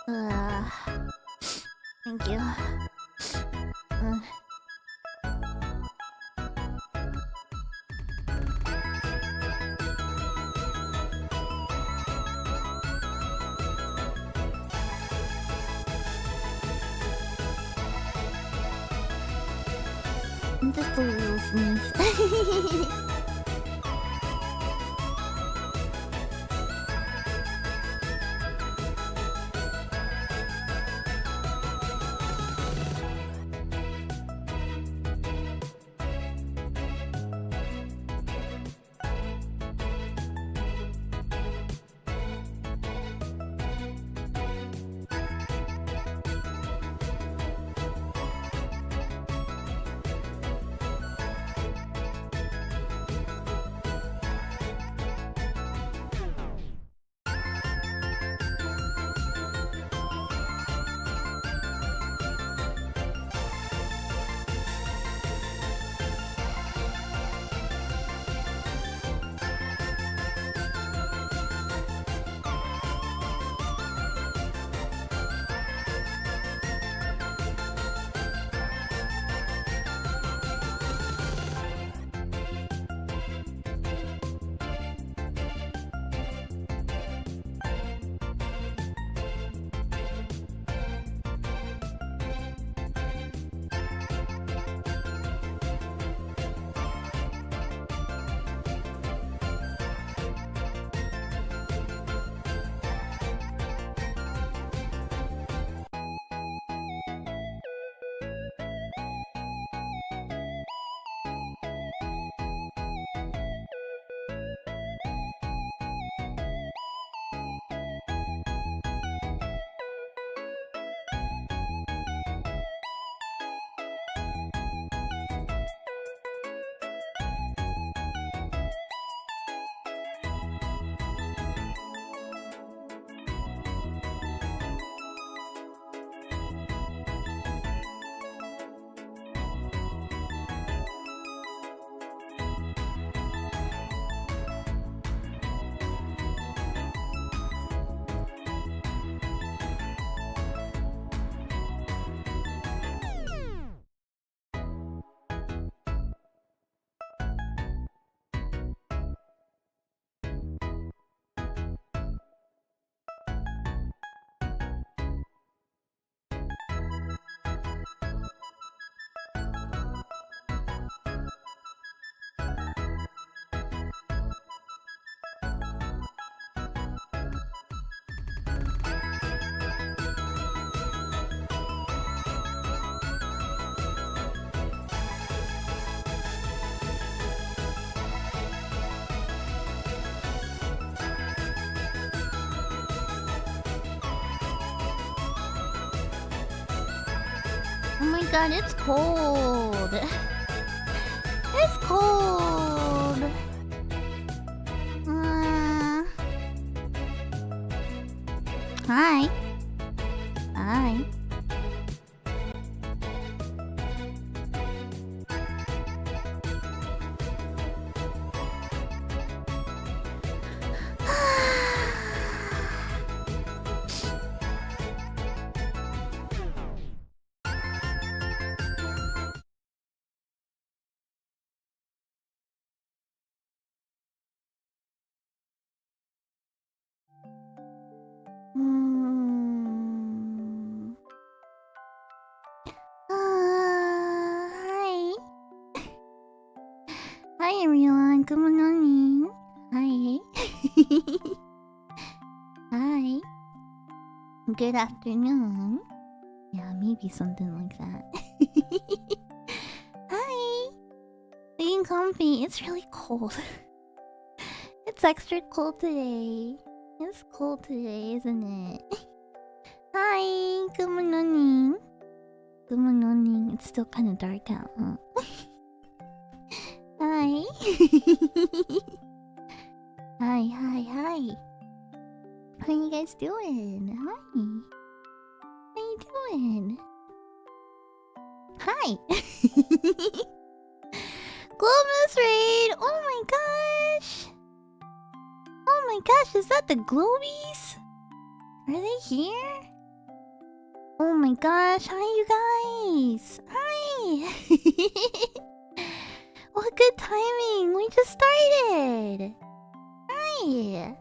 Uh, Thank you. Just a little sneeze. Oh my god, it's cold. It's cold. Hi. Hi. Hi. Hi everyone, good morning. Hi. Hi. Good afternoon. Yeah, maybe something like that. Hi. Being comfy. It's really cold. It's extra cold today. It's cold today, isn't it? Hi. Good morning. Good morning. It's still kind of dark out, huh? Hi. Hi. How you guys doing? Hi. How you doing? Hi. Glomus Raid! Oh my gosh! Oh my gosh, is that the Globies? Are they here? Oh my gosh, hi you guys! Hi! What good timing! We just started! Hi!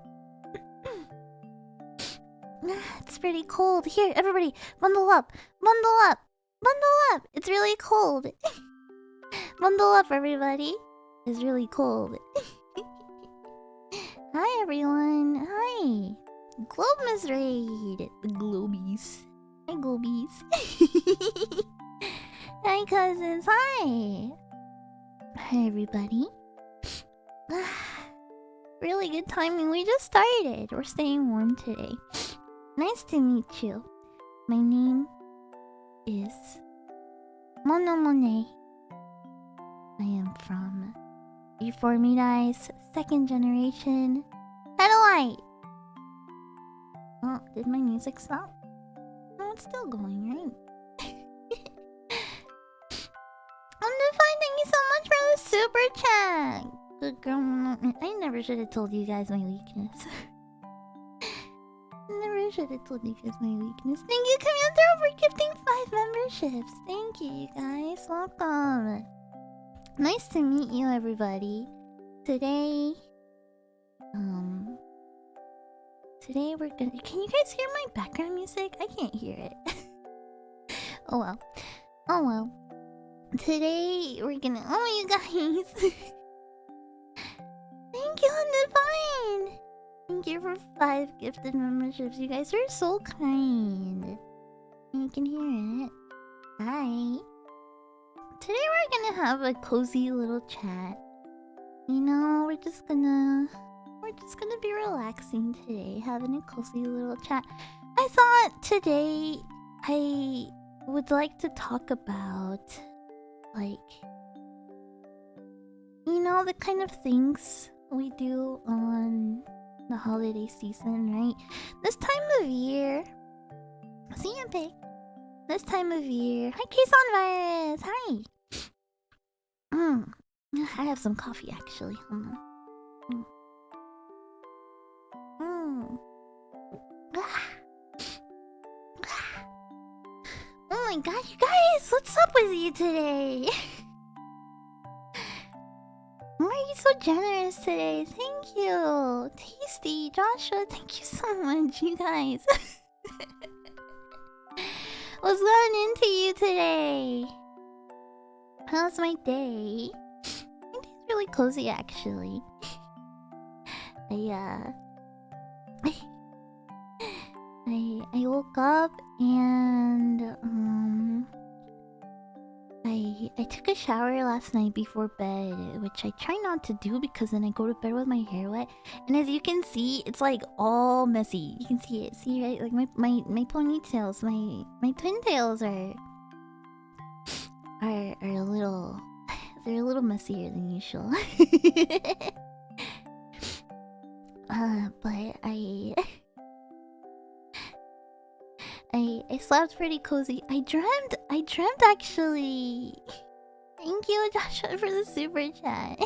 It's pretty cold. Here, everybody, bundle up! Bundle up! Bundle up! It's really cold! Bundle up, everybody! It's really cold. Hi everyone! Hi! Globemas Raid! The Globies. Hi Globies. Hi cousins, hi! Hi everybody. Really good timing, we just started. We're staying warm today. Nice to meet you. My name is Monet. I am from V4Mirai's second generation satellite. Oh, did my music stop? No, it's still going, right? Undefined, thank you so much for the super chat. Good girl. I never should have told you guys my weakness. Never should have told you guys my weakness. Thank you, Commander, for gifting 5 memberships. Thank you, you guys. Welcome. Nice to meet you, everybody. Today we're gonna... Can you guys hear my background music? I can't hear it. Oh well. Oh well. Today we're gonna... Oh, you guys. Thank you, Undefined. Thank you for 5 gifted memberships. You guys are so kind. You can hear it. Hi. Today we're gonna have a cozy little chat. You know, we're just gonna be relaxing today, having a cozy little chat. I thought today I would like to talk about, like, you know, the kind of things we do on the holiday season, right? This time of year. See you, pig. This time of year. Hi, Kson Virus. Hi. I have some coffee actually. Hold on. Oh my gosh, you guys! What's up with you today? Why are you so generous today? Thank you! Tasty, Joshua, thank you so much, you guys. What's going into you today? How's my day? My day's really cozy, actually. I woke up and I took a shower last night before bed, which I try not to do because then I go to bed with my hair wet. And as you can see, it's like all messy. You can see it, see, right? Like my ponytails, my twin tails are a little, they're a little messier than usual. But I slept pretty cozy. I dreamt actually. Thank you, Joshua, for the super chat.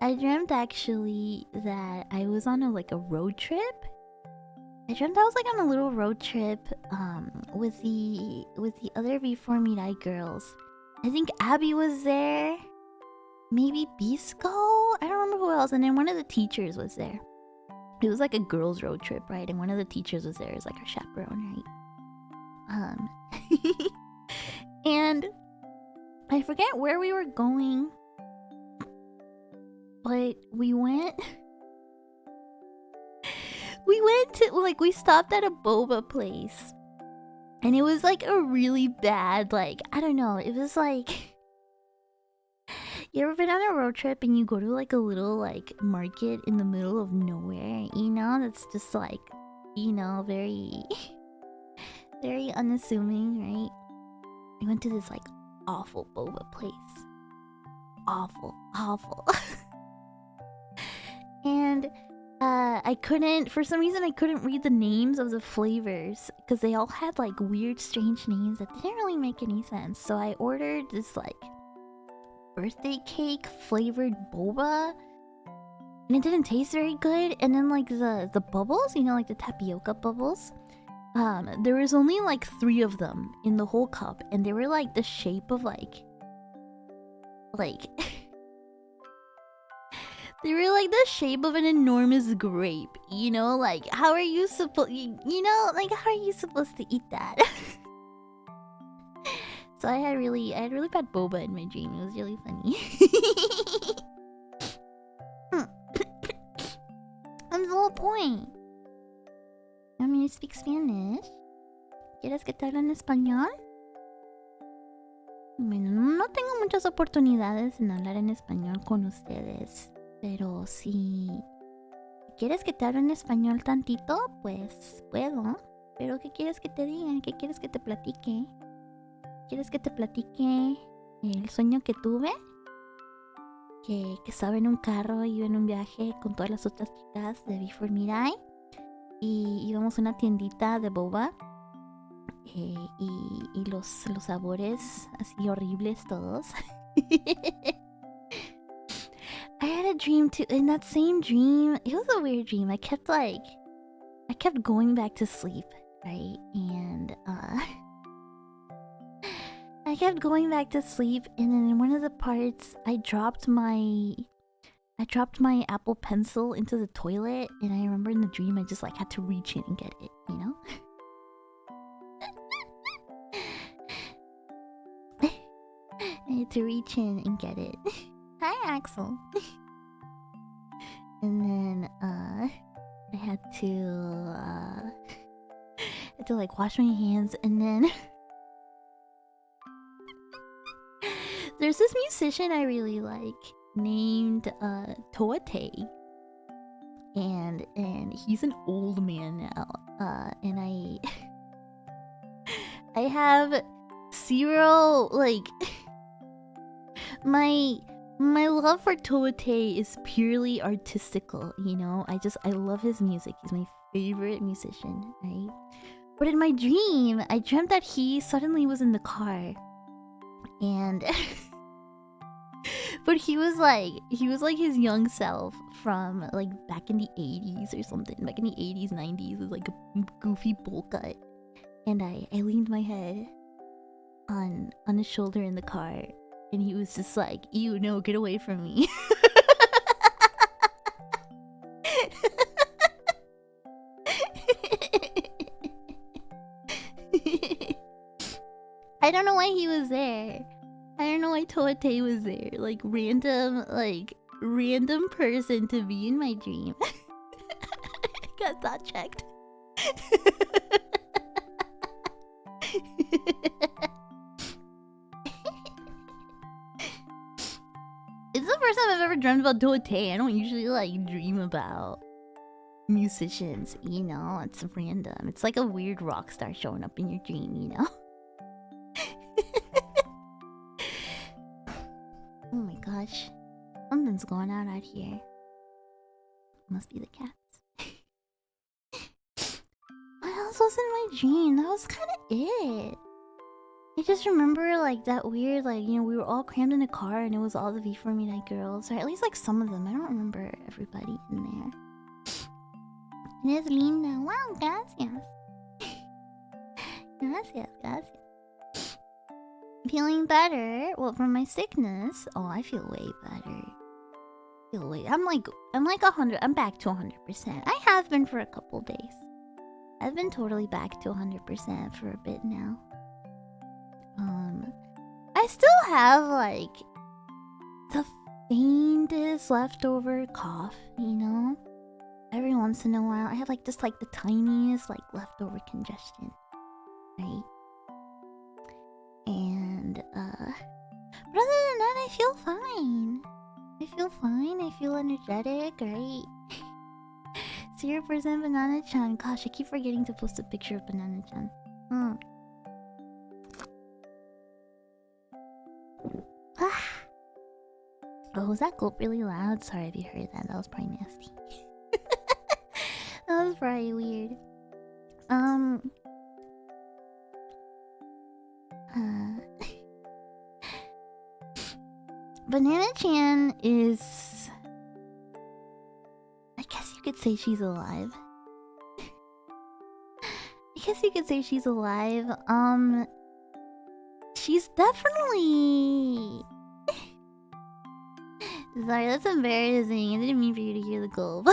I dreamt actually that I was on a road trip. I dreamt I was on a little road trip with the other V4Mirai girls. I think Abi was there. Maybe Bisco? I don't remember who else. And then one of the teachers was there. It was like a girls' road trip, right? And one of the teachers was there as like our chaperone, right? And I forget where we were going, but we went to we stopped at a boba place, and it was like a really bad, I don't know, it was like, you ever been on a road trip and you go to a little market in the middle of nowhere, you know, that's just very very unassuming, right? We went to this awful boba place. Awful. And for some reason I couldn't read the names of the flavors because they all had weird strange names that didn't really make any sense. So I ordered this birthday cake flavored boba, and it didn't taste very good. And then the bubbles, you know, the tapioca bubbles, there was only like 3 of them in the whole cup, and they were like the shape of like they were like the shape of an enormous grape, you know? Like, how are you supposed, you know, like, how are you supposed to eat that? So I had really bad boba in my dream. It was really funny. That's the whole point. I mean, you speak Spanish. ¿Quieres que te hable en español? Bueno, no tengo muchas oportunidades en hablar en español con ustedes. Pero si quieres que te hable en español tantito, pues puedo. Pero ¿qué quieres que te diga? ¿Qué quieres que te platique? ¿Quieres que te platique el sueño que tuve? Que estaba en un carro y iba en un viaje con todas las otras chicas de V4Mirai. Y íbamos a una tiendita de boba. Y los sabores así horribles todos. I had a dream too. In that same dream, it was a weird dream. I kept going back to sleep, right? And I kept going back to sleep, and then in one of the parts, I dropped my Apple Pencil into the toilet, and I remember in the dream I just like had to reach in and get it, you know? I had to reach in and get it. Hi, Axel. And then I had to like wash my hands, and then there's this musician I really like named Toate, and he's an old man now, and I have zero like my love for Toate is purely artistical, you know. I love his music. He's my favorite musician, right? But in my dream, I dreamt that he suddenly was in the car, and but he was like his young self from like back in the 80s or something, back in the 80s, 90s, with like a goofy bowl cut, and I leaned my head on his shoulder in the car. And he was just like, ew, no, get away from me. I don't know why he was there. I don't know why Toate was there. Like, random person to be in my dream. Got that checked. It's the first time I've ever dreamt about Toate. I don't usually like dream about musicians, you know. It's random. It's like a weird rock star showing up in your dream, you know. Oh my gosh, something's going on out here. Must be the cats. What else was in my dream? That was kind of it. I just remember like that weird, like, you know, we were all crammed in a car and it was all the V4Mirai girls, or at least like some of them. I don't remember everybody in there. And it's linda. Wow, gracias. Gracias. Feeling better? Well, from my sickness. Oh, I feel way better. I'm like 100. I'm back to 100%. I have been for a couple days. I've been totally back to 100% for a bit now. I still have like the faintest leftover cough, you know? Every once in a while, I have like just like the tiniest like leftover congestion, right? And but other than that, I feel fine. I feel energetic, right? 0% Banana-chan. Gosh, I keep forgetting to post a picture of Banana-chan. Oh, was that gulp really loud? Sorry if you heard that. That was probably nasty. That was probably weird. Banana-chan is... I guess you could say she's alive. Because guess you could say she's alive. She's definitely. Sorry, that's embarrassing. I didn't mean for you to hear the gulp.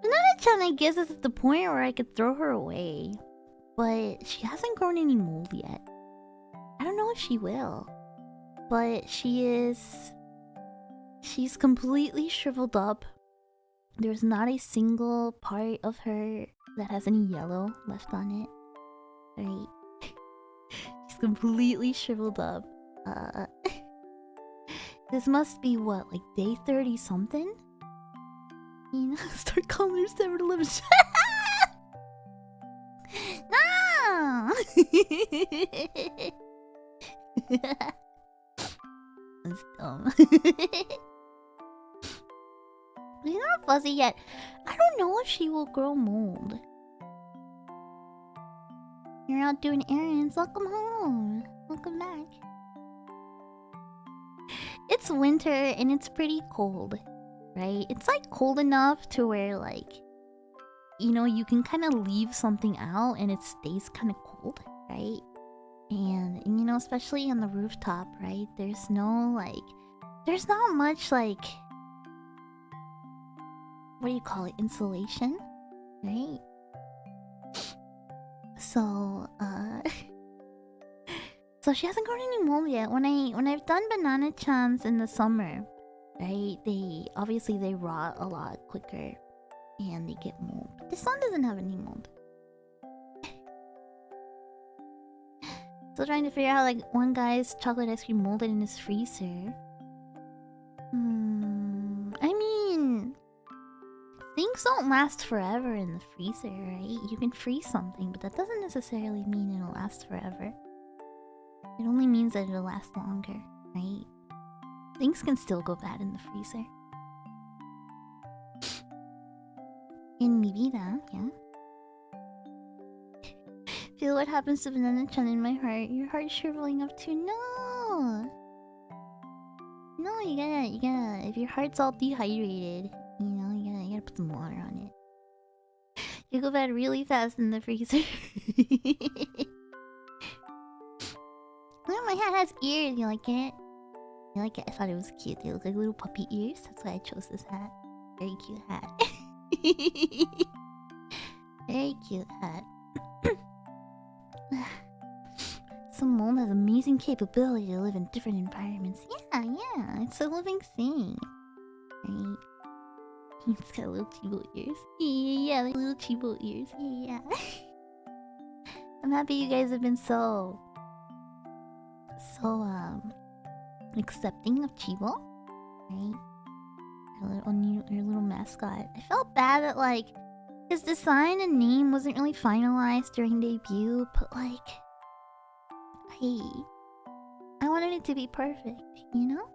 Banana-chan, I guess, is at the point where I could throw her away. But she hasn't grown any mold yet. I don't know if she will. But she is... She's completely shriveled up. There's not a single part of her that has any yellow left on it. Right? She's completely shriveled up. This must be what, like day 30 something? You know, start calling her 7-Eleven. No! That's dumb. She's not fuzzy yet. I don't know if she will grow mold. You're out doing errands. Welcome home. Welcome back. It's winter and it's pretty cold, right? It's like cold enough to where like, you know, you can kind of leave something out and it stays kind of cold, right? And you know, especially on the rooftop, right? There's no like, there's not much like, what do you call it? Insulation, right? So, so she hasn't grown any mold yet. When I've done banana-chans in the summer, right? They obviously they rot a lot quicker, and they get mold. But this one doesn't have any mold. Still trying to figure out like one guy's chocolate ice cream molded in his freezer. I mean, things don't last forever in the freezer, right? You can freeze something, but that doesn't necessarily mean it'll last forever. It only means that it'll last longer, right? Things can still go bad in the freezer. In mi vida, yeah. Feel what happens to Banana-chan in my heart. Your heart's shriveling up too. No! No, you gotta, if your heart's all dehydrated, you know, you gotta put some water on it. You go bad really fast in the freezer. Oh, my hat has ears. You like it? You like it? I thought it was cute. They look like little puppy ears. That's why I chose this hat. Very cute hat. Very cute hat. Some mold has amazing capability to live in different environments. Yeah, it's a living thing. Right? It's got little chibo ears. Yeah, like little chibo ears. Yeah. I'm happy you guys have been so accepting of Chibo, right? Your little mascot. I felt bad that like his design and name wasn't really finalized during debut, but like I wanted it to be perfect, you know?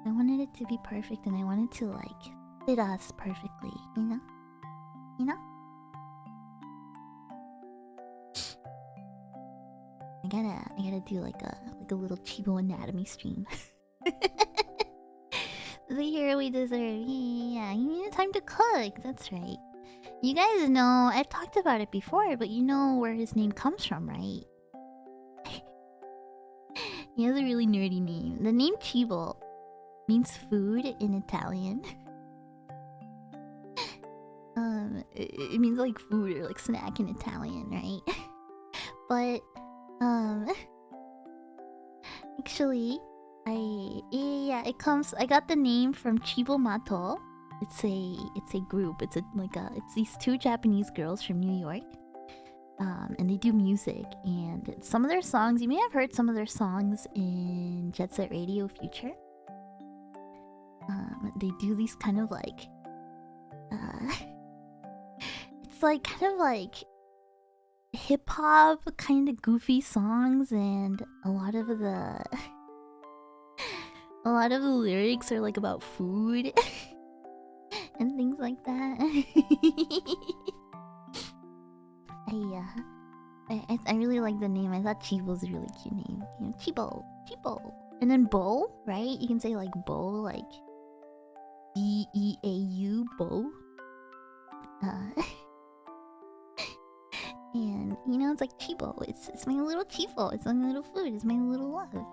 I wanted it to be perfect and I wanted to like fit us perfectly, you know? You know? I gotta do like a little Chibo anatomy stream. The hero we deserve. Yeah, you need time to cook. That's right. You guys know I've talked about it before, but you know where his name comes from, right? He has a really nerdy name. The name Chibo means food in Italian. It means like food or like snack in Italian, right? But actually, I got the name from Chibo Mato. It's a group. It's these two Japanese girls from New York. And they do music, and some of their songs, you may have heard some of their songs in Jet Set Radio Future. They do these kind of like it's like kind of like hip hop kind of goofy songs, and a lot of the lyrics are like about food and things like that. I really like the name. I thought Chibo's a really cute name. You know, Chibo. And then Bo, right? You can say like Bo, like Beau, Bo. And you know, it's like cheapo. It's my little cheapo. It's my little food. It's my little love.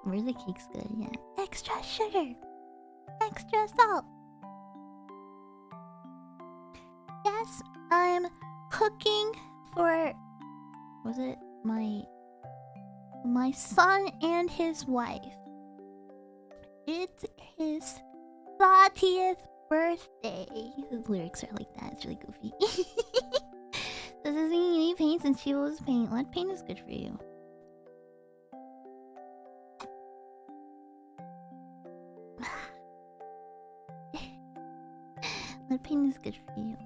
Where's the cake's good? Yeah. Extra sugar. Extra salt. Yes, I'm cooking for... Was it my son and his wife. It's his 30th birthday. The lyrics are like that. It's really goofy. Does this mean you need paint since she loves paint? Lead paint is good for you. Lead paint is good for you.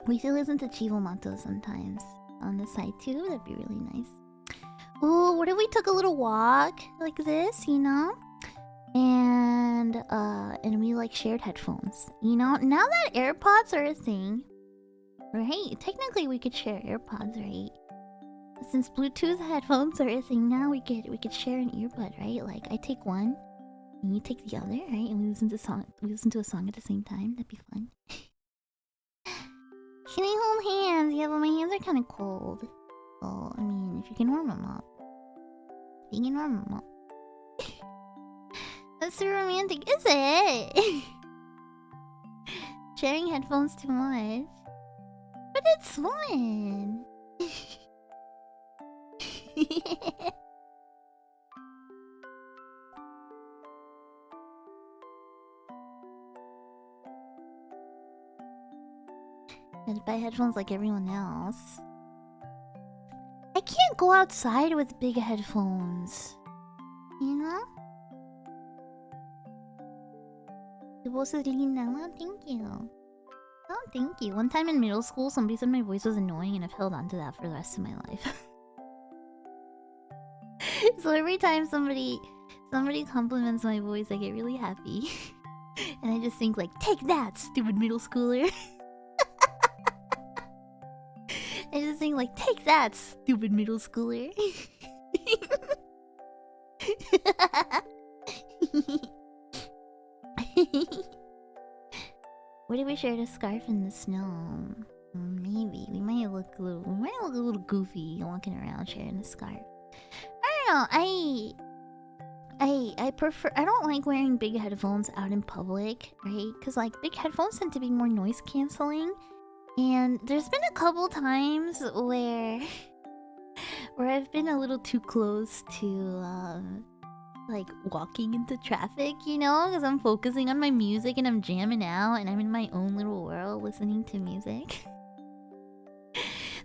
We should listen to Chivo Mato sometimes on the side too. That'd be really nice. Ooh, what if we took a little walk like this, you know? And we like shared headphones. You know, now that AirPods are a thing, right? Technically we could share AirPods, right? Since Bluetooth headphones are a thing now, we could share an earbud, right? Like I take one and you take the other, right? And we listen to a song at the same time. That'd be fun. Can I hold hands? Yeah, but my hands are kind of cold. So, I mean, if you can warm them up. You can warm them up. That's so romantic, is it? Sharing headphones too much. But it's fun. I had to buy headphones like everyone else. I can't go outside with big headphones. You know? The voice is linda. Oh, thank you. Oh, thank you. One time in middle school, somebody said my voice was annoying, and I've held on to that for the rest of my life. So every time somebody compliments my voice, I get really happy. And I just think like, take that, stupid middle schooler. I just think like, take that, stupid middle schooler. What if we shared a scarf in the snow? Maybe we might look a little goofy walking around sharing a scarf. I don't know. I prefer. I don't like wearing big headphones out in public, right? Because like big headphones tend to be more noise canceling. And there's been a couple times where I've been a little too close to like walking into traffic, you know, because I'm focusing on my music and I'm jamming out and I'm in my own little world listening to music.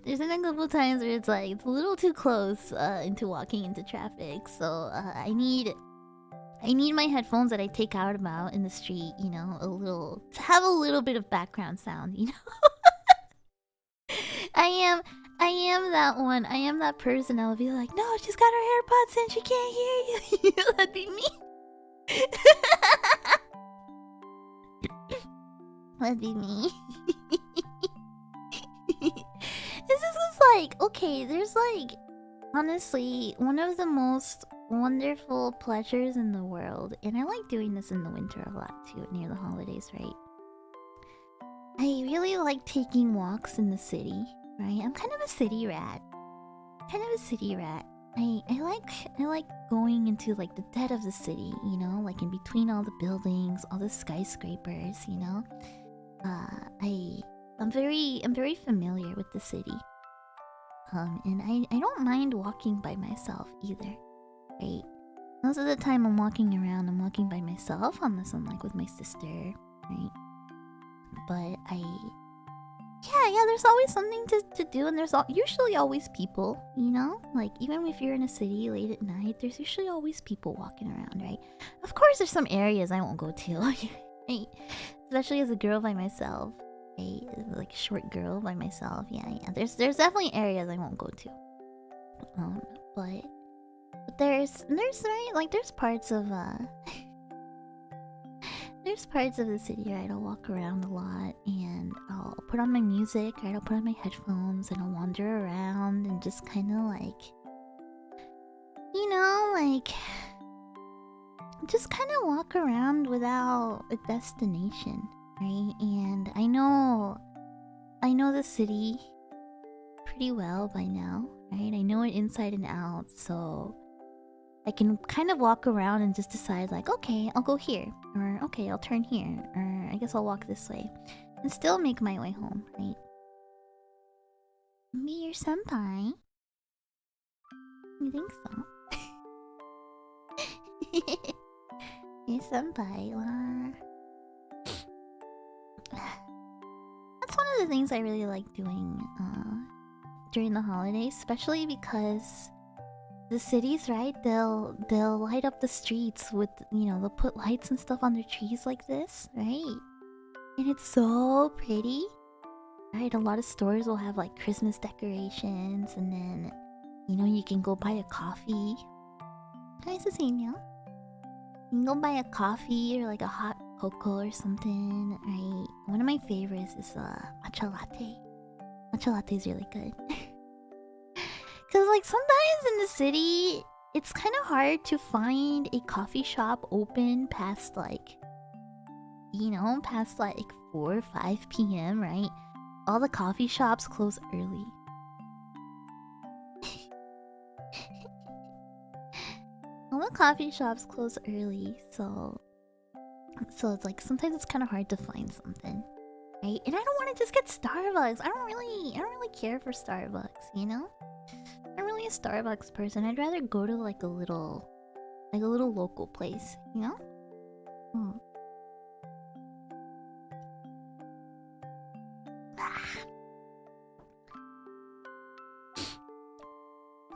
There's been a couple times where it's like it's a little too close into walking into traffic, so I need my headphones that I take out about in the street, you know, to have a little bit of background sound, you know. I am that one. I am that person that will be like, no, she's got her AirPods in, she can't hear you. That'd be me. That'd be me. This is like, okay, there's like, honestly, one of the most wonderful pleasures in the world, and I like doing this in the winter a lot too, near the holidays, right? I really like taking walks in the city, right? I'm kind of a city rat. I like going into like the dead of the city, you know, like in between all the buildings, all the skyscrapers, you know. I'm very familiar with the city. And I don't mind walking by myself either, right? Most of the time I'm walking around, I'm walking by myself unless I'm like with my sister, right? But yeah, there's always something to do, and there's usually always people, you know? Like, even if you're in a city late at night, there's usually always people walking around, right? Of course, there's some areas I won't go to, right? Especially as a girl by myself. Like a short girl by myself, yeah. There's definitely areas I won't go to. But But there's right, like there's parts of there's parts of the city, right? I'll walk around a lot and I'll put on my music, right? I'll put on my headphones and I'll wander around and just kind of like, you know, like just kind of walk around without a destination, right? And I know the city pretty well by now, right? I know it inside and out, so I can kind of walk around and just decide like, okay, I'll go here, or okay, I'll turn here, or I guess I'll walk this way, and still make my way home, right? Be your senpai? You think so? Your senpai, that's one of the things I really like doing during the holidays, especially because the cities, right? They'll light up the streets with, you know, they'll put lights and stuff on their trees like this, right? And it's so pretty, right? A lot of stores will have like Christmas decorations, and then, you know, you can go buy a coffee. Nice to see you. You can go buy a coffee or like a hot cocoa or something, right? One of my favorites is matcha latte. Matcha latte is really good. Cause like sometimes in the city, it's kind of hard to find a coffee shop open past like, you know, past like 4 or 5 p.m., right? All the coffee shops close early. All the coffee shops close early, so it's like sometimes it's kind of hard to find something, right? And I don't want to just get Starbucks. I don't really care for Starbucks, you know? I'm really a Starbucks person. I'd rather go to like a little local place, you know?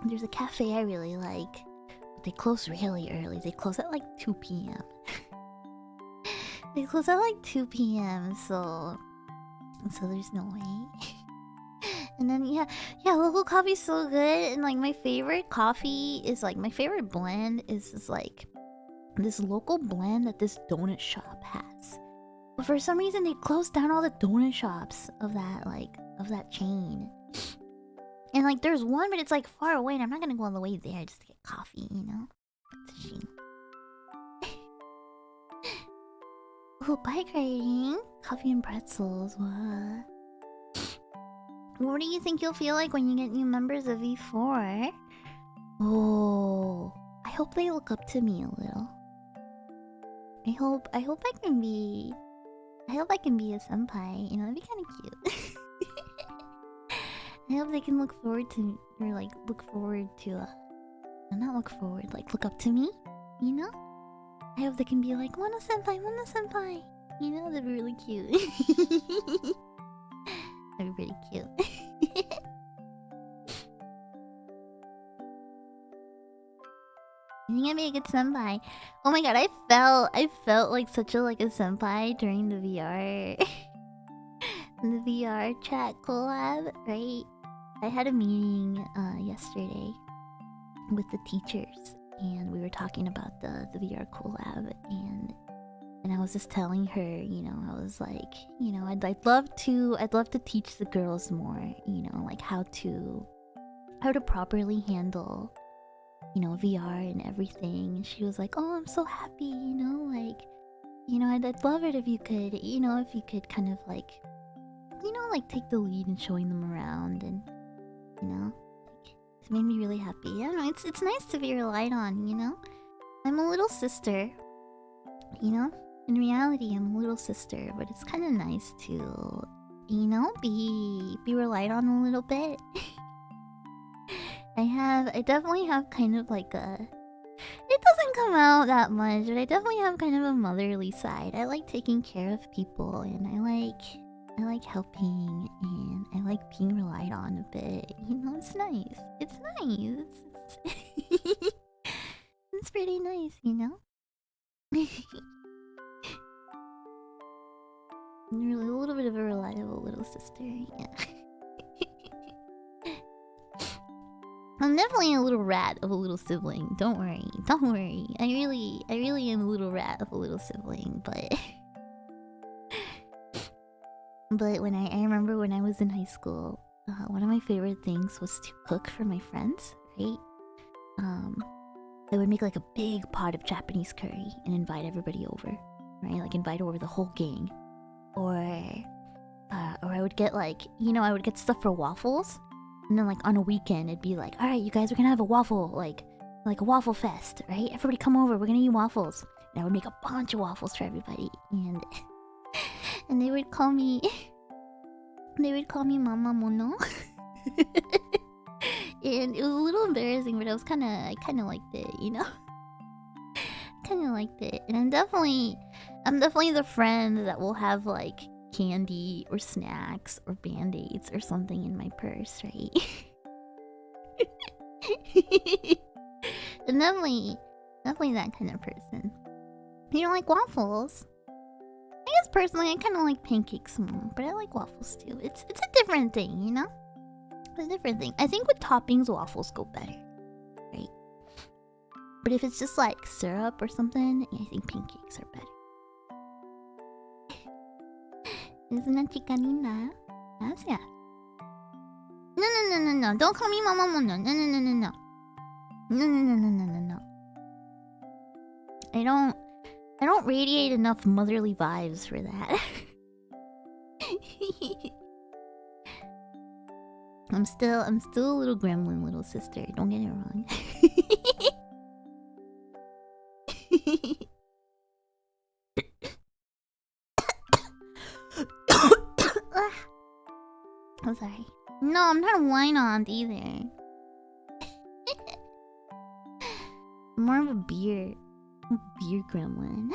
There's a cafe I really like, but they close really early. They close at like 2 p.m. They close at like 2 p.m. So there's no way. And then yeah, local coffee's so good. And like my favorite coffee is like my favorite blend is like this local blend that this donut shop has. But for some reason they closed down all the donut shops of that chain. And like there's one, but it's like far away, and I'm not gonna go all the way there just to get coffee, you know? It's a shame. Oh, bike riding, coffee and pretzels. What do you think you'll feel like when you get new members of V4? Oh, I hope they look up to me a little. I hope I can be a senpai. You know, that'd be kind of cute. I hope they can look forward to, or like look up to me. You know? I hope they can be like, Mono senpai. You know, that'd be really cute. That'd be pretty cute. I think I'd be a good senpai. Oh my god, I felt like such a senpai during the VR the VR chat collab, right? I had a meeting yesterday with the teachers, and we were talking about the VR collab, and I was just telling her, you know, I was like, you know, I'd love to teach the girls more, you know, like how to properly handle, you know, VR and everything. And she was like, oh, I'm so happy, you know, like, you know, I'd love it if you could, you know, if you could kind of like, you know, like take the lead in showing them around, and, you know, like, it made me really happy. I don't know, it's nice to be relied on, you know? I'm a little sister, you know? In reality, I'm a little sister, but it's kind of nice to, you know, be relied on a little bit. I definitely have kind of like a... It doesn't come out that much, but I definitely have kind of a motherly side. I like taking care of people, and I like helping, and I like being relied on a bit. You know, it's nice. It's nice. It's pretty nice, you know? Really, a little bit of a reliable little sister, yeah. And definitely a little rat of a little sibling. Don't worry. Don't worry. I really am a little rat of a little sibling, but but when I remember when I was in high school, one of my favorite things was to cook for my friends, right? I would make like a big pot of Japanese curry and invite everybody over, right? Like invite over the whole gang. Or I would get like, I would get stuff for waffles. And then like on a weekend, it'd be like, all right, you guys, we're gonna have a waffle, like a waffle fest, right? Everybody come over, we're gonna eat waffles. And I would make a bunch of waffles for everybody. And and they would call me Mama Mono. And it was a little embarrassing, but I kinda liked it, Kinda liked it. And I'm definitely the friend that will have like candy or snacks or band-aids or something in my purse, right? And definitely that kind of person. You don't like waffles? I guess personally I kinda like pancakes more, but I like waffles too. It's a different thing, It's a different thing. I think with toppings waffles go better, right? But if it's just like syrup or something, I think pancakes are better. Es una chica linda. Gracias. No. Don't call me Mama Mono. No. No. I don't radiate enough motherly vibes for that. I'm still a little gremlin, little sister. Don't get it wrong. I'm sorry. No, I'm not a wine aunt either. More of a beer gremlin.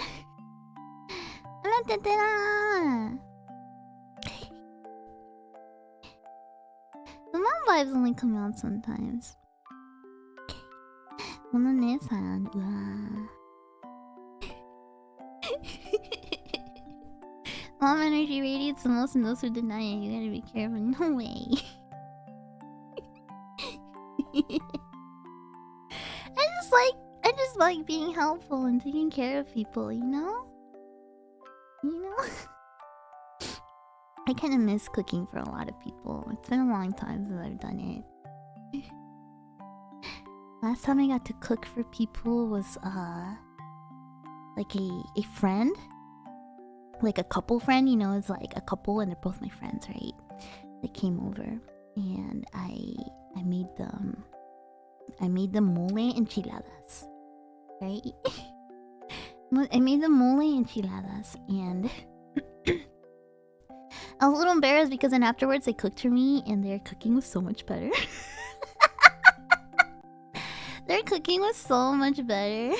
The mom vibes only come out sometimes. Mono-ne-san, Mom energy radiates the most and those who deny it, you gotta be careful. No way. I just like being helpful and taking care of people, I kinda miss cooking for a lot of people. It's been a long time since I've done it. Last time I got to cook for people was like a friend. Like a couple friend, it's like a couple and they're both my friends, right? They came over and I made them mole enchiladas, right? I made them mole enchiladas and I was a little embarrassed because then afterwards they cooked for me and their cooking was so much better. Their cooking was so much better.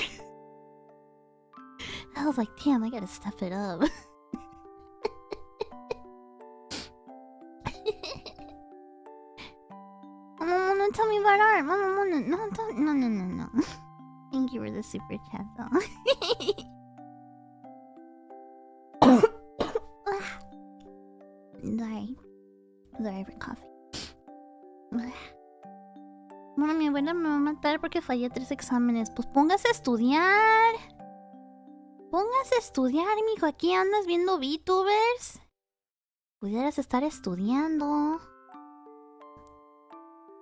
I was like, damn, I gotta step it up. Mama, tell me about art. Mama, no. Thank you for the super chat, though. Sorry for coffee. Bueno, mi abuela me va a matar porque fallé 3 exámenes. Pues póngase a estudiar. Póngase a estudiar, mijo. Aquí andas viendo VTubers. Pudieras estar estudiando.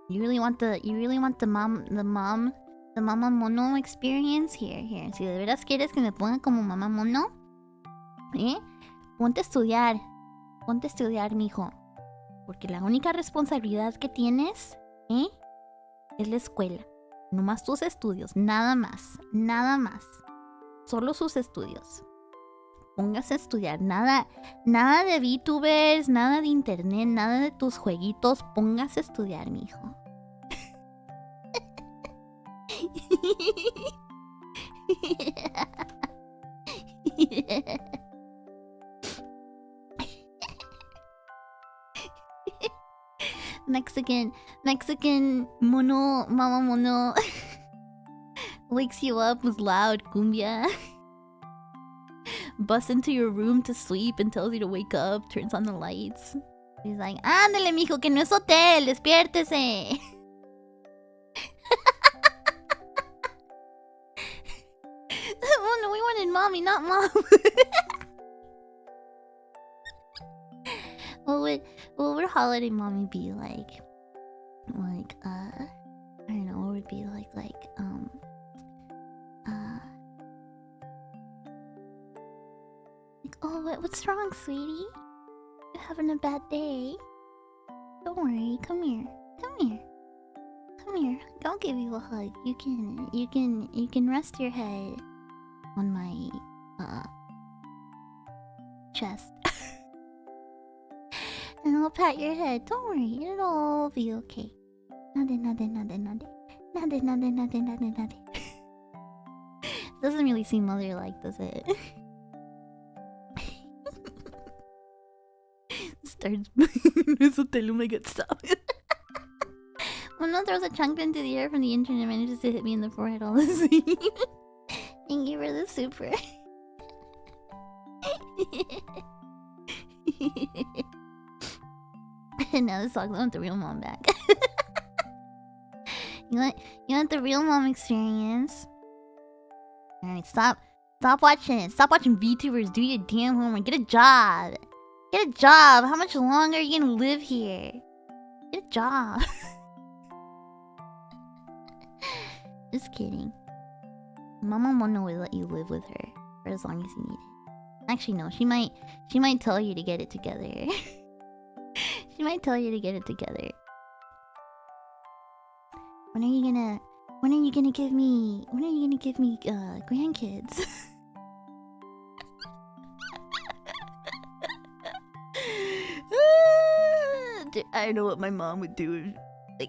You really want the Mama Mono experience? Here. Si de veras quieres que me ponga como Mama Mono, ponte a estudiar. Ponte a estudiar, mijo. Porque la única responsabilidad que tienes, es la escuela. Nomás tus estudios, nada más. Solo sus estudios. Póngase a estudiar. Nada de VTubers, nada de internet, nada de tus jueguitos. Póngase a estudiar, mijo. Mexican Mama Mono wakes you up with loud cumbia. Busts into your room to sleep and tells you to wake up, turns on the lights. He's like, ándale, mijo, que no es hotel, despiértese. mommy, not mom. What would holiday mommy be like? Like, I don't know, what would be like, oh, what's wrong, sweetie? You're having a bad day? Don't worry, come here. Come here. I'll give you a hug. You can rest your head on my chest. And I'll pat your head. Don't worry, it'll all be okay. Nade. Doesn't really seem mother-like, does it? Starts oh my god, stop. Mono throws a chunk into the air from the internet and manages to hit me in the forehead all the same. Thank you for the super. Now this song, I want the real mom back. You want the real mom experience? Alright, stop watching it. Stop watching VTubers. Do your damn homework. Get a job. How much longer are you gonna live here? Get a job. Just kidding. Mama Mono will let you live with her for as long as you need it. Actually, no. She might tell you to get it together. She might tell you to get it together. When are you gonna give me grandkids? I don't know what my mom would do.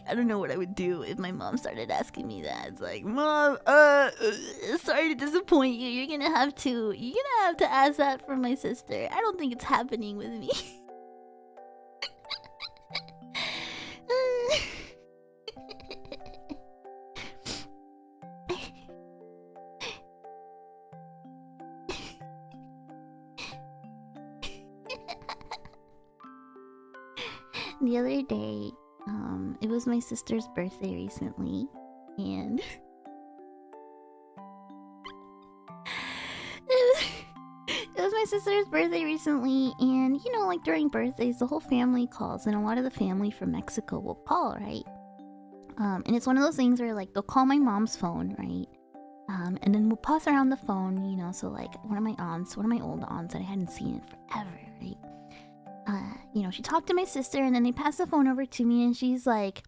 I don't know what I would do if my mom started asking me that. It's like, Mom, sorry to disappoint you. You're gonna have to ask that from my sister. I don't think it's happening with me. The other day, it was my sister's birthday recently, and it was my sister's birthday recently, and you know, like during birthdays, the whole family calls, and a lot of the family from Mexico will call, right? And it's one of those things where like they'll call my mom's phone, right? And then we'll pass around the phone, you know, so like one of my old aunts that I hadn't seen in forever, right? You know, she talked to my sister, and then they passed the phone over to me, and she's like,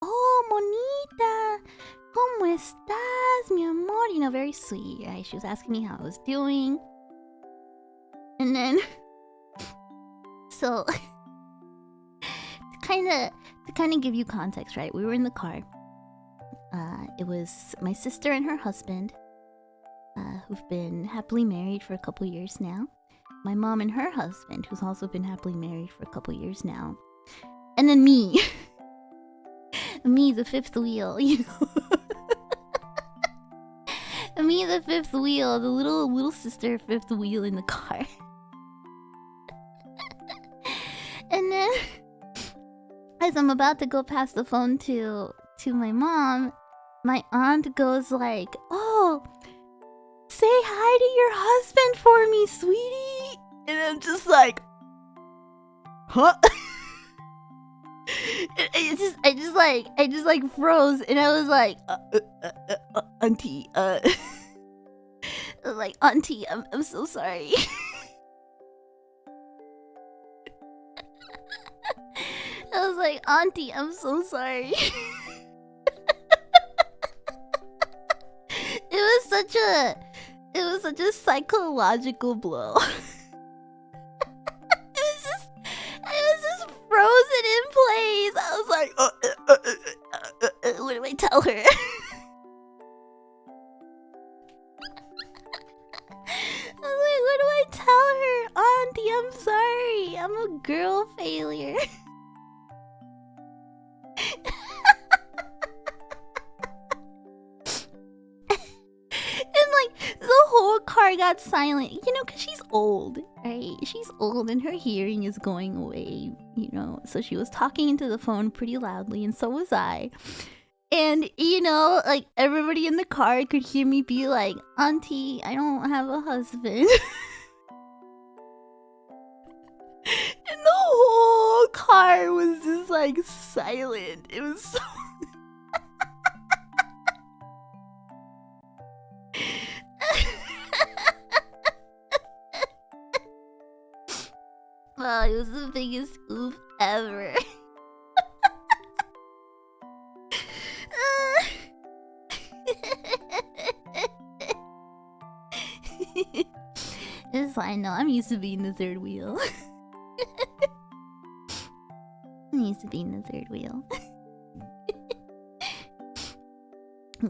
"Oh, Monita, ¿cómo estás, mi amor?" You know, very sweet, right? She was asking me how I was doing. And then, so, to kind of give you context, right? We were in the car. It was my sister and her husband, who've been happily married for a couple years now. My mom and her husband, who's also been happily married for a couple years now. And then me. Me, the fifth wheel, you know. Me, the fifth wheel, the little sister fifth wheel in the car. And then, as I'm about to go pass the phone to my mom, my aunt goes like, "Oh, say hi to your husband for me, sweetie." And I'm just like, huh? I just froze, and I was like, auntie, I was like, auntie, I'm so sorry. I was like, auntie, I'm so sorry. It was such a psychological blow. I was just frozen in place. I was like, what do I tell her? I was like, what do I tell her? Auntie, I'm sorry. I'm a girl failure. And like, the whole car got silent, you know, because she's old, right? She's old and her hearing is going away, you know. So she was talking into the phone pretty loudly, and so was I. And, you know, like, everybody in the car could hear me be like, Auntie, I don't have a husband. And the whole car was just, like, silent. It was so... Oh, it was the biggest oof ever. It's fine, no, I'm used to being the third wheel. I'm used to being the third wheel.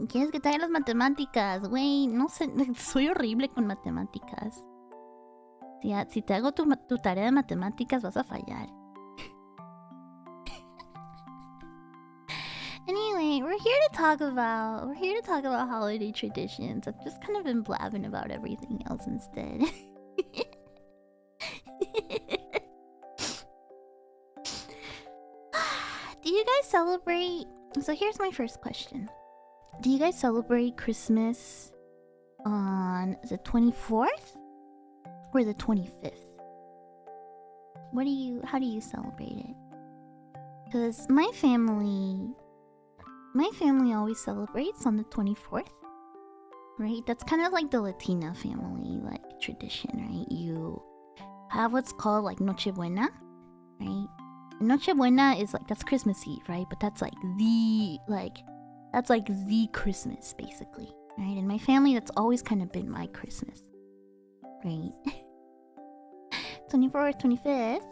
¿Quieres que te haga las matemáticas? Güey, no sé, soy horrible con matemáticas. Si te hago tu tarea de matemáticas, vas a fallar. Anyway, we're here to talk about holiday traditions. I've just kind of been blabbing about everything else instead. Do you guys celebrate? So here's my first question. Do you guys celebrate Christmas on the 24th or the 25th? How do you celebrate it? Because my family always celebrates on the 24th, right? That's kind of like the Latina family, like, tradition, right? You have what's called, like, Nochebuena, right? And Nochebuena is, like, that's Christmas Eve, right? But that's, like, the Christmas, basically, right? In my family, that's always kind of been my Christmas, right? 24th, 25th,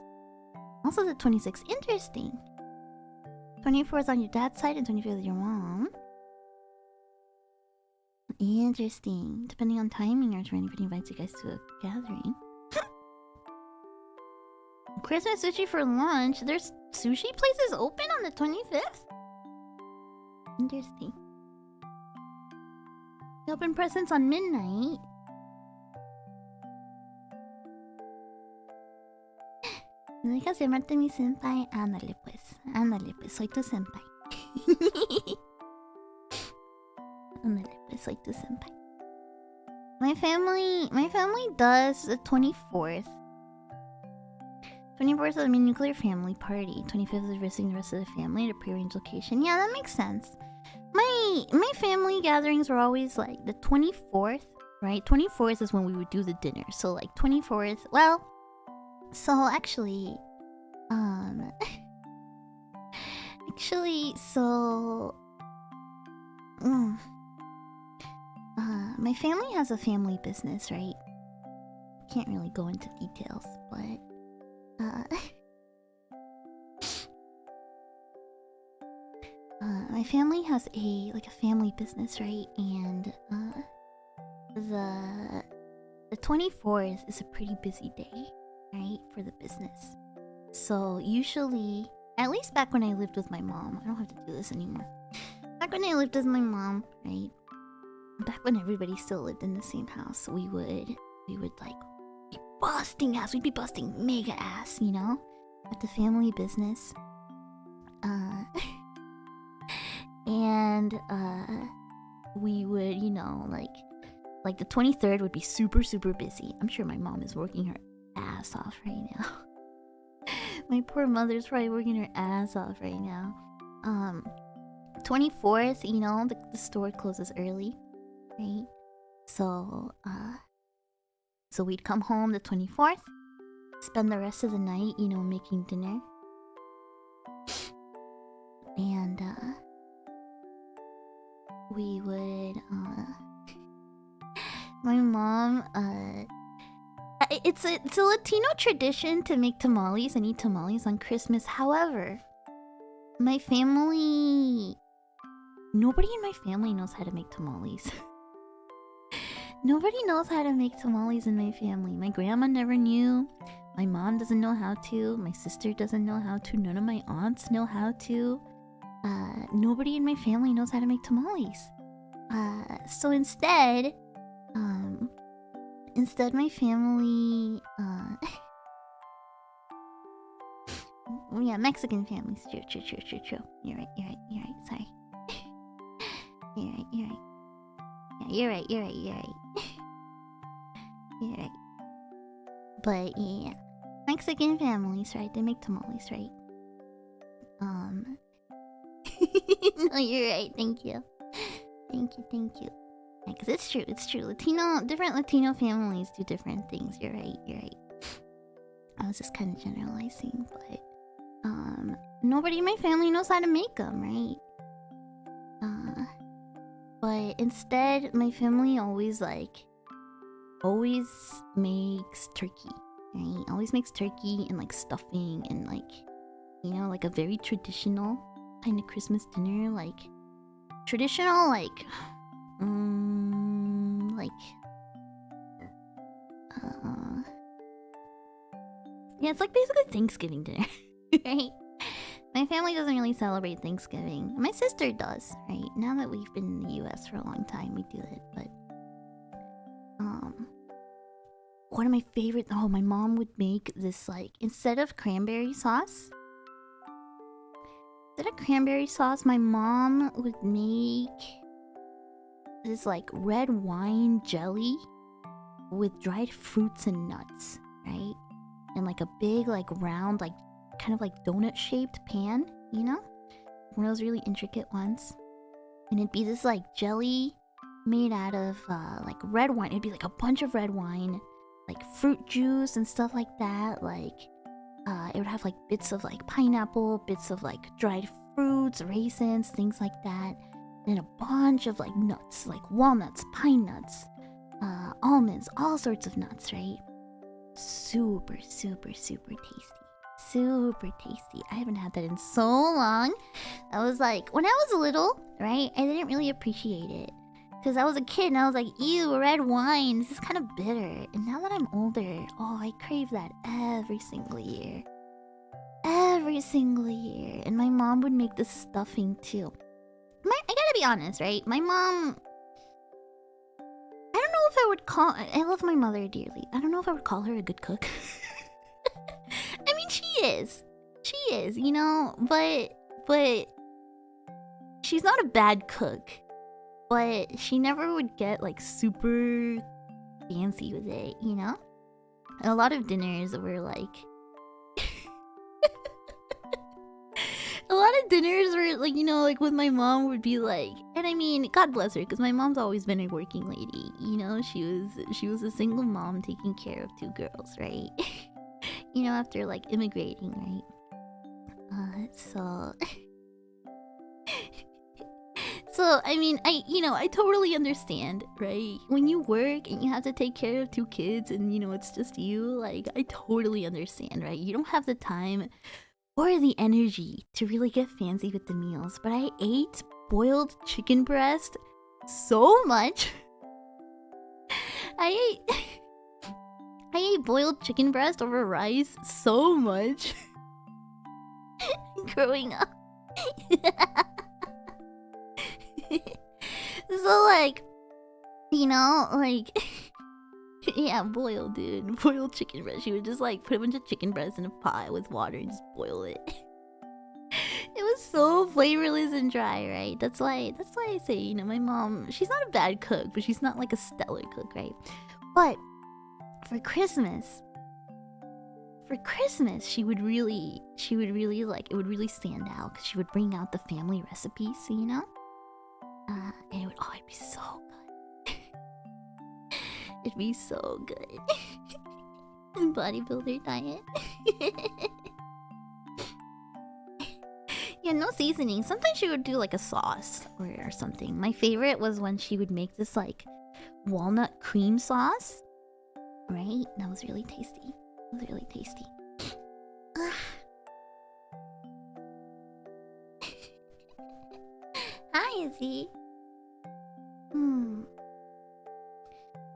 also the 26th. Interesting. 24th is on your dad's side and 25th is your mom. Interesting. Depending on timing or if anybody invites you guys to a gathering. Christmas sushi for lunch. There's sushi places open on the 25th? Interesting. They open presents on midnight. ¿Me dejas llamarte mi senpai? Ándale pues, soy tu senpai. Ándale pues, soy tu senpai. My family does the 24th. 24th is my nuclear family party. 25th is visiting the rest of the family at a prearranged location. Yeah, that makes sense. My family gatherings were always like the 24th, right? 24th is when we would do the dinner. So like 24th, well, so actually, my family has a family business, right? Can't really go into details, but my family has a family business, right? And the 24th is a pretty busy day, right, for the business. So usually, at least back when I lived with my mom, I don't have to do this anymore. Back when I lived with my mom, right? Back when everybody still lived in the same house, we would like be busting ass. We'd be busting mega ass, you know, at the family business. And we would, you know, like the 23rd would be super busy. I'm sure my mom is working her ass off right now. My poor mother's probably working her ass off right now. 24th, you know, the store closes early, right? So we'd come home the 24th, spend the rest of the night, you know, making dinner. And we would my mom it's a Latino tradition to make tamales and eat tamales on Christmas. However, nobody in my family knows how to make tamales. Nobody knows how to make tamales in my family. My grandma never knew. My mom doesn't know how to. My sister doesn't know how to. None of my aunts know how to. Nobody in my family knows how to make tamales. So instead my family, yeah, Mexican families. True. You're right. Sorry. You're right, you're right. Yeah, you're right, you're right, you're right. You're right. But yeah. Mexican families, right? They make tamales, right? No, you're right, thank you. Thank you, thank you. Yeah, because it's true, it's true. Different Latino families do different things. You're right, you're right. I was just kind of generalizing, but nobody in my family knows how to make them, right? But instead, my family always makes turkey, right? Always makes turkey and like stuffing and like, you know, like a very traditional kind of Christmas dinner, like traditional, yeah, it's like basically Thanksgiving dinner, right? My family doesn't really celebrate Thanksgiving. My sister does, right? Now that we've been in the US for a long time, we do it, but one of my favorite, my mom would make this like, instead of cranberry sauce, my mom would make this like red wine jelly with dried fruits and nuts, right? And like a big like round like kind of like donut shaped pan, you know? One of those really intricate ones. And it'd be this like jelly made out of like red wine. It'd be like a bunch of red wine, like fruit juice and stuff like that. Like it would have like bits of like pineapple, bits of like dried fruits, raisins, things like that. And a bunch of like nuts, like walnuts, pine nuts, almonds, all sorts of nuts, right? Super, super, super tasty. Super tasty. I haven't had that in so long. I was like, when I was little, right, I didn't really appreciate it. Because I was a kid and I was like, ew, red wine, this is kind of bitter. And now that I'm older, I crave that every single year. Every single year. And my mom would make this stuffing too. I gotta be honest, right? My mom, I don't know if I would call... I love my mother dearly. I don't know if I would call her a good cook. I mean, she is. She is, you know? But she's not a bad cook. But she never would get, like, super fancy with it, you know? And a lot of dinners were, like... a lot of dinners were, like, you know, like, with my mom would be, like... And I mean, God bless her, because my mom's always been a working lady, you know? She was a single mom taking care of 2 girls, right? You know, after, like, immigrating, right? So, I mean, I totally understand, right? When you work and you have to take care of 2 kids and, you know, it's just you, like, I totally understand, right? You don't have the time or the energy to really get fancy with the meals. But I ate boiled chicken breast so much. I ate boiled chicken breast over rice so much growing up. So, like, you know, like, yeah, boiled, dude. Boiled chicken breast. She would just, like, put a bunch of chicken breast in a pot with water and just boil it. It was so flavorless and dry, right? That's why I say, you know, my mom, she's not a bad cook, but she's not, like, a stellar cook, right? But for Christmas, she would really, like, it would really stand out because she would bring out the family recipes, you know? And it would, it'd be so good. It'd be so good. Bodybuilder diet. Yeah, no seasoning. Sometimes she would do like a sauce or something. My favorite was when she would make this like walnut cream sauce. Right? That was really tasty. It was really tasty. Hi, Izzy.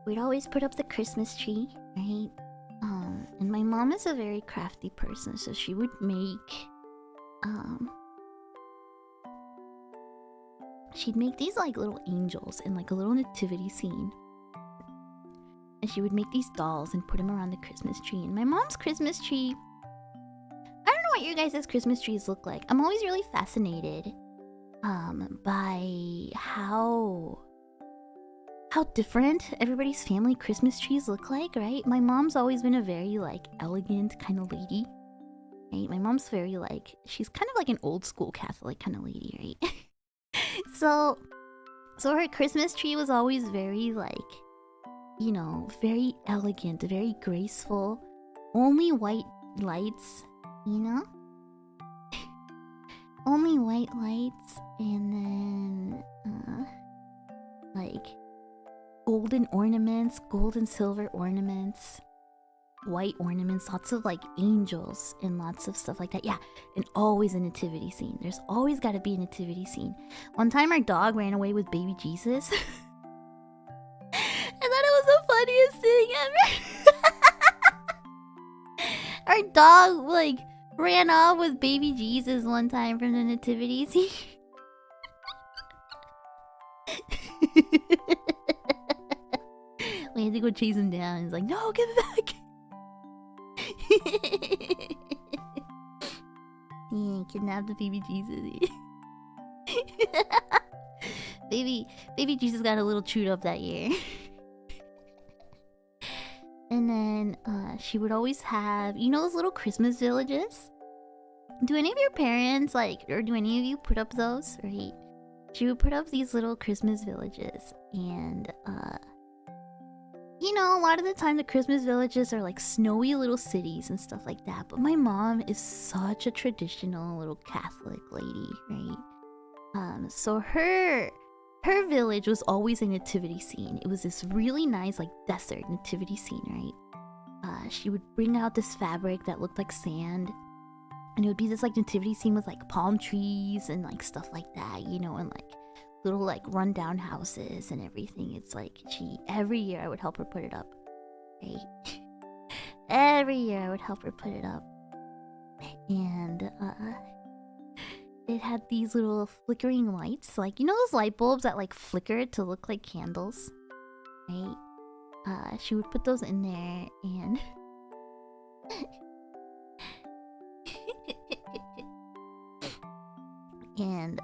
We'd always put up the Christmas tree, right? And my mom is a very crafty person, so she would make, she'd make these like little angels in like a little nativity scene. And she would make these dolls and put them around the Christmas tree. And my mom's Christmas tree, I don't know what your guys' Christmas trees look like. I'm always really fascinated by how different everybody's family Christmas trees look like, right? My mom's always been a very like elegant kind of lady, right? My mom's very like, she's kind of like an old school Catholic kind of lady, right? so her Christmas tree was always very like, you know, very elegant, very graceful, only white lights, you know? Only white lights, and then like golden ornaments, gold and silver ornaments, white ornaments, lots of like angels and lots of stuff like that. Yeah, and always a nativity scene. There's always got to be a nativity scene. One time our dog ran away with baby Jesus. I thought it was the funniest thing ever. Our dog like ran off with baby Jesus one time from the nativity scene. We had to go chase him down. He's like, no, give it back. Yeah, kidnapped the baby Jesus. baby Jesus got a little chewed up that year. And then she would always have, you know, those little Christmas villages? Do any of your parents like, or do any of you put up those? Right? She would put up these little Christmas villages, and you know, a lot of the time the Christmas villages are like snowy little cities and stuff like that. But my mom is such a traditional little Catholic lady, right? So her village was always a nativity scene. It was this really nice like desert nativity scene, right? She would bring out this fabric that looked like sand, and it would be this like nativity scene with like palm trees and like stuff like that, you know, and like little like rundown houses and everything. It's like every year I would help her put it up, right? Every year I would help her put it up, and it had these little flickering lights, like, you know, those light bulbs that like flicker to look like candles, right? She would put those in there, and and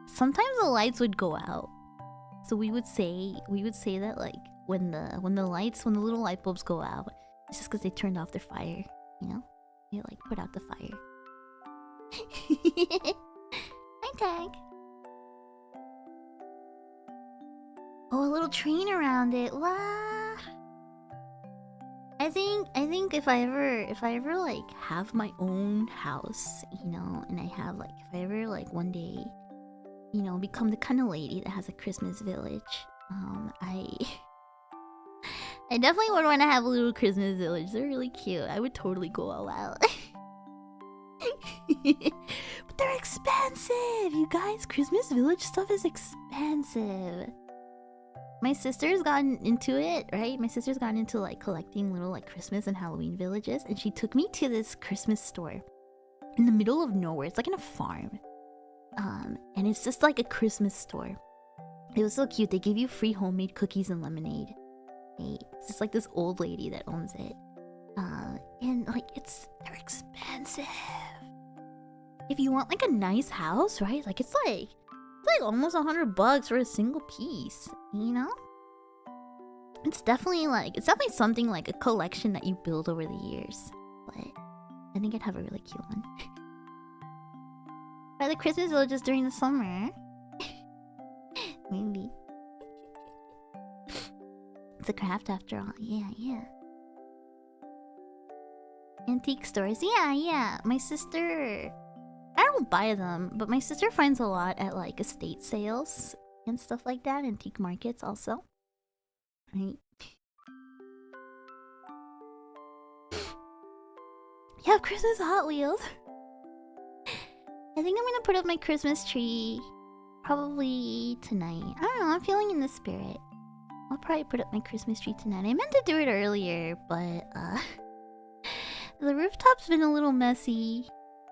sometimes the lights would go out. So we would say that like when the little light bulbs go out, it's just because they turned off their fire, you know? They like put out the fire. Hi, Tag. Oh, a little train around it. Wow. I think if I ever like have my own house, you know, and I have like, if I ever like one day, you know, become the kind of lady that has a Christmas village, I definitely would want to have a little Christmas village. They're really cute. I would totally go all out. But they're expensive, you guys. Christmas village stuff is expensive. My sister's gotten into it, right? My sister's gotten into like collecting little like Christmas and Halloween villages, and she took me to this Christmas store in the middle of nowhere. It's like in a farm. And it's just like a Christmas store. It was so cute. They gave you free homemade cookies and lemonade. Right? It's just like this old lady that owns it. And like they're expensive. If you want like a nice house, right? Like it's like almost $100 for a single piece, you know? It's definitely something like a collection that you build over the years. But I think I'd have a really cute one. By the Christmas villages during the summer. Maybe. It's a craft after all. Yeah. Antique stores. Yeah. My sister, I don't buy them, but my sister finds a lot at like estate sales and stuff like that. Antique markets also. Right. Yeah, Christmas Hot Wheels. I think I'm gonna put up my Christmas tree probably tonight. I don't know, I'm feeling in the spirit. I'll probably put up my Christmas tree tonight. I meant to do it earlier, but the rooftop's been a little messy,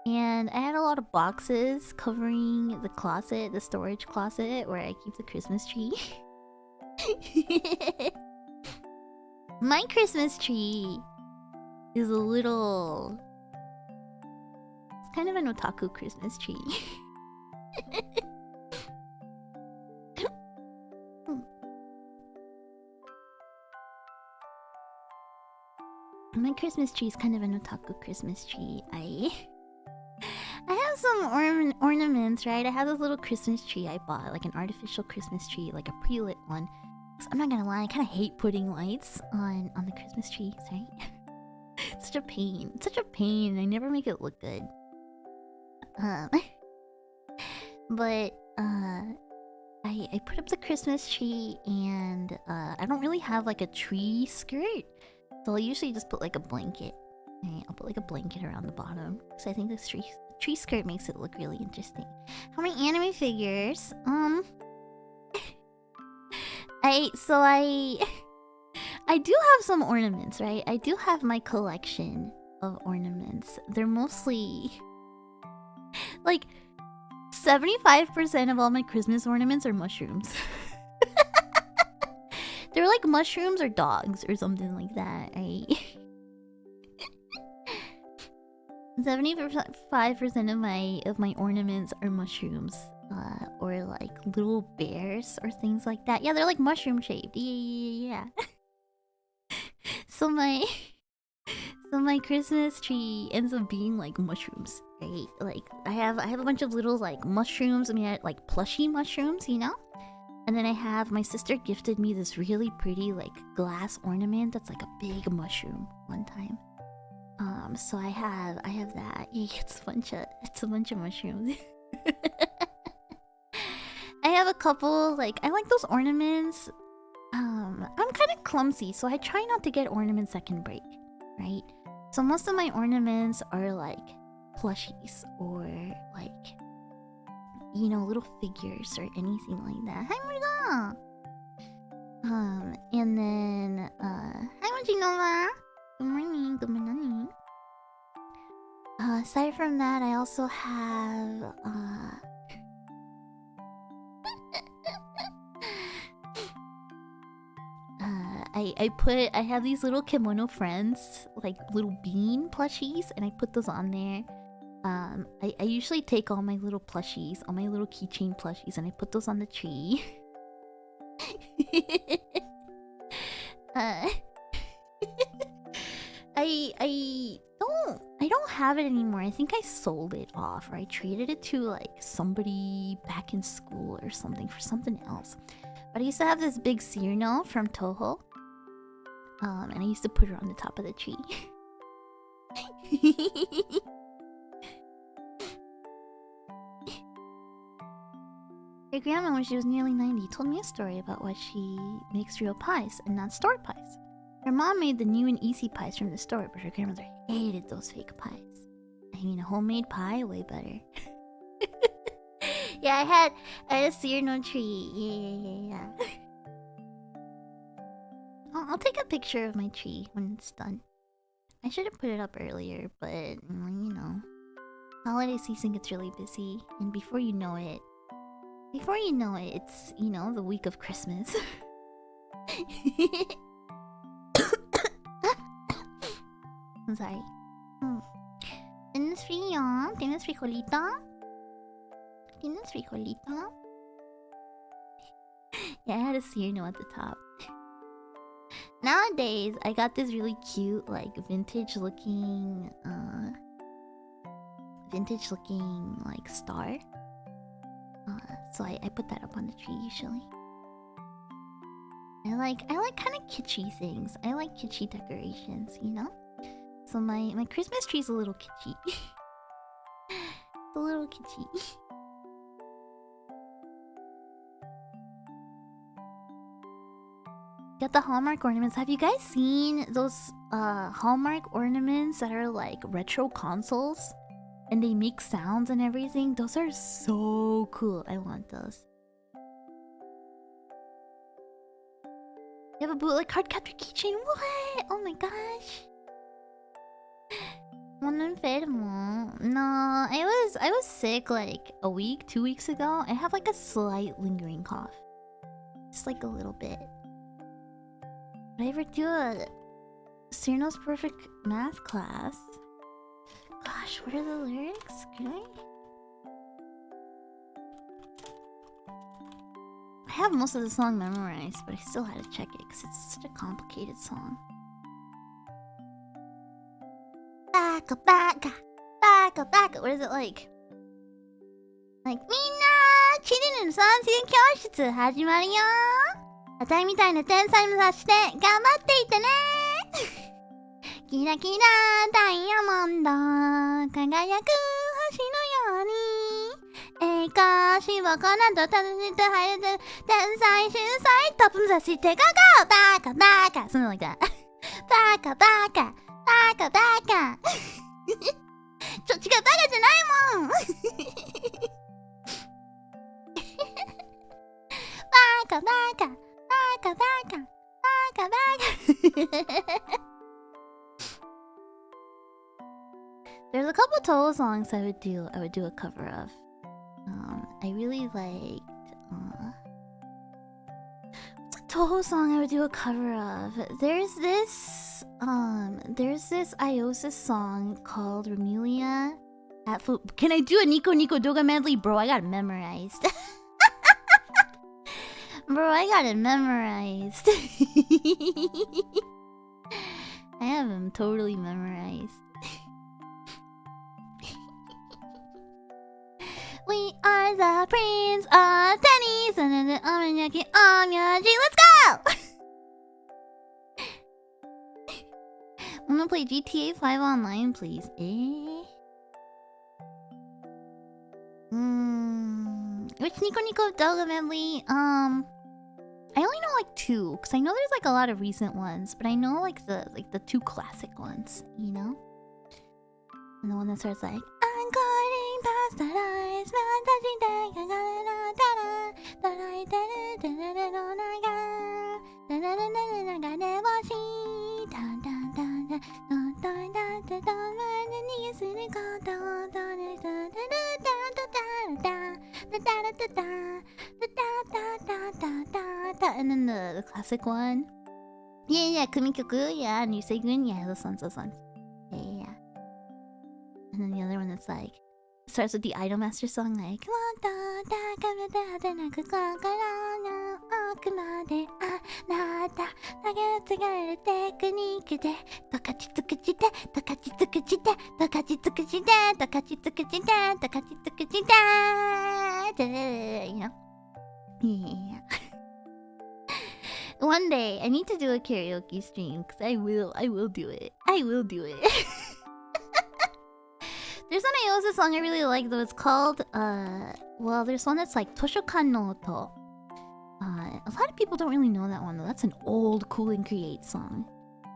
and I had a lot of boxes covering the closet, the storage closet where I keep the Christmas tree. My Christmas tree is a little... It's kind of an otaku Christmas tree. my Christmas tree is kind of an otaku Christmas tree. I have some ornaments, right? I have this little Christmas tree I bought, like an artificial Christmas tree, like a pre-lit one. I'm not gonna lie, I kind of hate putting lights on the Christmas tree, right? It's such a pain. It's such a pain. I never make it look good. But I put up the Christmas tree, and I don't really have like a tree skirt, so I'll usually just put like a blanket. Right? I'll put like a blanket around the bottom because I think this tree skirt makes it look really interesting. How many anime figures? I do have some ornaments, right? I do have my collection of ornaments. They're mostly like 75% of all my Christmas ornaments are mushrooms. They're like mushrooms or dogs or something like that, right? 75% of my ornaments are mushrooms, or like little bears or things like that. Yeah, they're like mushroom shaped. Yeah. So my Christmas tree ends up being like mushrooms, right? Like I have a bunch of little like mushrooms. I mean, like plushy mushrooms, you know. And then I have, my sister gifted me this really pretty like glass ornament that's like a big mushroom one time. So I have that. Yeah, it's a bunch of mushrooms. I have a couple, like, I like those ornaments. I'm kind of clumsy, so I try not to get ornaments that can break, right? So most of my ornaments are like plushies or like, you know, little figures or anything like that. Hi, Marga! And then, hi, Majinova! Good morning, good morning. Aside from that, I also have, I have these little kimono friends, like little bean plushies, and I put those on there. I usually take all my little plushies, all my little keychain plushies, and I put those on the tree. I don't have it anymore. I think I sold it off, or I traded it to like somebody back in school or something for something else. But I used to have this big Serina from Toho. And I used to put her on the top of the tree. Your grandma, when she was nearly 90, told me a story about why she makes real pies and not store pies. Her mom made the new and easy pies from the store, but her grandmother hated those fake pies. I mean, a homemade pie, way better. Yeah, I had a Serina tree. Yeah. I'll take a picture of my tree when it's done. I should have put it up earlier, but, you know, holiday season gets really busy, and before you know it, it's, you know, the week of Christmas. I'm sorry. ¿Tienes frío? ¿Tienes frijolito? ¿Tienes frijolito? Yeah, I had a Serino at the top. Nowadays, I got this really cute, like, vintage looking, like, star. So I put that up on the tree usually. I like kind of kitschy things. I like kitschy decorations, you know? So my Christmas tree's a little kitschy. It's a little kitschy. Got the Hallmark ornaments. Have you guys seen those Hallmark ornaments that are like retro consoles? And they make sounds and everything? Those are so cool. I want those. You have a bootleg card capture keychain? What? Oh my gosh. Un enfermo. No, I was sick like a week, 2 weeks ago. I have like a slight lingering cough. Just like a little bit. Did I ever do a Cyrano's Perfect math class? Gosh, what are the lyrics? Can I have most of the song memorized, but I still had to check it because it's such a complicated song. baka baka. Baka baka. What is it like? Like, Minna! Chiriru no sansen kyoushitsu hajimaru yo! Atai mitai na tensai musashite ganbatte ite ne! Kira kira diamondo kagayaku hoshi no youni Eikashi wa kanato tadashite hayaru tensai shusai topu musashite go go! Baka baka! Something like that. Baka baka! Baka baka! そっちがバカじゃないもんバカバカバカバカバカバカ There's a couple Toho songs I would do a cover of. I really liked what's a Toho song I would do a cover of? There's this Iosis song called Remulia at Can I do a Nico Nico Doga medley? Bro, I got it memorized. Bro, I got it memorized. I have them totally memorized. We are the prince of tennis and the Omanyaki Omyaji. Let's go! Wanna play GTA 5 online, please? Which Nico Nico Doga medley? I only know like 2, because I know there's like a lot of recent ones, but I know like the 2 classic ones, you know? And the one that starts like I'm going past the lights, and then the classic one. Yeah, Kumikyoku, yeah, and Yusegun, yeah, those ones. Yeah. And then the other one that's like starts with the Idolmaster song like you know? Yeah. One day I need to do a karaoke stream because I will do it. There's an Iosa song I really like though. It's called well, there's one that's like Toshokan no Oto. A lot of people don't really know that one though. That's an old Cool and Create song.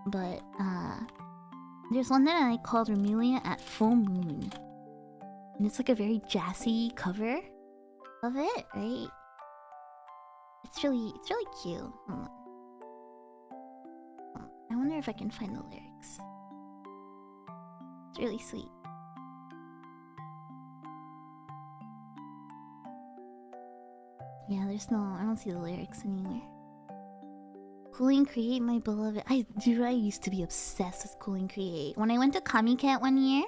But there's one that I called Remulia at Full Moon. And it's like a very jazzy cover of it, right? It's really cute. I wonder if I can find the lyrics. It's really sweet. Yeah, I don't see the lyrics anywhere. Cool and Create, my beloved. I used to be obsessed with Cool and Create. When I went to Kamiket one year,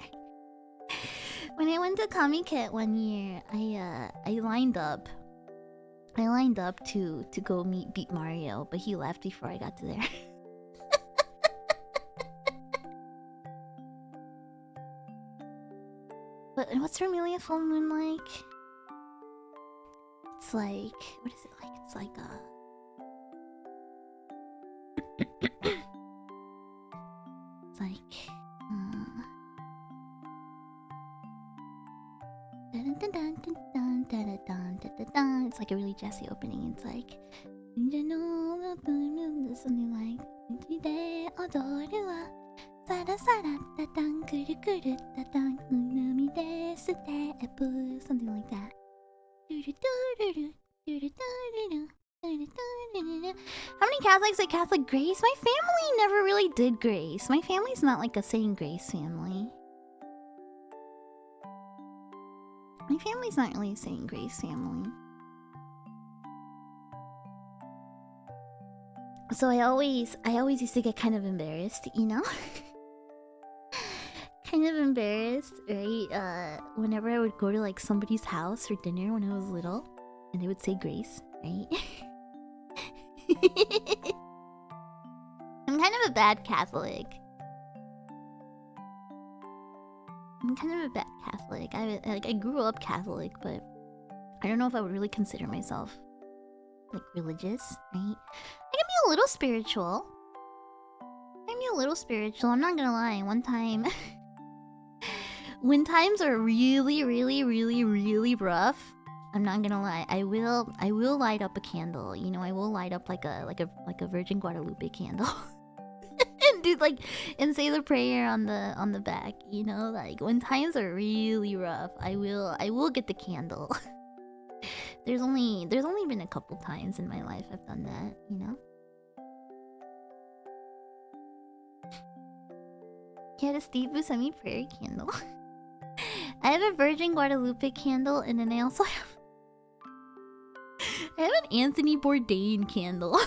I lined up. To go beat Mario, but he left before I got to there. But what's Remulia Full Moon like? It's like, what is it like? It's like it's like it's like a really jazzy opening. It's like something like something like that. How many Catholics say Catholic Grace? My family never really did Grace. My family's not like a saying Grace family. My family's not really a saying Grace family. So I always used to get kind of embarrassed, you know? Kind of embarrassed, right? Whenever I would go to like somebody's house for dinner when I was little, and they would say Grace, right? I'm kind of a bad Catholic. I'm kind of a bad Catholic. I grew up Catholic, but I don't know if I would really consider myself like religious, right? I can be a little spiritual. I'm not gonna lie. One time, when times are really, really, really, really rough, I'm not gonna lie. I will light up a candle. You know, I will light up like a Virgin Guadalupe candle. And do and say the prayer on the back, you know, like when times are really rough, I will get the candle. There's only been a couple times in my life I've done that, you know. Yeah, the Steve Buscemi prayer candle. I have a Virgin Guadalupe candle, and then I also have an Anthony Bourdain candle.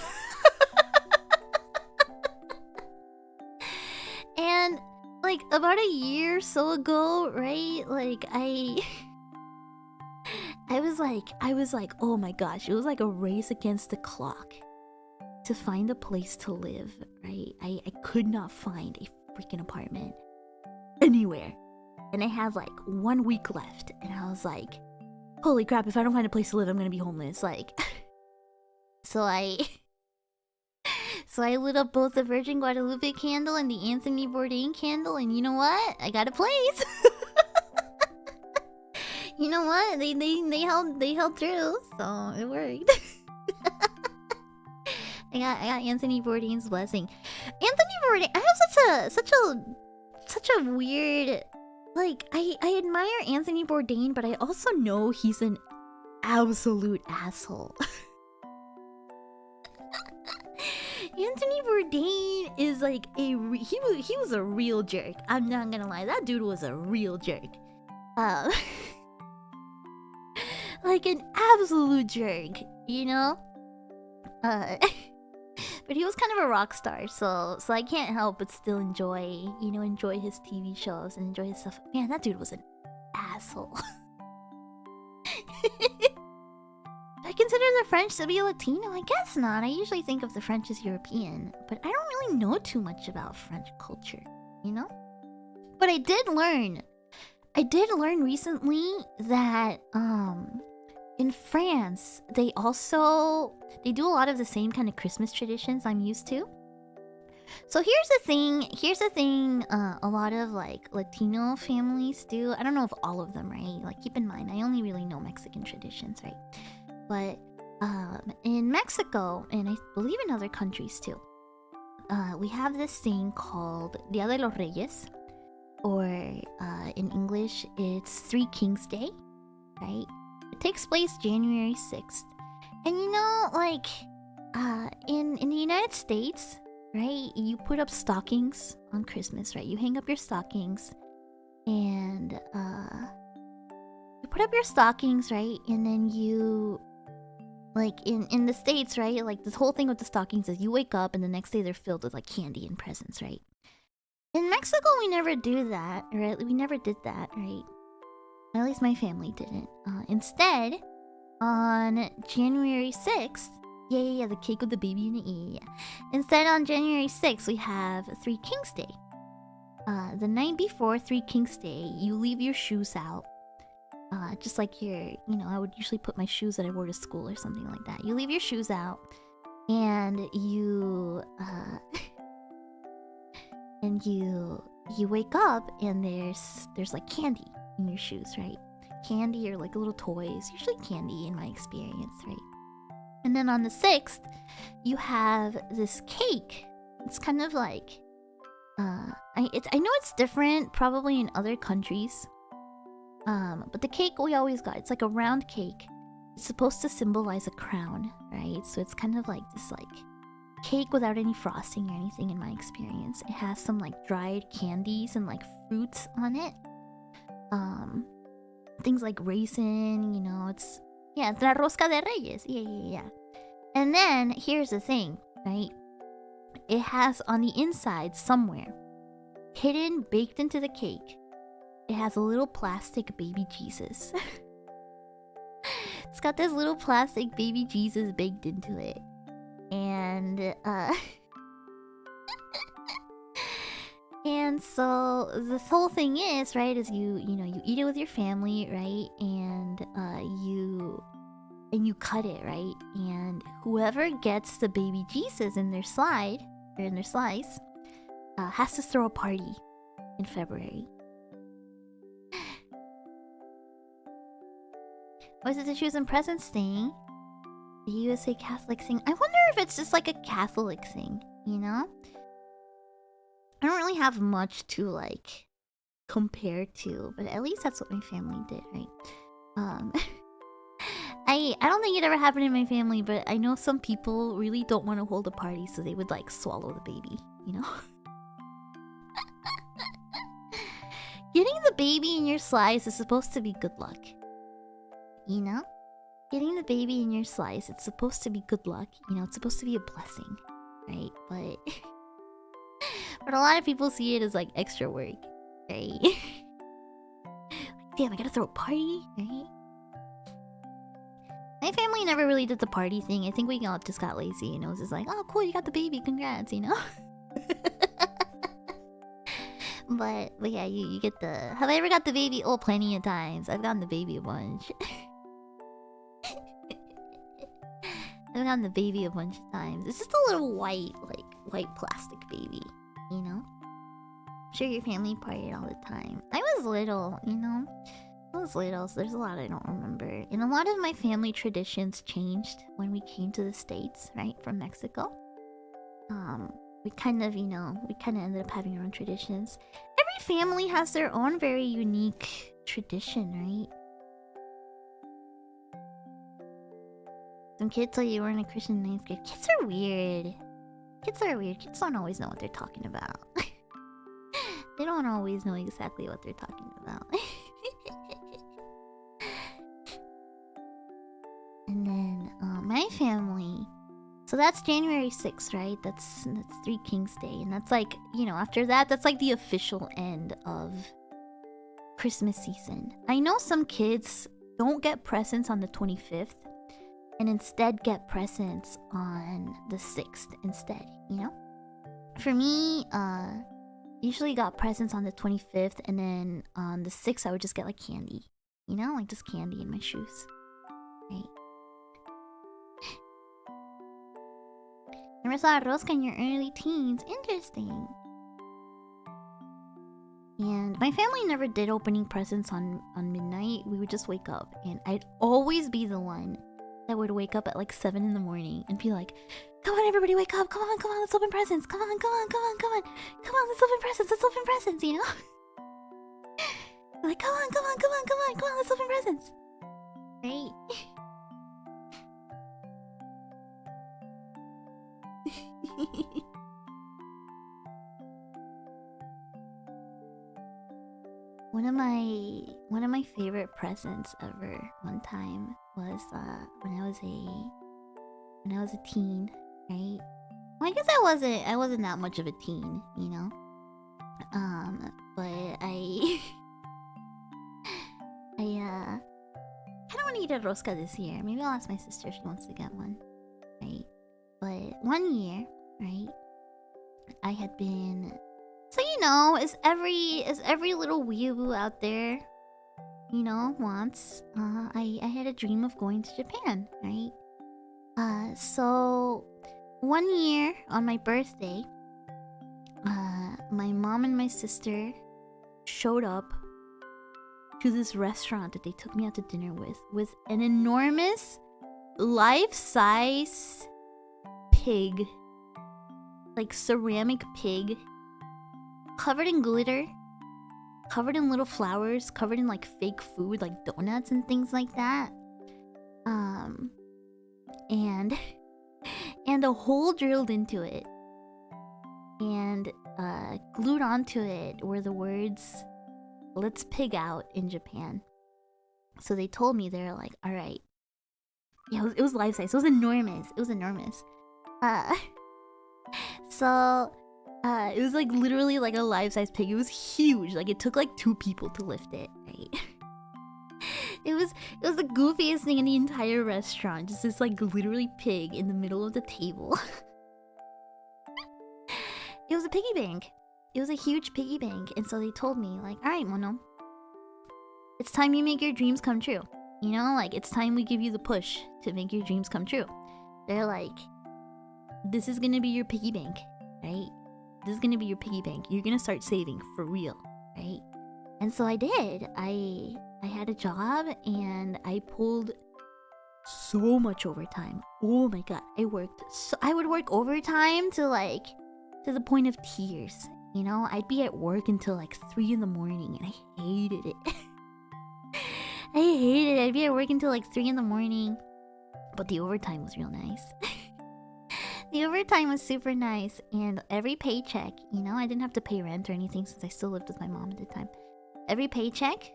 And like about a year or so ago, right? Like I was like, oh my gosh, it was like a race against the clock to find a place to live, right? I could not find a freaking apartment anywhere. And I had like 1 week left, and I was like, holy crap, if I don't find a place to live, I'm gonna be homeless. Like so I lit up both the Virgin Guadalupe candle and the Anthony Bourdain candle, and you know what? I got a place. You know what? They held through, so it worked. I got Anthony Bourdain's blessing. Anthony Bourdain, I have such a weird, like, I admire Anthony Bourdain, but I also know he's an absolute asshole. Anthony Bourdain is like he was a real jerk. I'm not gonna lie, that dude was a real jerk. Like an absolute jerk, you know? But he was kind of a rock star, so I can't help but still enjoy his TV shows and enjoy his stuff. Man, that dude was an asshole. I consider the French to be Latino? I guess not. I usually think of the French as European, but I don't really know too much about French culture, you know? But I did learn recently that in France they do a lot of the same kind of Christmas traditions I'm used to. So here's the thing a lot of like Latino families do. I don't know if all of them, right? Like keep in mind, I only really know Mexican traditions, right? But in Mexico, and I believe in other countries too, we have this thing called Dia de los Reyes, or in English, it's Three Kings Day, right? It takes place January 6th. And you know, like, in the United States, right, you put up stockings on Christmas, right? You hang up your stockings, and you put up your stockings, right? And then you... Like, in the States, right? Like, this whole thing with the stockings is you wake up and the next day they're filled with, like, candy and presents, right? In Mexico, we never do that, right? We never did that, right? At least my family didn't. Instead, on January 6th... Yeah, the cake with the baby in it, yeah. Instead, on January 6th, we have Three Kings Day. The night before Three Kings Day, you leave your shoes out. Just like I would usually put my shoes that I wore to school or something like that. You leave your shoes out, and you wake up, and there's like candy in your shoes, right? Candy or like little toys, usually candy in my experience, right? And then on the 6th, you have this cake. It's kind of like, I know it's different probably in other countries. But the cake we always got, it's like a round cake. It's supposed to symbolize a crown, right? So it's kind of like this like cake without any frosting or anything in my experience. It has some like dried candies and like fruits on it. Things like raisin, you know, it's la rosca de reyes. Yeah. And then here's the thing, right? It has on the inside somewhere, hidden, baked into the cake, it has a little plastic baby Jesus. It's got this little plastic baby Jesus baked into it. And And so this whole thing is, right, is you eat it with your family, right? And you cut it, right? And whoever gets the baby Jesus in their slide or in their slice has to throw a party in February. Or is it the shoes and presents thing? The USA Catholic thing? I wonder if it's just like a Catholic thing, you know? I don't really have much to like compare to, but at least that's what my family did, right? I don't think it ever happened in my family, but I know some people really don't want to hold a party, so they would like swallow the baby, you know? Getting the baby in your slice is supposed to be good luck. You know? Getting the baby in your slice, it's supposed to be good luck. You know, it's supposed to be a blessing, right? But but a lot of people see it as like extra work, right? Like, damn, I gotta throw a party, right? My family never really did the party thing. I think we all just got lazy, you know? It was just like, oh cool, you got the baby, congrats, you know? But yeah, you get the... Have I ever got the baby? Oh, plenty of times. I've gotten the baby a bunch. I've gotten the baby a bunch of times. It's just a little white plastic baby, you know? I'm sure your family partied all the time. I was little, you know? I was little, so there's a lot I don't remember. And a lot of my family traditions changed when we came to the States, right? From Mexico. We kind of ended up having our own traditions. Every family has their own very unique tradition, right? Some kids tell you we're in a Christian 9th grade. Kids are weird. Kids are weird. Kids don't always know what they're talking about. They don't always know exactly what they're talking about. And then my family... So that's January 6th, right? That's Three Kings Day. And that's like, you know, after that, that's like the official end of Christmas season. I know some kids don't get presents on the 25th and instead get presents on the 6th instead, you know? For me, usually got presents on the 25th, and then on the 6th I would just get like candy. You know? Like just candy in my shoes. Right? Never saw a rosca in your early teens. Interesting. And my family never did opening presents on midnight. We would just wake up, and I'd always be the one that would wake up at like 7 in the morning and be like, come on everybody, wake up, come on, let's open presents, come on, let's open presents, you know? Like, come on, let's open presents. Right? One of my favorite presents ever one time was when I was a teen, right? Well, I guess I wasn't that much of a teen, you know. But I kind of want to eat a rosca this year. Maybe I'll ask my sister if she wants to get one, right? But one year, right, I had been... So, you know, as every little weeaboo out there, you know, wants, I had a dream of going to Japan, right? So one year on my birthday, my mom and my sister showed up to this restaurant that they took me out to dinner with an enormous life-size pig, like ceramic pig, covered in glitter, covered in little flowers, covered in like fake food, like donuts and things like that. And a hole drilled into it, and glued onto it were the words, "Let's pig out in Japan." So they told me, they're like, all right. Yeah, it was life size. It was enormous. So it was like literally like a life-size pig. It was huge. Like it took like 2 people to lift it, right? It was the goofiest thing in the entire restaurant. Just this like literally pig in the middle of the table. It was a piggy bank. it was a huge piggy bank, and so they told me like, all right, Mono, it's time you make your dreams come true. You know, like it's time we give you the push to make your dreams come true. They're like, this is gonna be your piggy bank, right? This is gonna be your piggy bank. You're gonna start saving for real, right? And so I did. I had a job and I pulled so much overtime. Oh my god, I would work overtime to the point of tears. You know, I'd be at work until like 3 in the morning and I hated it. I hated it. I'd be at work until like 3 in the morning. But the overtime was real nice. The overtime was super nice, and every paycheck, you know, I didn't have to pay rent or anything since I still lived with my mom at the time. Every paycheck,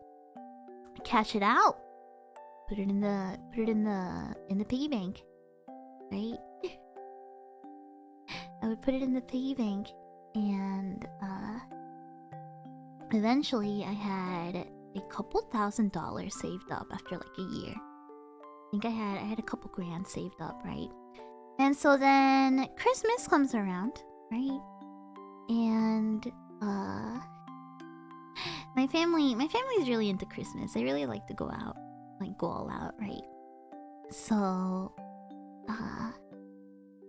cash it out, put it in the piggy bank, right? I would put it in the piggy bank, and eventually I had a couple $1,000s saved up after like a year. I think I had a couple grand saved up, right? And so then Christmas comes around, right? And my family's really into Christmas. They really like to go out, like go all out, right? So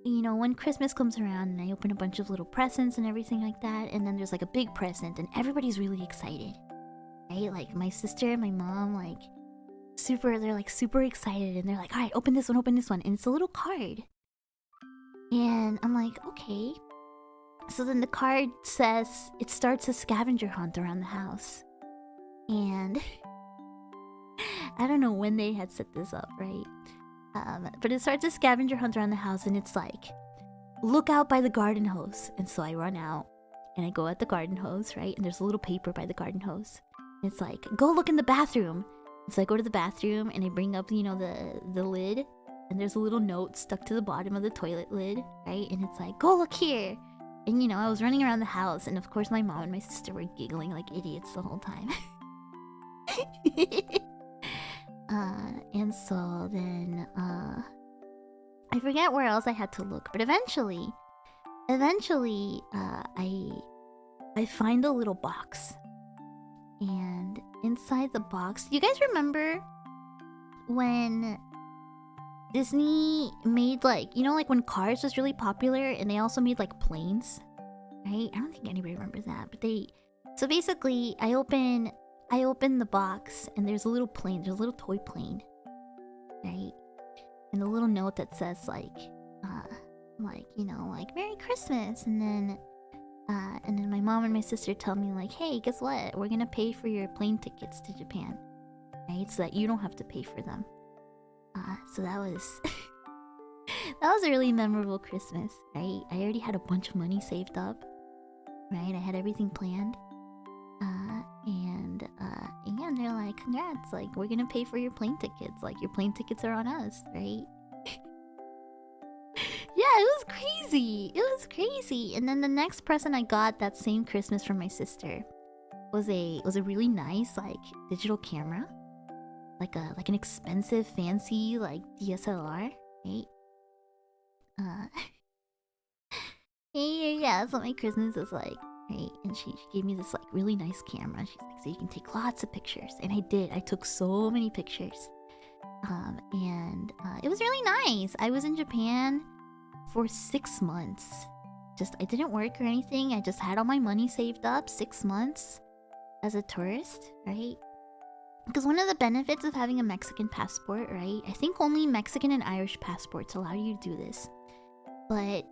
you know, when Christmas comes around and I open a bunch of little presents and everything like that, and then there's like a big present and everybody's really excited, right? Like my sister and my mom, like they're super excited, and they're like, all right, open this one, and it's a little card. And I'm like, okay. So then the card says it starts a scavenger hunt around the house. And I don't know when they had set this up, right? But it starts a scavenger hunt around the house, and it's like, look out by the garden hose. And so I run out and I go at the garden hose, right? And there's a little paper by the garden hose. And it's like, go look in the bathroom. And so I go to the bathroom and I bring up, you know, the lid. And there's a little note stuck to the bottom of the toilet lid, right? And it's like, go look here. And, you know, I was running around the house. And, of course, my mom and my sister were giggling like idiots the whole time. And so then, I forget where else I had to look. But eventually, I find a little box. And inside the box... You guys remember when Disney made, like, you know, like when Cars was really popular and they also made like planes, right? I don't think anybody remembers that, but so basically I open the box and there's a little plane, there's a little toy plane, right? And a little note that says like, you know, like Merry Christmas. And then my mom and my sister tell me like, hey, guess what? We're gonna pay for your plane tickets to Japan, right? So that you don't have to pay for them. So that was that was a really memorable Christmas, right? I already had a bunch of money saved up, right? I had everything planned, and they're like, congrats, like we're gonna pay for your plane tickets, like your plane tickets are on us, right? Yeah, it was crazy. And then the next present I got that same Christmas from my sister was a really nice like digital camera. Like an expensive, fancy, like DSLR, right? Yeah, that's what my Christmas is like, right? And she gave me this like really nice camera. She's like, so you can take lots of pictures, and I did. I took so many pictures, and it was really nice. I was in Japan for 6 months. I didn't work or anything. I just had all my money saved up. 6 months as a tourist, right? Because one of the benefits of having a Mexican passport, right? I think only Mexican and Irish passports allow you to do this. But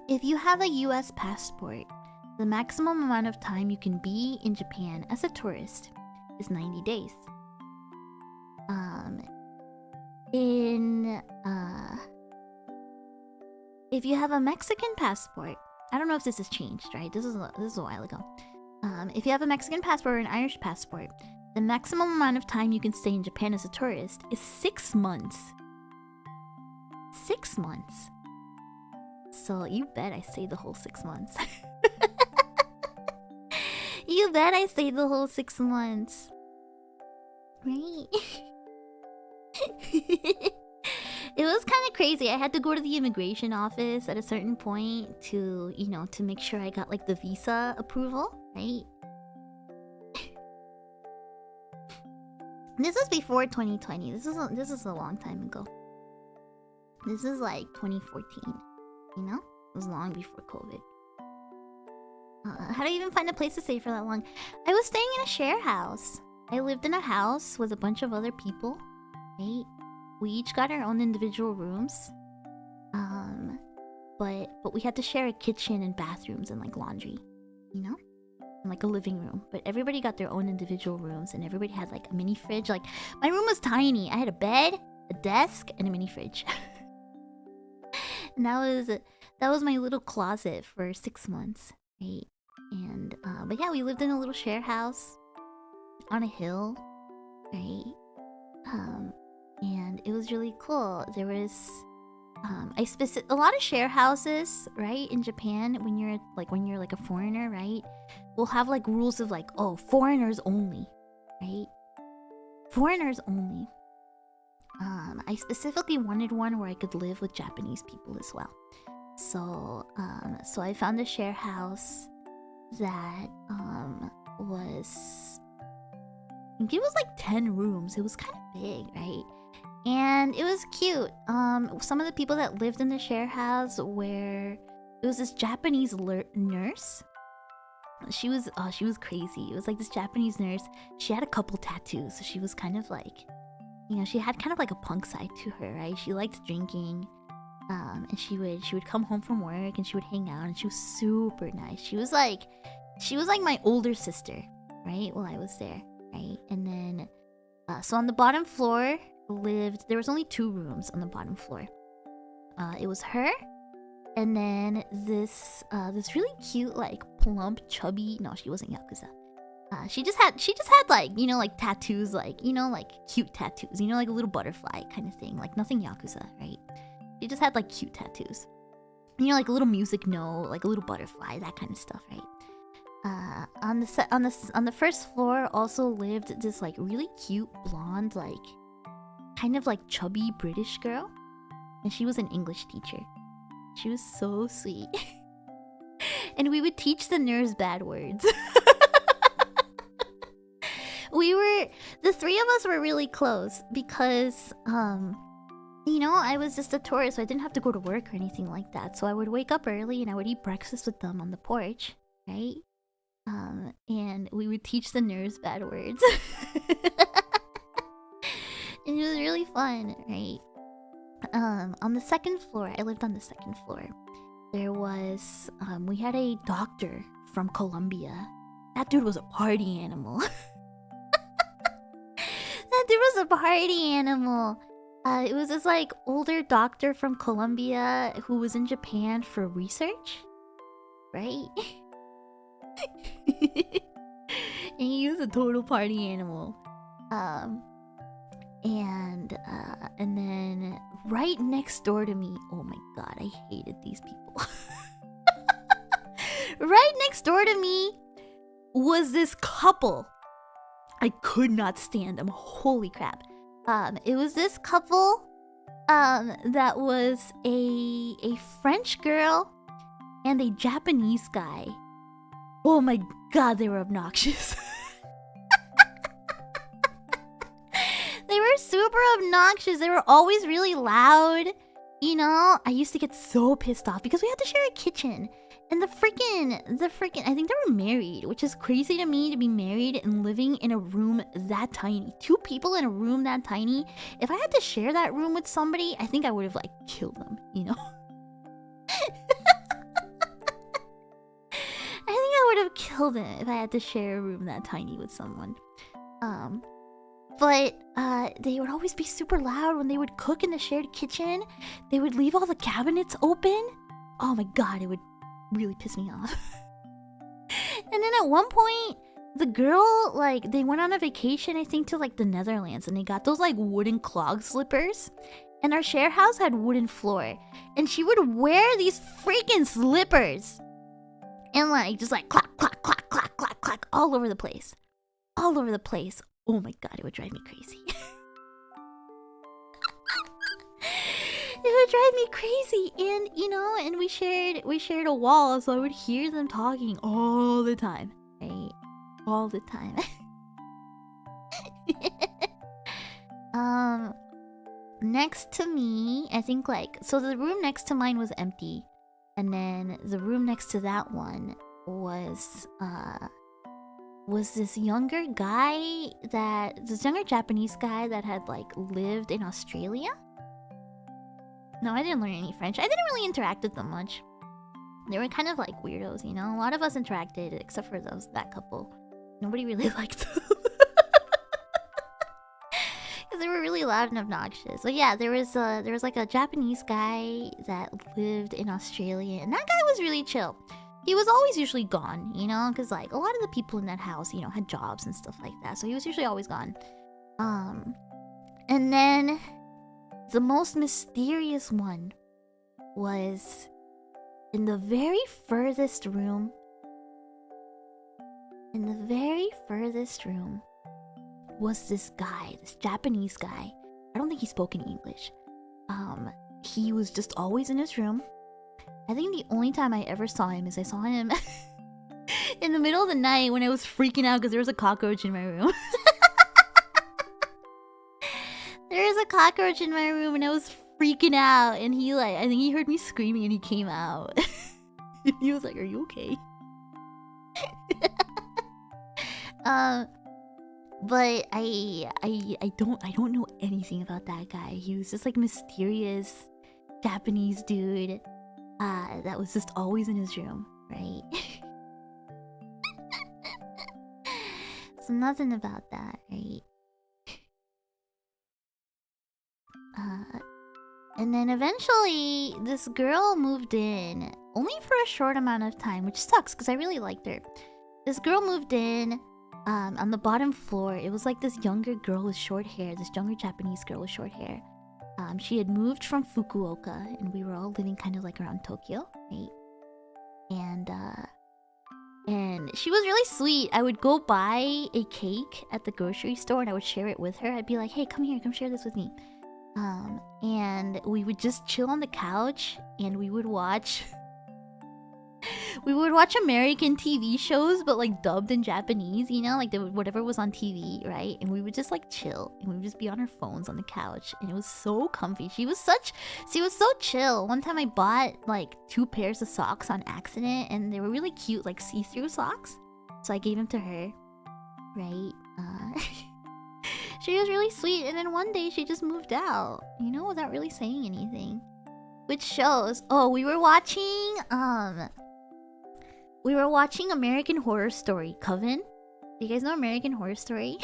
if you have a US passport, the maximum amount of time you can be in Japan as a tourist is 90 days. If you have a Mexican passport, I don't know if this has changed, right? This is a while ago. If you have a Mexican passport or an Irish passport, the maximum amount of time you can stay in Japan as a tourist is 6 months. 6 months. So you bet I stayed the whole 6 months. You bet I stayed the whole 6 months. Right? It was kind of crazy. I had to go to the immigration office at a certain point to, you know, to make sure I got like the visa approval, right? This was before 2020. This is a long time ago. This is like 2014. You know, it was long before COVID. How do you even find a place to stay for that long? I was staying in a share house. I lived in a house with a bunch of other people, right? We each got our own individual rooms. But we had to share a kitchen and bathrooms and like laundry, you know? And like a living room. But everybody got their own individual rooms and everybody had like a mini fridge. Like my room was tiny. I had a bed, a desk, and a mini fridge. And that was my little closet for 6 months, right? And but yeah, we lived in a little share house on a hill, right? And it was really cool. There was a lot of share houses, right? In Japan, when you're like a foreigner, right? We'll have like rules of like, oh, foreigners only, right? Foreigners only. I specifically wanted one where I could live with Japanese people as well. So I found a share house that was, I think it was like 10 rooms. It was kind of big, right? And it was cute. Some of the people that lived in the share house were, it was this Japanese nurse. She was crazy. It was like this Japanese nurse. She had a couple tattoos, so she was kind of like, you know, she had kind of like a punk side to her, right? She liked drinking, and she would come home from work and she would hang out, and she was super nice. She was like my older sister, right? While I was there, right? And then, so on the bottom floor there was only 2 rooms on the bottom floor. It was her, and then this really cute, like plump, chubby. No, she wasn't Yakuza. She just had like, you know, like tattoos, like, you know, like cute tattoos, you know, like a little butterfly kind of thing, like nothing Yakuza, right? She just had like cute tattoos, you know, like a little music note, like a little butterfly, that kind of stuff, right? On the first floor also lived this like really cute blonde, like kind of like chubby British girl, and she was an English teacher. She was so sweet. And we would teach the nurse bad words. The 3 of us were really close because, you know, I was just a tourist, so I didn't have to go to work or anything like that. So I would wake up early and I would eat breakfast with them on the porch, right? And we would teach the nurse bad words. And it was really fun, right? On the second floor, I lived on the second floor. There was, we had a doctor from Colombia. That dude was a party animal. That dude was a party animal. It was this like older doctor from Colombia who was in Japan for research, right? And he was a total party animal. And then right next door to me, oh my god, I hated these people. Right next door to me was this couple. I could not stand them. Holy crap. It was this couple that was a French girl and a Japanese guy. Oh my god, they were obnoxious. They were super obnoxious. They were always really loud. You know, I used to get so pissed off because we had to share a kitchen. And the freaking, I think they were married, which is crazy to me to be married and living in a room that tiny. 2 people in a room that tiny. If I had to share that room with somebody, I think I would have like killed them, you know? I think I would have killed them if I had to share a room that tiny with someone. But they would always be super loud when they would cook in the shared kitchen. They would leave all the cabinets open. Oh my god, it would really piss me off. And then at one point, the girl, like, they went on a vacation, I think, to like the Netherlands, and they got those like wooden clog slippers. And our share house had wooden floor, and she would wear these freaking slippers and like just like clack clack clack clack clack clack all over the place. All over the place. Oh my god, it would drive me crazy. would drive me crazy. And you know, and we shared a wall, so I would hear them talking all the time, right? All the time. Next to me, I think like so the room next to mine was empty, and then the room next to that one was this younger Japanese guy that had like lived in Australia. No, I didn't learn any French. I didn't really interact with them much. They were kind of like weirdos, you know? A lot of us interacted except for that couple. Nobody really liked them. Because they were really loud and obnoxious. But yeah, there was like a Japanese guy that lived in Australia, and that guy was really chill. He was always usually gone, you know? Because like a lot of the people in that house, you know, had jobs and stuff like that. So he was usually always gone. And then the most mysterious one was in the very furthest room. In the very furthest room was this guy, this Japanese guy. I don't think he spoke any English. He was just always in his room. I think the only time I ever saw him is I saw him in the middle of the night when I was freaking out because there was a cockroach in my room. There was a cockroach in my room and I was freaking out, and I think he heard me screaming and he came out. And he was like, "Are you okay?" But I don't know anything about that guy. He was just like mysterious Japanese dude that was just always in his room, right? So nothing about that, right? And then eventually this girl moved in, only for a short amount of time, which sucks because I really liked her. This girl moved in on the bottom floor. It was like this younger girl with short hair, this younger Japanese girl with short hair. She had moved from Fukuoka, and we were all living kind of like around Tokyo, right? And she was really sweet. I would go buy a cake at the grocery store and I would share it with her. I'd be like, "Hey, come here, come share this with me." And we would just chill on the couch and we would watch American TV shows, but like dubbed in Japanese, you know, like whatever was on TV, right? And we would just like chill and we would just be on our phones on the couch, and it was so comfy. She was so chill. One time I bought like 2 pairs of socks on accident, and they were really cute, like see-through socks. So I gave them to her, right? She was really sweet, and then one day she just moved out, you know, without really saying anything. Which shows, we were watching American Horror Story, Coven. Do you guys know American Horror Story?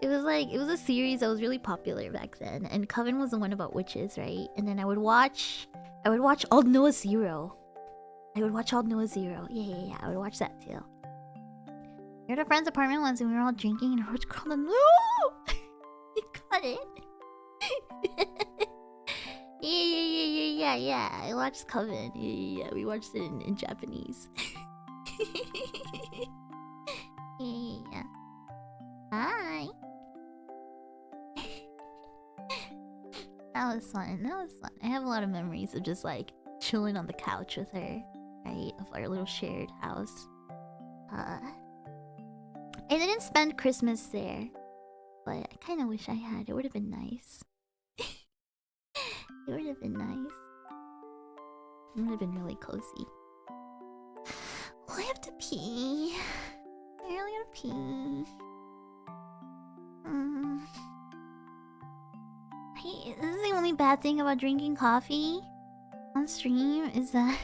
It was a series that was really popular back then, and Coven was the one about witches, right? And then I would watch Old Noah Zero. Yeah, I would watch that too. We were at a friend's apartment once and we were all drinking and I heard girl, no! You got it. Yeah. I watched Coven. Yeah. We watched it in Japanese. Yeah. Hi. That was fun. I have a lot of memories of just like chilling on the couch with her, right? Of our little shared house. I didn't spend Christmas there, but I kind of wish I had. It would have been nice. It would have been nice. It would have been really cozy. Oh, I have to pee. I really gotta pee. Hey, this is the only bad thing about drinking coffee on stream, is that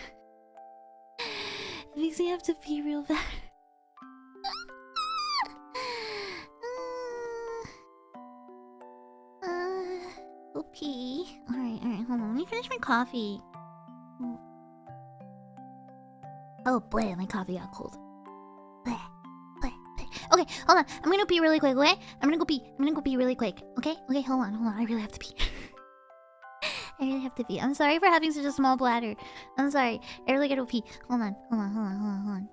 it makes me have to pee real bad. Go pee. Alright, hold on. Let me finish my coffee. Oh boy, my coffee got cold. Okay, hold on. I'm gonna pee really quick, okay? I'm gonna go pee really quick. Okay, hold on. I really have to pee. I'm sorry for having such a small bladder. I'm sorry. I really gotta pee. Hold on.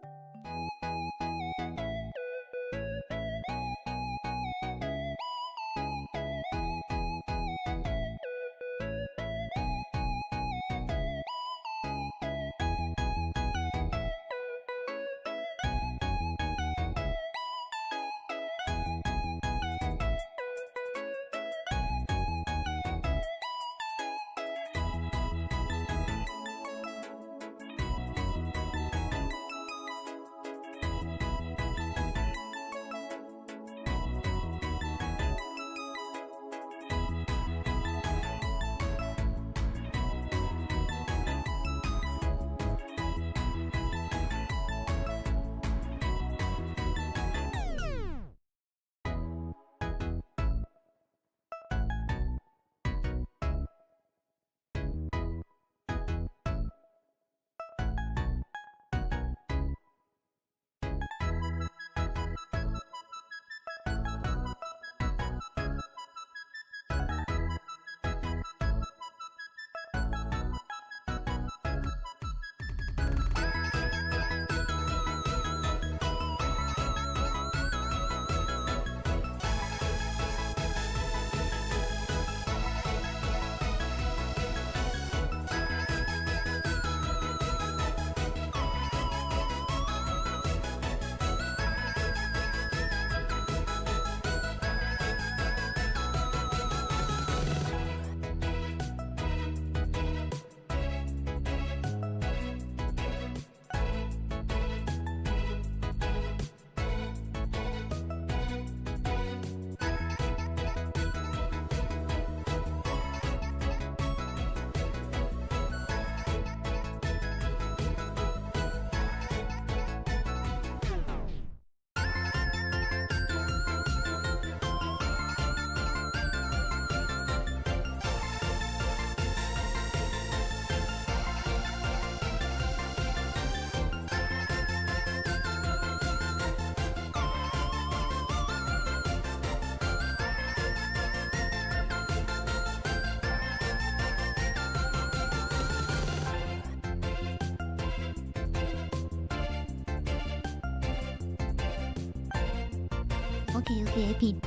Okay, I peed.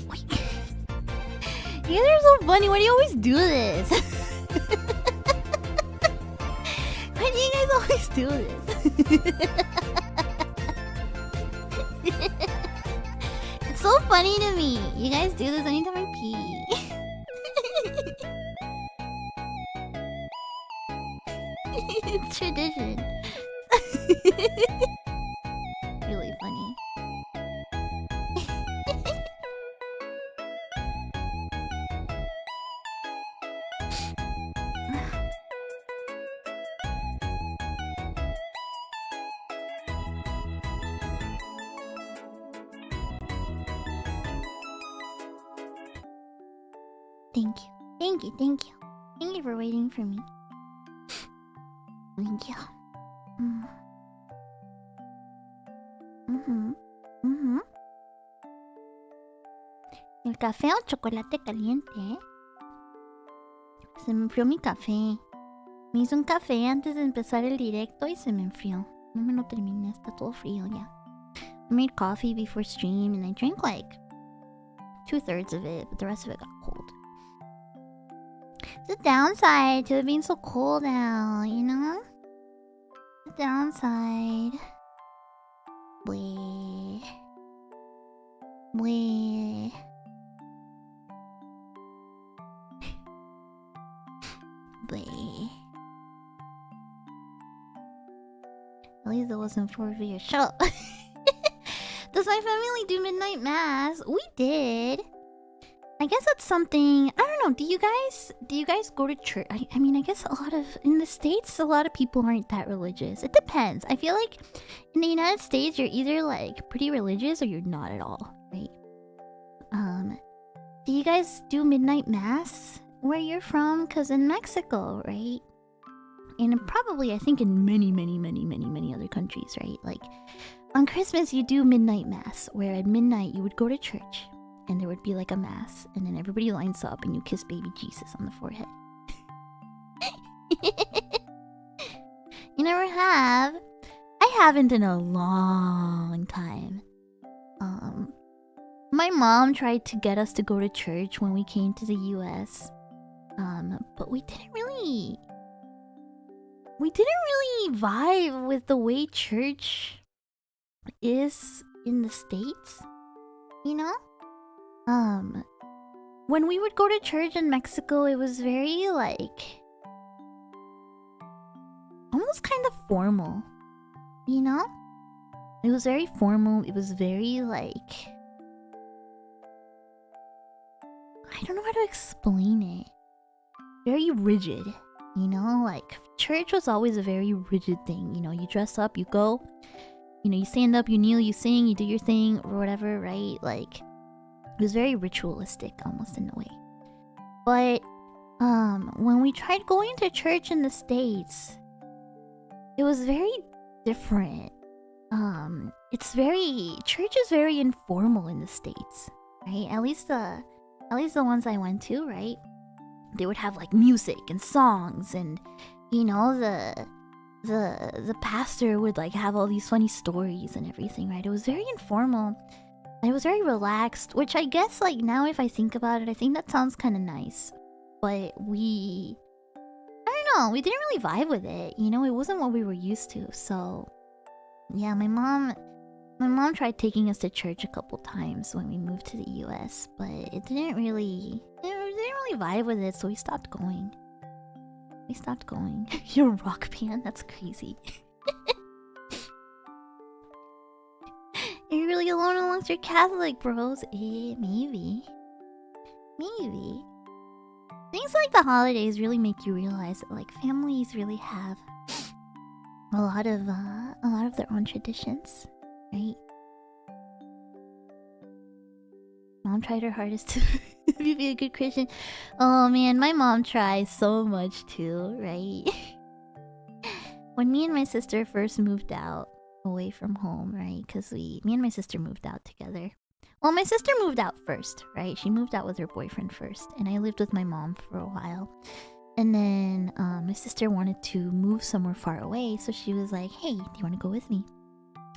Wait. You guys are so funny. Why do you always do this? Why do you guys always do this? It's so funny to me. You guys do this anytime I pee. It's tradition. Really funny. Thank you. Thank you for waiting for me. Thank you. El café o chocolate caliente. Se me enfrió mi café. Me hice un café antes de empezar el directo y se me enfrió. No me lo terminé, está todo frío ya. I made coffee before stream and I drank like 2/3 of it, but the rest of it got cold. It's a downside to it being so cold out, you know? The downside. Bleh. At least it wasn't 4 v. Shut up. Does my family do midnight mass? We did. I guess that's something. I don't know. Do you guys go to church? I mean, I guess in the States, a lot of people aren't that religious. It depends. I feel like in the United States, you're either like pretty religious or you're not at all, right? Do you guys do midnight mass where you're from? Cause in Mexico, right? And probably, I think in many other countries, right? Like on Christmas, you do midnight mass, where at midnight you would go to church. And there would be like a mass, and then everybody lines up and you kiss baby Jesus on the forehead. You never have? I haven't in a long time. My mom tried to get us to go to church when we came to the US. But we didn't really vibe with the way church is in the States, you know? When we would go to church in Mexico, it was very like almost kind of formal, you know? It was very formal. It was very like, I don't know how to explain it. Very rigid, you know? Like church was always a very rigid thing, you know? You dress up, you go, you know, you stand up, you kneel, you sing, you do your thing or whatever, right? Like it was very ritualistic almost in a way. But when we tried going to church in the States, it was very different. Church is very informal in the States, right? At least the ones I went to, right? They would have like music and songs, and you know, the pastor would like have all these funny stories and everything, right? It was very informal. It was very relaxed, which I guess like now if I think about it, I think that sounds kind of nice. But I don't know, we didn't really vibe with it, you know? It wasn't what we were used to. So yeah, my mom tried taking us to church a couple times when we moved to the US, but it didn't really vibe with it, so we stopped going. You're a rock band? That's crazy. You're really alone amongst your Catholic bros? Maybe. Things like the holidays really make you realize that like families really have a lot of their own traditions, right? Mom tried her hardest to be a good Christian. Oh man, my mom tries so much too, right? When me and my sister first moved out away from home, right? Because me and my sister moved out together. Well, my sister moved out first, right? She moved out with her boyfriend first, and I lived with my mom for a while. And then my sister wanted to move somewhere far away, so she was like, hey, do you want to go with me?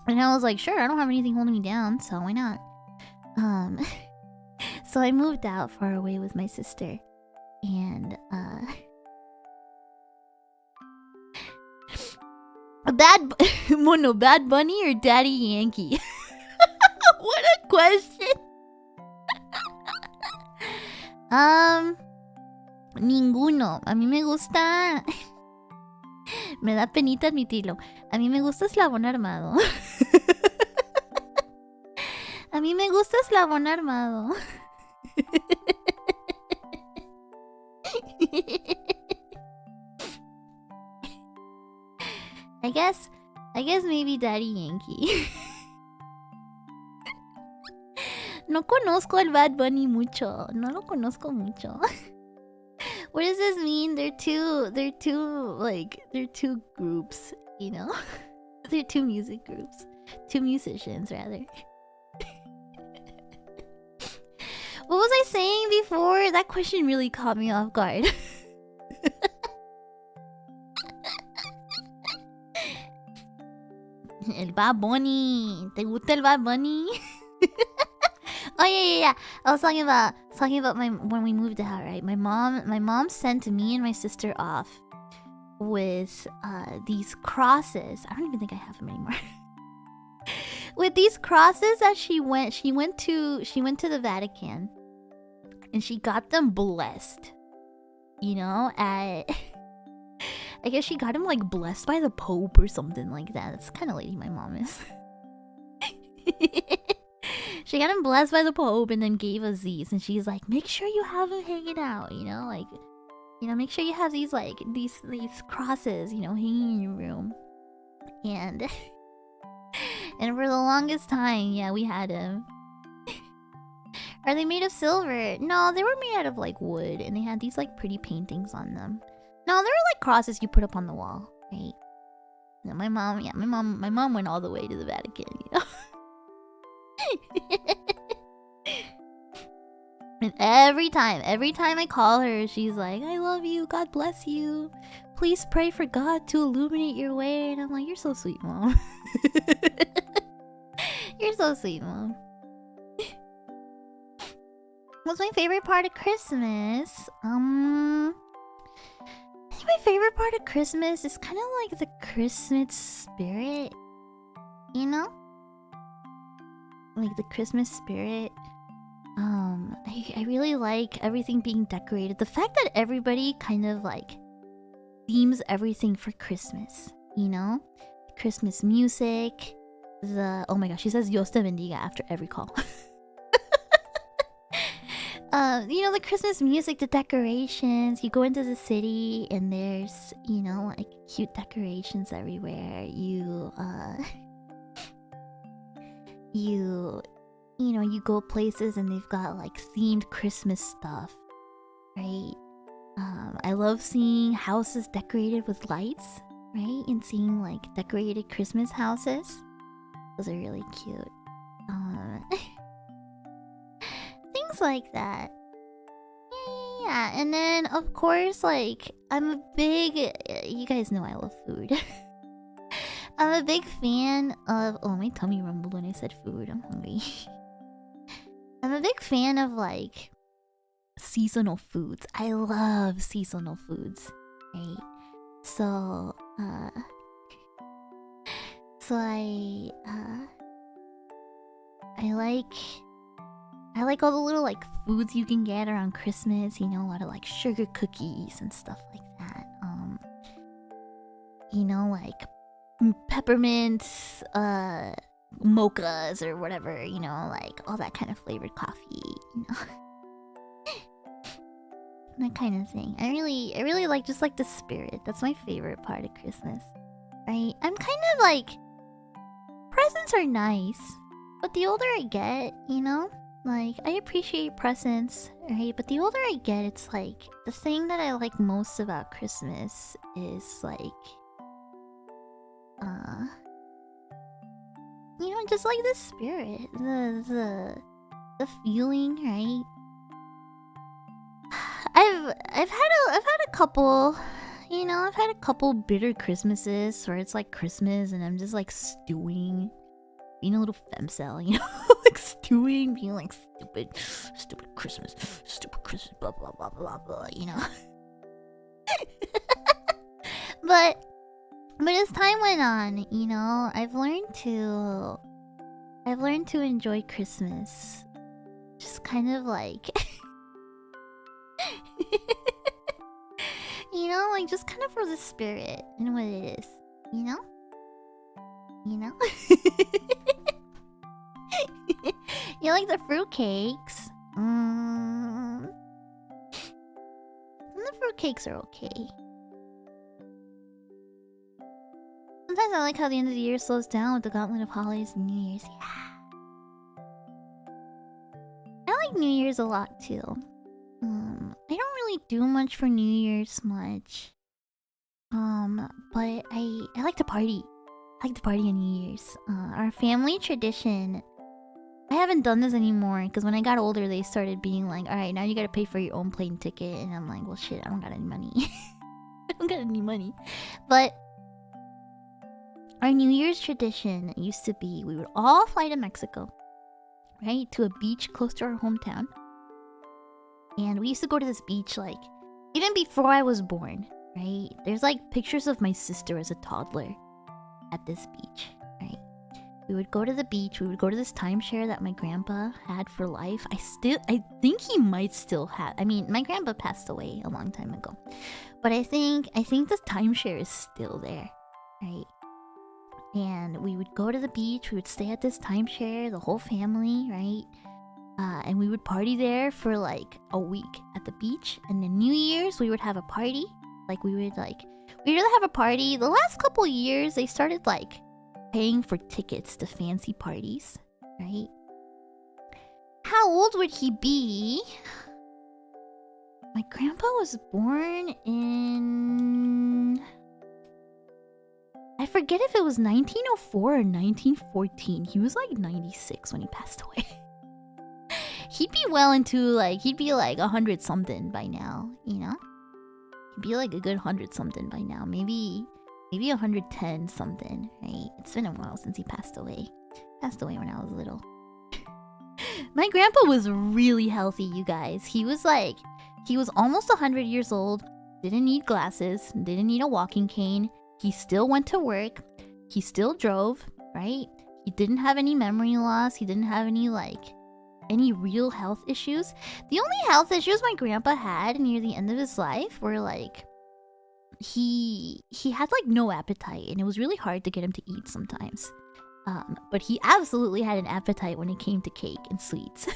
And I was like, sure, I don't have anything holding me down, so why not? So I moved out far away with my sister, and Bad Bunny or Daddy Yankee? What a question. Ninguno. A mí me gusta. Me da penita admitirlo. A mí me gusta Eslabón Armado. A mí me gusta Eslabón Armado. I guess maybe Daddy Yankee. No conozco al Bad Bunny mucho. No lo conozco mucho. What does this mean? They're two groups, you know? They're two music groups. Two musicians, rather. What was I saying before? That question really caught me off guard. El Bad Bunny. ¿Te gusta el Bad Bunny? Oh yeah. I was talking about when we moved out, right? My mom sent me and my sister off with these crosses. I don't even think I have them anymore. With these crosses that she went to the Vatican, and she got them blessed. You know, I guess she got them like blessed by the Pope or something like that. That's the kind of lady my mom is. She got him blessed by the Pope and then gave us these, and she's like, make sure you have him hanging out, you know, like, you know, make sure you have these like these crosses, you know, hanging in your room. And for the longest time, yeah, we had them. Are they made of silver? No, they were made out of like wood, and they had these like pretty paintings on them. No, they were like crosses you put up on the wall, right? No, my mom went all the way to the Vatican, you know. And every time I call her, she's like, I love you, God bless you, please pray for God to illuminate your way. And I'm like, you're so sweet, Mom. You're so sweet, Mom. What's my favorite part of Christmas? I think my favorite part of Christmas is kind of like the Christmas spirit, you know? Like the Christmas spirit. I really like everything being decorated. The fact that everybody kind of like themes everything for Christmas, you know? Christmas music, oh my gosh, she says Dios te bendiga after every call. You know, the Christmas music, the decorations. You go into the city and there's, you know, like cute decorations everywhere. You know, you go places and they've got like themed Christmas stuff, right? I love seeing houses decorated with lights, right? And seeing like decorated Christmas houses. Those are really cute. Things like that. Yeah. And then of course, like, you guys know I love food. I'm a big fan of... Oh, my tummy rumbled when I said food. I'm hungry. I'm a big fan of, like, seasonal foods. I love seasonal foods, right? So I like all the little, like, foods you can get around Christmas. You know, a lot of, like, sugar cookies and stuff like that. You know, like... peppermints, mochas or whatever, you know, like all that kind of flavored coffee, you know. That kind of thing. I really like just like the spirit. That's my favorite part of Christmas, right? I'm kind of like, presents are nice, but the older I get, you know, like I appreciate presents, right? But the older I get, it's like the thing that I like most about Christmas is like, you know, just like the spirit, the feeling, right? I've had a couple, you know, I've had a couple bitter Christmases where it's like Christmas and I'm just like stewing, being a little femcel, you know, like stewing, being like stupid Christmas, blah blah blah blah blah, you know. but as time went on, you know, I've learned to enjoy Christmas, just kind of like, you know, like just kind of for the spirit and what it is, you know. You like the fruitcakes? The fruitcakes are okay. Sometimes I like how the end of the year slows down with the gauntlet of holidays and New Year's. Yeah. I like New Year's a lot too. I don't really do much for New Year's much. But I like to party. I like to party on New Year's. Our family tradition. I haven't done this anymore because when I got older, they started being like, "All right, now you gotta pay for your own plane ticket," and I'm like, "Well, shit, I don't got any money. I don't got any money." But our New Year's tradition used to be we would all fly to Mexico, right, to a beach close to our hometown, and we used to go to this beach like even before I was born. Right? There's like pictures of my sister as a toddler at this beach, right? We would go to the beach, we would go to this timeshare that my grandpa had for life. I think he might still have. I mean, my grandpa passed away a long time ago. But I think the timeshare is still there, right? And we would go to the beach, we would stay at this timeshare, the whole family, right? And we would party there for like a week at the beach. And then New Year's, we would have a party. Like we'd rather have a party. The last couple years, they started like paying for tickets to fancy parties, right? How old would he be? My grandpa was born in... I forget if it was 1904 or 1914. He was like 96 when he passed away. He'd be well into like, he'd be like 100 something by now, you know? He'd be like a good 100 something by now. Maybe 110 something, right? It's been a while since he passed away. Passed away when I was little. My grandpa was really healthy, you guys. He was almost 100 years old. Didn't need glasses. Didn't need a walking cane. He still went to work. He still drove, right? He didn't have any memory loss. He didn't have any real health issues. The only health issues my grandpa had near the end of his life were like he had like no appetite, and it was really hard to get him to eat sometimes. But he absolutely had an appetite when it came to cake and sweets.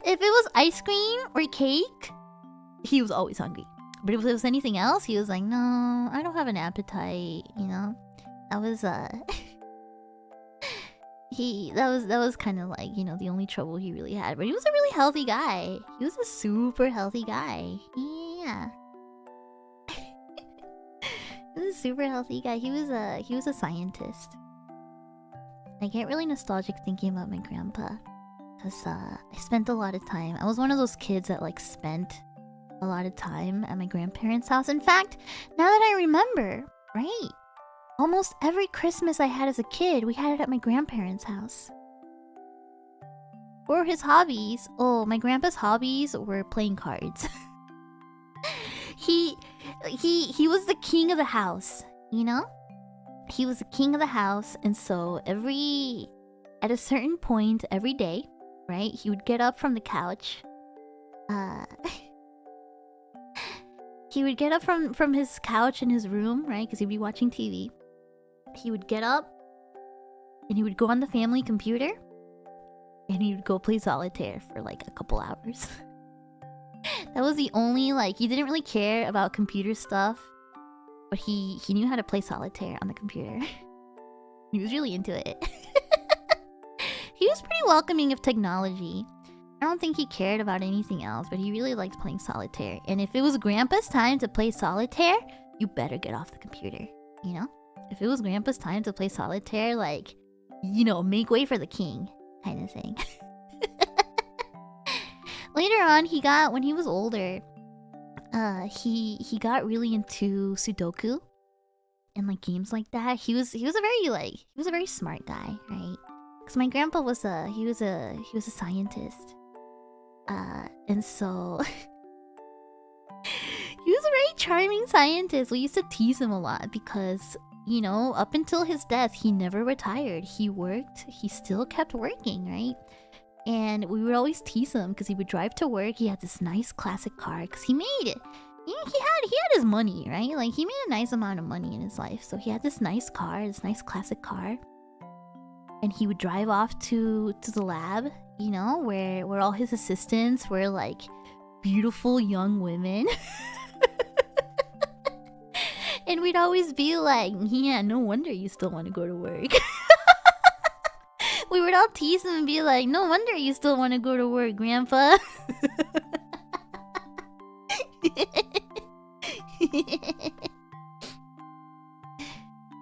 If it was ice cream or cake, he was always hungry. But if it was anything else, he was like, "No, I don't have an appetite," you know? That was that was kind of like, you know, the only trouble he really had. But he was a really healthy guy. He was a super healthy guy. Yeah. He was a super healthy guy. He was a scientist. I get really nostalgic thinking about my grandpa, because I spent a lot of time. I was one of those kids that like spent a lot of time at my grandparents' house. In fact, now that I remember, right? Almost every Christmas I had as a kid, we had it at my grandparents' house. Or his hobbies. Oh, my grandpa's hobbies were playing cards. He was the king of the house, you know? He was the king of the house, and so at a certain point every day, right? He would get up from the couch. He would get up from his couch in his room, right? Because he'd be watching TV. He would get up and he would go on the family computer and he would go play solitaire for like a couple hours. That was the only, like, he didn't really care about computer stuff, but he knew how to play solitaire on the computer. He was really into it. He was pretty welcoming of technology. I don't think he cared about anything else, but he really liked playing solitaire. And if it was Grandpa's time to play solitaire, you better get off the computer, you know? If it was Grandpa's time to play solitaire, like, you know, make way for the king, kind of thing. Later on, when he was older, he got really into Sudoku and like games like that. He was a very smart guy, right? Because my grandpa was a scientist. And so he was a very charming scientist. We used to tease him a lot because, you know, up until his death, he never retired. He worked. He still kept working, right? And we would always tease him because he would drive to work. He had this nice classic car because he made it. He had his money, right? Like, he made a nice amount of money in his life. So he had this nice car, this nice classic car. And he would drive off to the lab, you know, where all his assistants were like beautiful young women. And we'd always be like, yeah, no wonder you still want to go to work. We would all tease him and be like, no wonder you still want to go to work, Grandpa.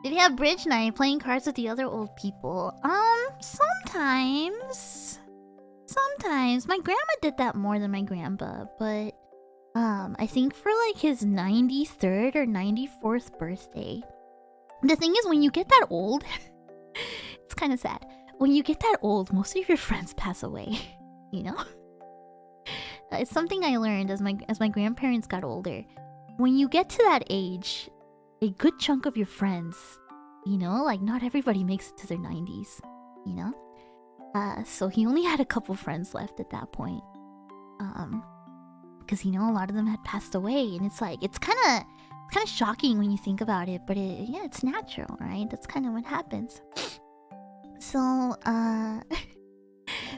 Did he have bridge night, playing cards with the other old people? Sometimes. My grandma did that more than my grandpa, but I think for like his 93rd or 94th birthday. The thing is, when you get that old, it's kind of sad. When you get that old, most of your friends pass away, you know? It's something I learned as my grandparents got older. When you get to that age, a good chunk of your friends, you know, like not everybody makes it to their 90s, you know? So he only had a couple friends left at that point. Because, you know, a lot of them had passed away, and it's like, it's kind of shocking when you think about it, but it's natural, right? That's kind of what happens. So,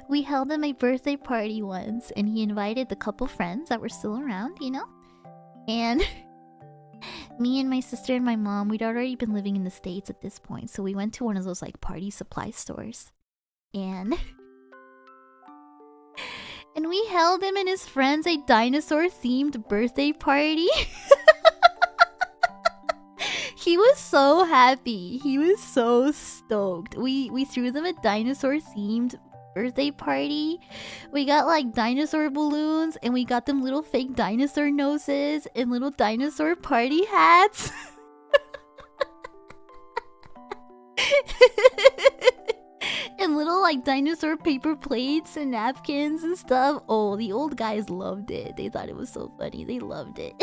we held him a birthday party once, and he invited the couple friends that were still around, you know? And me and my sister and my mom, we'd already been living in the States at this point, so we went to one of those, like, party supply stores. And we held him and his friends a dinosaur-themed birthday party. He was so happy. He was so stoked. We threw them a dinosaur-themed birthday party. We got like dinosaur balloons, and we got them little fake dinosaur noses and little dinosaur party hats. And little like dinosaur paper plates and napkins and stuff. Oh, the old guys loved it. They thought it was so funny. They loved it.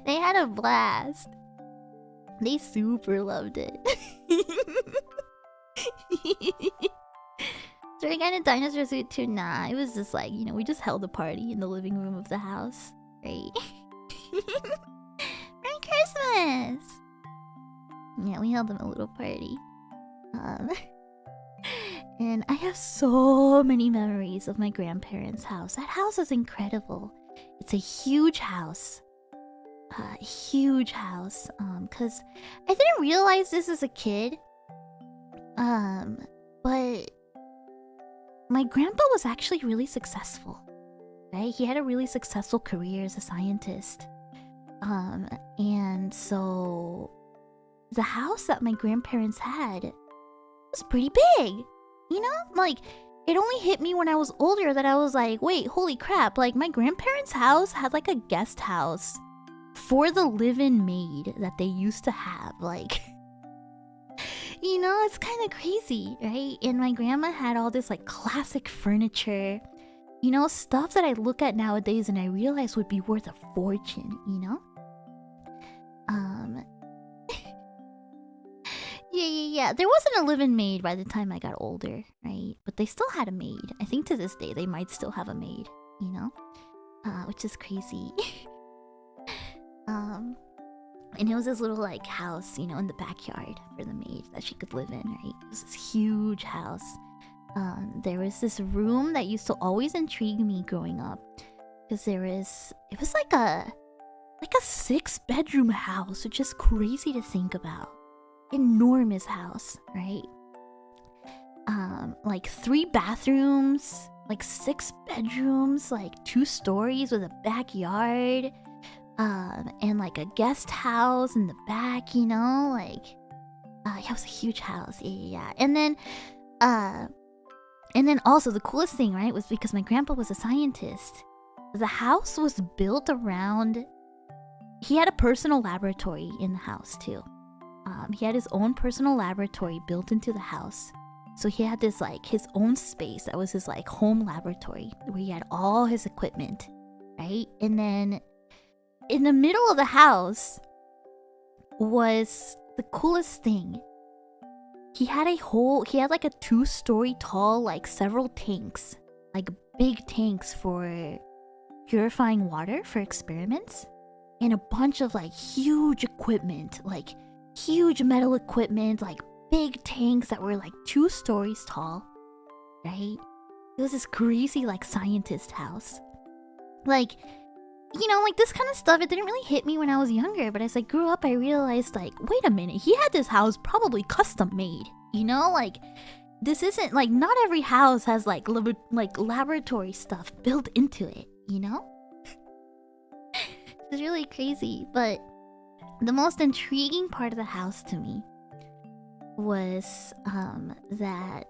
They had a blast. They super loved it. So we got a dinosaur suit too? Nah, it was just like, you know, we just held a party in the living room of the house. Right? Merry Christmas! Yeah, we held them a little party. And I have so many memories of my grandparents' house. That house is incredible. It's a huge house. Huge house. Cause I didn't realize this as a kid. But my grandpa was actually really successful. Right? He had a really successful career as a scientist. And so the house that my grandparents had was pretty big. You know? Like, it only hit me when I was older that I was like, wait, holy crap. Like, my grandparents' house had like a guest house for the live-in maid that they used to have. Like, you know, it's kind of crazy, right? And my grandma had all this like classic furniture, you know, stuff that I look at nowadays and I realize would be worth a fortune, you know? Yeah. There wasn't a live-in maid by the time I got older, right? But they still had a maid. I think to this day they might still have a maid, you know? Which is crazy. And it was this little like house, you know, in the backyard for the maid that she could live in, right? It was this huge house. There was this room that used to always intrigue me growing up, because it was like a 6-bedroom house, which is crazy to think about. Enormous house, right? Like 3 bathrooms, like 6 bedrooms, like 2 stories with a backyard. And like a guest house in the back, you know, like, yeah, it was a huge house, yeah. And then also the coolest thing, right, was because my grandpa was a scientist. The house was built around. He had a personal laboratory in the house too. he had his own personal laboratory built into the house. So he had this like his own space that was his like home laboratory where he had all his equipment, right? And then in the middle of the house was the coolest thing. He had like a 2-story tall, like several tanks, like big tanks for purifying water for experiments, and a bunch of like huge equipment, like huge metal equipment, like big tanks that were like 2 stories tall, right? It was this crazy like scientist house. Like, you know, like this kind of stuff, it didn't really hit me when I was younger, but as I grew up, I realized like, wait a minute, he had this house probably custom made, you know? Like, this isn't like, not every house has like laboratory stuff built into it, you know? It's really crazy, but the most intriguing part of the house to me was that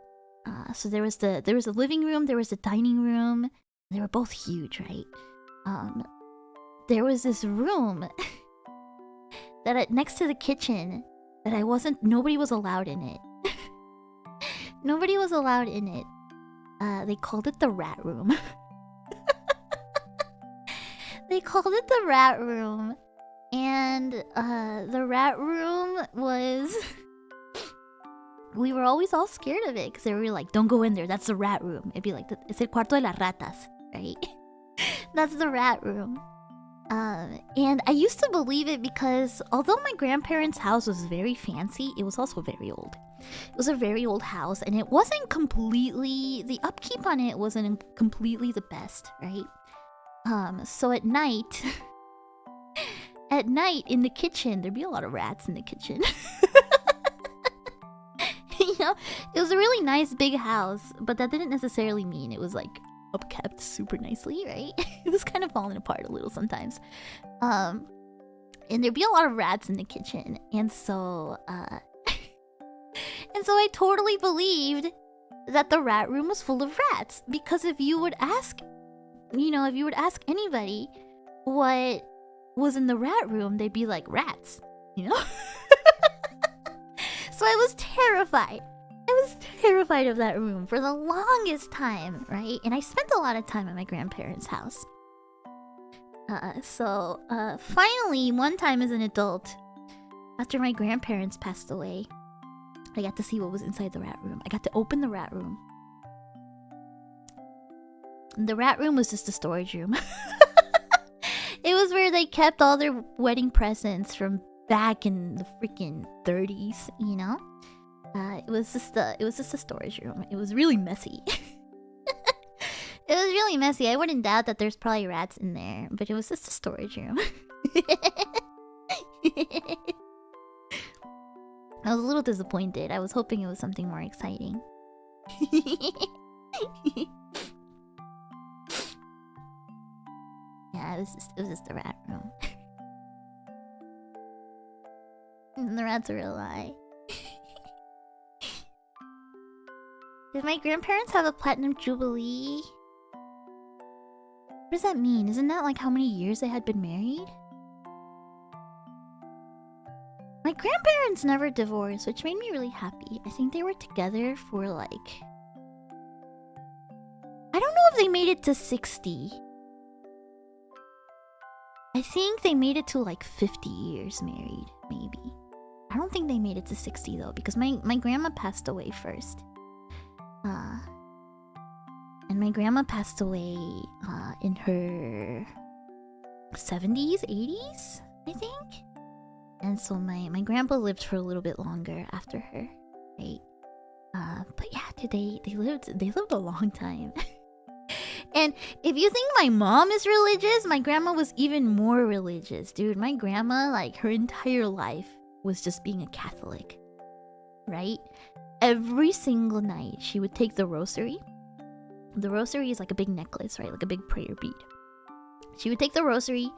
so there was a living room, there was a dining room. They were both huge, right? There was this room that next to the kitchen that nobody was allowed in it. Nobody was allowed in it. They called it the rat room. They called it the rat room. And the rat room was... We were always all scared of it because they were like, don't go in there, that's the rat room. It'd be like, es el cuarto de las ratas, right? That's the rat room. And I used to believe it because although my grandparents' house was very fancy, it was also very old. It was a very old house, and it wasn't completely... The upkeep on it wasn't completely the best, right? So at night... At night, in the kitchen, there'd be a lot of rats in the kitchen. You know, it was a really nice big house, but that didn't necessarily mean it was like upkept super nicely, right? It was kind of falling apart a little sometimes. And there'd be a lot of rats in the kitchen, and so I totally believed that the rat room was full of rats, because if you would ask anybody what was in the rat room, they'd be like, rats, you know? So I was terrified. I was terrified of that room for the longest time, right? And I spent a lot of time at my grandparents' house. Finally, one time as an adult, after my grandparents passed away, I got to see what was inside the rat room. I got to open the rat room. The rat room was just a storage room. It was where they kept all their wedding presents from back in the freaking 30s, you know? It was just a storage room. It was really messy. It was really messy. I wouldn't doubt that there's probably rats in there, but it was just a storage room. I was a little disappointed. I was hoping it was something more exciting. Yeah, it was just a rat room. And the rats are alive. Did my grandparents have a platinum jubilee? What does that mean? Isn't that like how many years they had been married? My grandparents never divorced, which made me really happy. I think they were together for like... I don't know if they made it to 60. I think they made it to like 50 years married, maybe. I don't think they made it to 60 though, because my grandma passed away first. And my grandma passed away in her 70s, 80s, I think. And so my grandpa lived for a little bit longer after her, right? But yeah, dude, they lived a long time. And if you think my mom is religious, my grandma was even more religious, dude. My grandma, like, her entire life was just being a Catholic, right? Every single night, she would take the rosary. The rosary is like a big necklace, right? Like a big prayer bead. She would take the rosary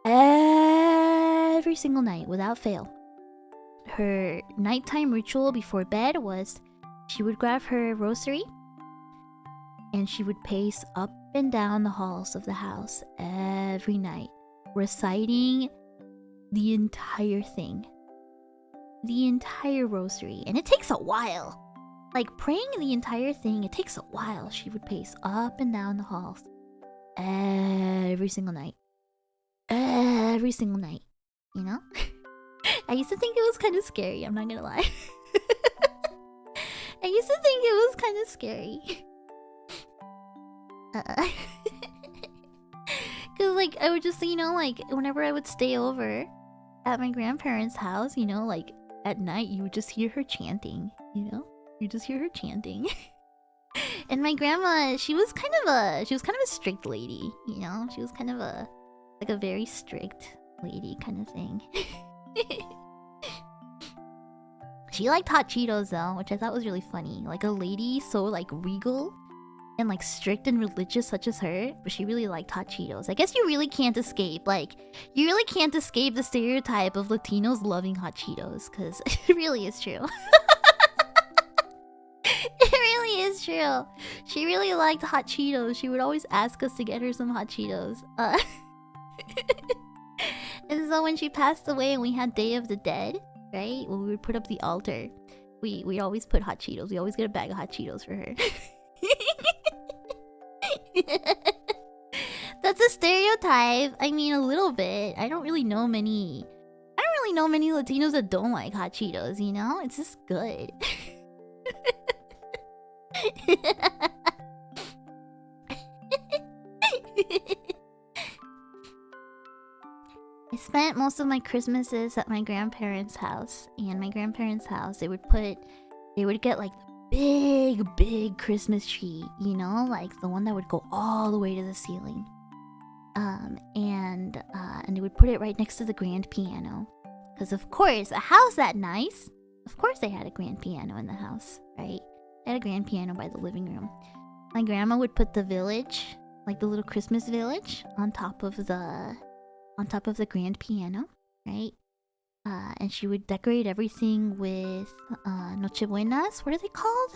every single night without fail. Her nighttime ritual before bed was she would grab her rosary and she would pace up and down the halls of the house every night, reciting the entire thing. the entire rosary, and it takes a while. Like, praying the entire thing, it takes a while. She would pace up and down the halls every single night. Every single night. You know? I used to think it was kind of scary, I'm not gonna lie. I used to think it was kind of scary. Cause like, I would just, you know, like, whenever I would stay over at my grandparents' house, you know, like, at night, you would just hear her chanting, you know? You just hear her chanting. And my grandma, she was kind of a strict lady, you know? She was kind of a very strict lady kind of thing. She liked hot Cheetos though, which I thought was really funny. Like a lady so like regal and like strict and religious such as her, but she really liked hot Cheetos. I guess you really can't escape, like, you really can't escape the stereotype of Latinos loving hot Cheetos, because it really is true. It really is true. She really liked hot Cheetos. She would always ask us to get her some hot Cheetos. And so when she passed away and we had Day of the Dead, right? When we would put up the altar, we always put hot Cheetos. We always get a bag of hot Cheetos for her. That's a stereotype. I mean, a little bit. I don't really know many Latinos that don't like hot Cheetos, you know? It's just good. I spent most of my Christmases at my grandparents' house, and my grandparents' house, they would get like the big Christmas tree, you know, like the one that would go all the way to the ceiling. And they would put it right next to the grand piano, because of course, a house that nice, of course they had a grand piano in the house, right? They had a grand piano by the living room. My grandma would put the village, like the little Christmas village, on top of the grand piano, right? And she would decorate everything with Nochebuenas. What are they called?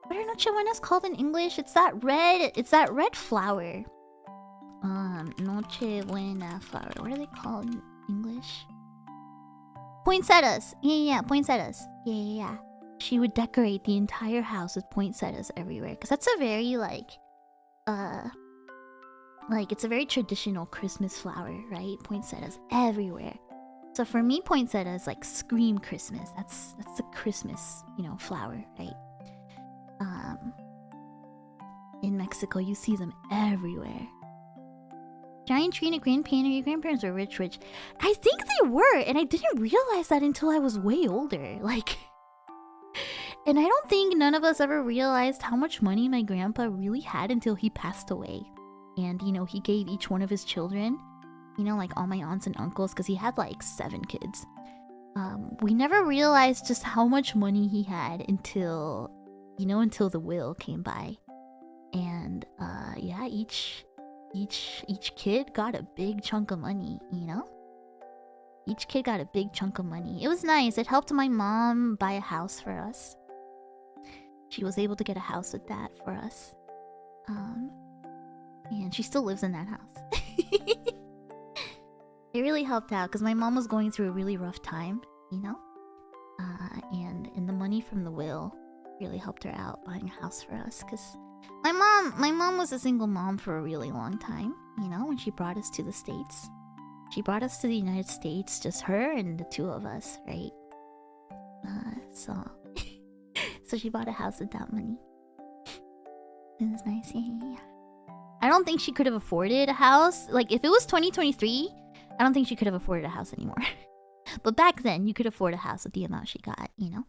What are Nochebuenas called in English? It's that red flower. Nochebuena flower. What are they called in English? Poinsettias. Yeah, poinsettias. Yeah. She would decorate the entire house with poinsettias everywhere, because that's a very it's a very traditional Christmas flower, right? Poinsettias everywhere. So for me, poinsettias like scream Christmas. That's the Christmas, you know, flower, right? In Mexico, you see them everywhere. Giant tree and a grand piano. Your grandparents were rich. I think they were, and I didn't realize that until I was way older. Like, and I don't think none of us ever realized how much money my grandpa really had until he passed away. And, you know, he gave each one of his children, you know, like all my aunts and uncles, because he had like 7 kids. We never realized just how much money he had until the will came by. And, yeah, each kid got a big chunk of money, you know? Each kid got a big chunk of money. It was nice. It helped my mom buy a house for us. She was able to get a house with that for us. And she still lives in that house. It really helped out because my mom was going through a really rough time, you know? And the money from the will really helped her out buying a house for us, because my mom was a single mom for a really long time, you know, when she brought us to the States. She brought us to the United States, just her and the 2 of us, right? So she bought a house with that money. It was nice, yeah. I don't think she could have afforded a house. Like, if it was 2023, I don't think she could have afforded a house anymore. But back then, you could afford a house with the amount she got, you know?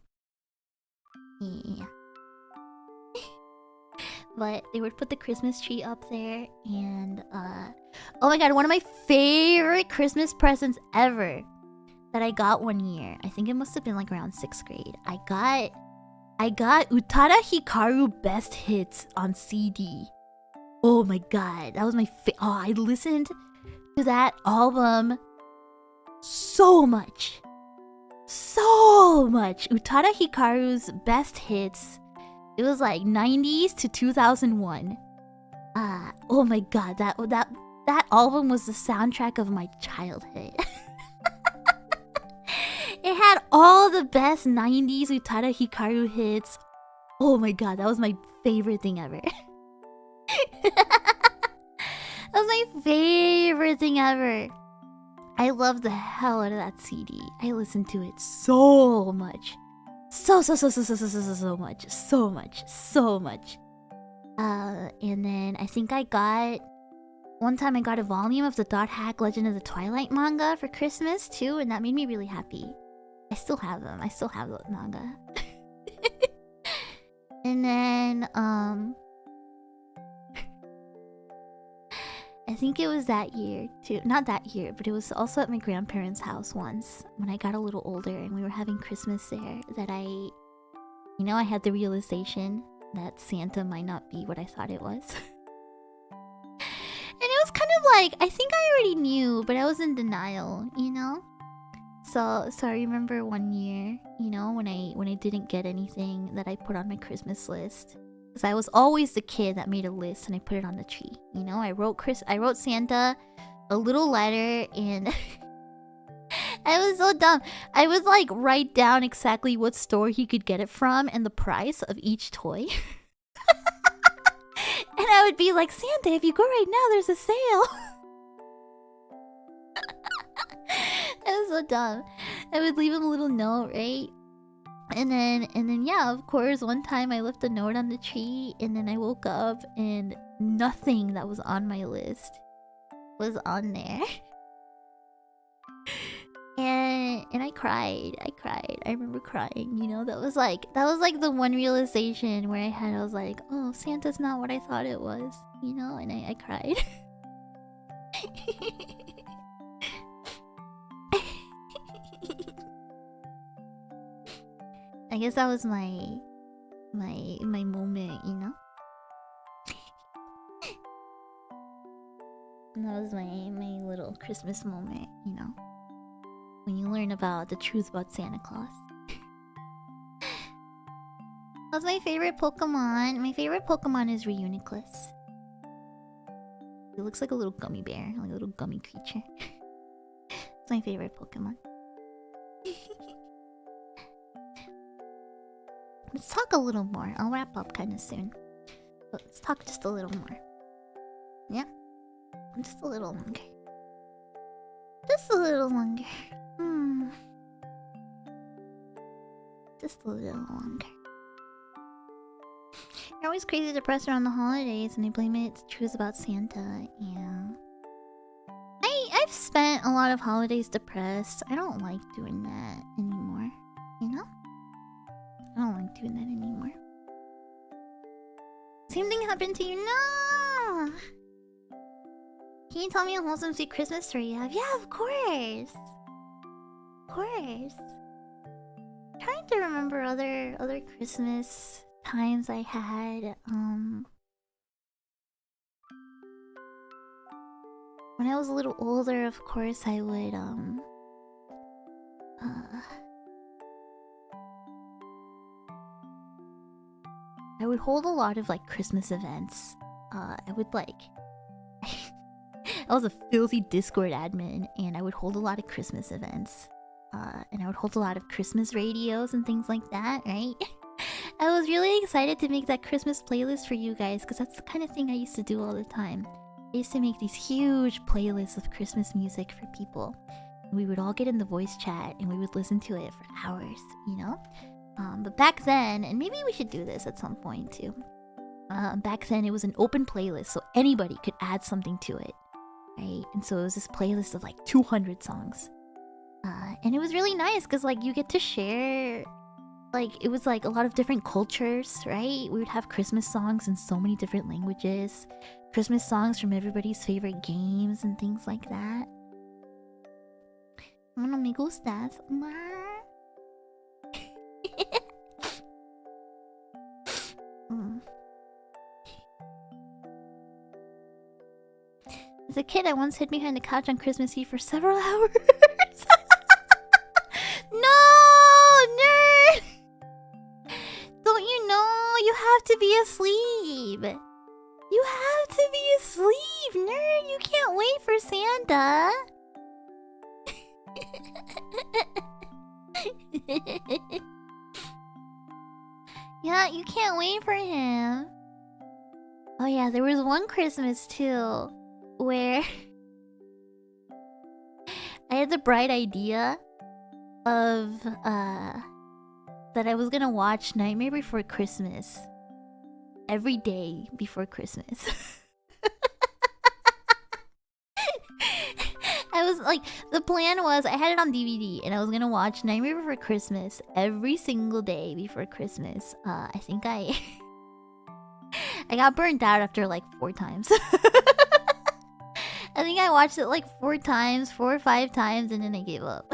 Yeah. But they would put the Christmas tree up there, and oh my god, one of my favorite Christmas presents ever that I got one year. I think it must have been like around 6th grade. I got Utada Hikaru Best Hits on CD. Oh my god, that was my I listened to that album so much. Utada Hikaru's Best Hits. It was like 90s to 2001. Oh my god, that album was the soundtrack of my childhood. It had all the best 90s Utada Hikaru hits. Oh my god, that was my favorite thing ever. That was my favorite thing ever. I love the hell out of that CD. I listened to it so much. So much. And then I think one time I got a volume of the Dot Hack Legend of the Twilight manga for Christmas too, and that made me really happy. I still have them. I still have the manga. And then I think it was that year too. Not that year, but it was also at my grandparents' house once when I got a little older and we were having Christmas there that I had the realization that Santa might not be what I thought it was. And it was kind of like, I think I already knew, but I was in denial, So I remember one year, when I didn't get anything that I put on my Christmas list. Because I was always the kid that made a list and I put it on the tree. I wrote Santa a little letter and I was so dumb. I would write down exactly what store he could get it from and the price of each toy. And I would be like, Santa, if you go right now, there's a sale. I was so dumb. I would leave him a little note, right? And then yeah, of course, one time I left a note on the tree and then I woke up and nothing that was on my list was on there. And I cried. I remember crying, that was like the one realization where I was like, oh, Santa's not what I thought it was, and I cried. I guess that was my moment, That was my little Christmas moment, when you learn about the truth about Santa Claus. What's my favorite Pokemon? My favorite Pokemon is Reuniclus. It looks like a little gummy bear, like a little gummy creature. It's my favorite Pokemon. Let's talk a little more. I'll wrap up kind of soon. But let's talk just a little more. Yeah? Just a little longer. Just a little longer. Just a little longer. You're always crazy depressed around the holidays and I blame it to truths about Santa. Yeah. I've spent a lot of holidays depressed. I don't like doing that anymore. I don't like doing that anymore. Same thing happened to you? No! Can you tell me a wholesome sweet Christmas story you have? Yeah, of course! Of course. I'm trying to remember other Christmas times I had. When I was a little older, of course, I would hold a lot of Christmas events. I was a filthy Discord admin, and I would hold a lot of Christmas events. And I would hold a lot of Christmas radios and things like that, right? I was really excited to make that Christmas playlist for you guys, because that's the kind of thing I used to do all the time. I used to make these huge playlists of Christmas music for people. And we would all get in the voice chat, and we would listen to it for hours, But back then, and maybe we should do this at some point too. Back then, it was an open playlist, so anybody could add something to it, right? And so it was this playlist of 200 songs. And it was really nice because you get to share, it was a lot of different cultures, right? We would have Christmas songs in so many different languages, Christmas songs from everybody's favorite games and things like that. Bueno, me gustas. As a kid, I once hid behind the couch on Christmas Eve for several hours. No, nerd! Don't you know? You have to be asleep. You have to be asleep, nerd. You can't wait for Santa. Yeah, you can't wait for him. Oh yeah, there was one Christmas too where I had the bright idea of that I was gonna watch Nightmare Before Christmas every day before Christmas. I was like, the plan was I had it on DVD and I was gonna watch Nightmare Before Christmas every single day before Christmas. I think I got burnt out after like 4 times. I think I watched it like 4 times, 4 or 5 times, and then I gave up.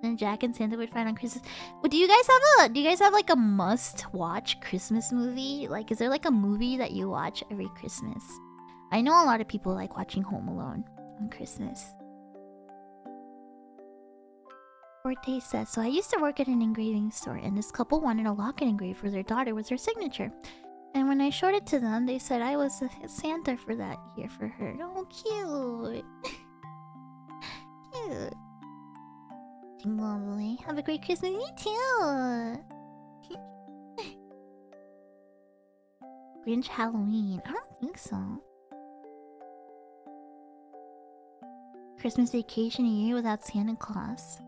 And Jack and Santa would fight on Christmas. Well, do you guys have like a must-watch Christmas movie? Like, is there like a movie that you watch every Christmas? I know a lot of people like watching Home Alone on Christmas. Forte says, so I used to work at an engraving store, and this couple wanted a locket engraved for their daughter with her signature. And when I showed it to them, they said I was a Santa for that year for her. Oh, cute. Cute. Lovely. Have a great Christmas. Me too. Grinch Halloween. I don't think so. Christmas Vacation a year without Santa Claus.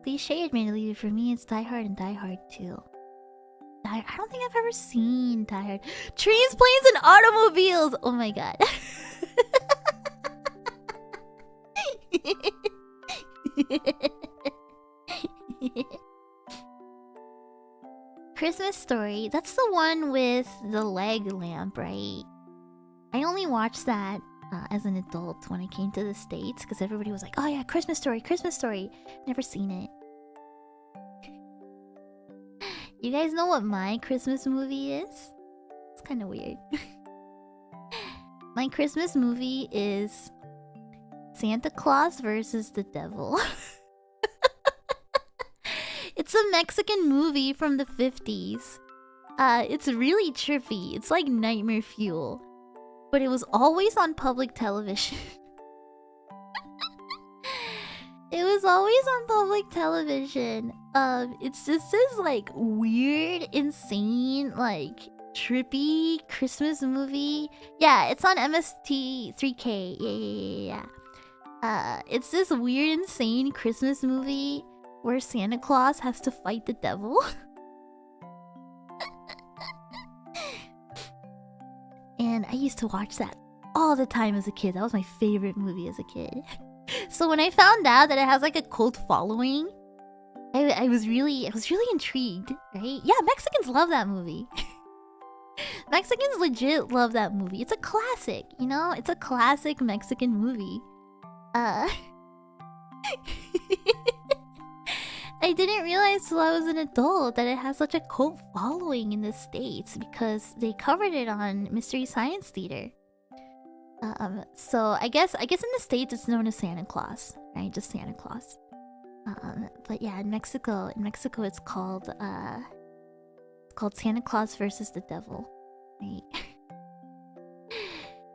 Cliche admittedly, for me it's Die Hard and Die Hard 2. I don't think I've ever seen Die Hard. Trains, planes, and automobiles! Oh my god. Christmas Story. That's the one with the leg lamp, right? I only watched that as an adult when I came to the States because everybody was like, oh yeah, Christmas Story, Christmas Story. Never seen it. You guys know what my Christmas movie is? It's kind of weird. My Christmas movie is Santa Claus versus the Devil. It's a Mexican movie from the 50s. It's really trippy. It's like nightmare fuel. But it was always on public television. It was always on public television. It's just this like weird, insane, like trippy Christmas movie. Yeah, it's on MST3K. Yeah. It's this weird, insane Christmas movie where Santa Claus has to fight the devil. And I used to watch that all the time as a kid. That was my favorite movie as a kid. So when I found out that it has like a cult following, I was really intrigued, right? Yeah, Mexicans love that movie. Mexicans legit love that movie. It's a classic, you know? It's a classic Mexican movie. I didn't realize till I was an adult that it has such a cult following in the States because they covered it on Mystery Science Theater. So I guess in the States it's known as Santa Claus, right? Just Santa Claus. But yeah, in Mexico it's called Santa Claus versus the Devil, right?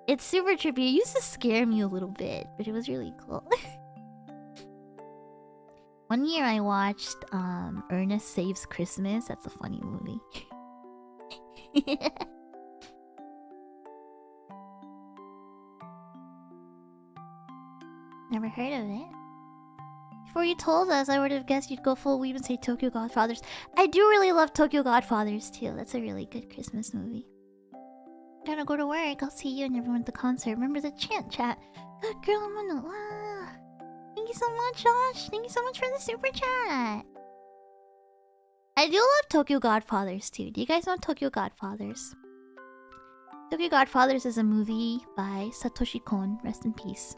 It's super trippy. It used to scare me a little bit, but it was really cool. One year I watched Ernest Saves Christmas. That's a funny movie. Never heard of it. Before you told us, I would have guessed you'd go full weeb and say Tokyo Godfathers. I do really love Tokyo Godfathers too. That's a really good Christmas movie. Gotta go to work. I'll see you and everyone at the concert. Remember the chant chat. Good girl, I'm gonna laugh. Thank you so much, Josh. Thank you so much for the super chat. I do love Tokyo Godfathers too. Do you guys know Tokyo Godfathers? Tokyo Godfathers is a movie by Satoshi Kon. Rest in peace.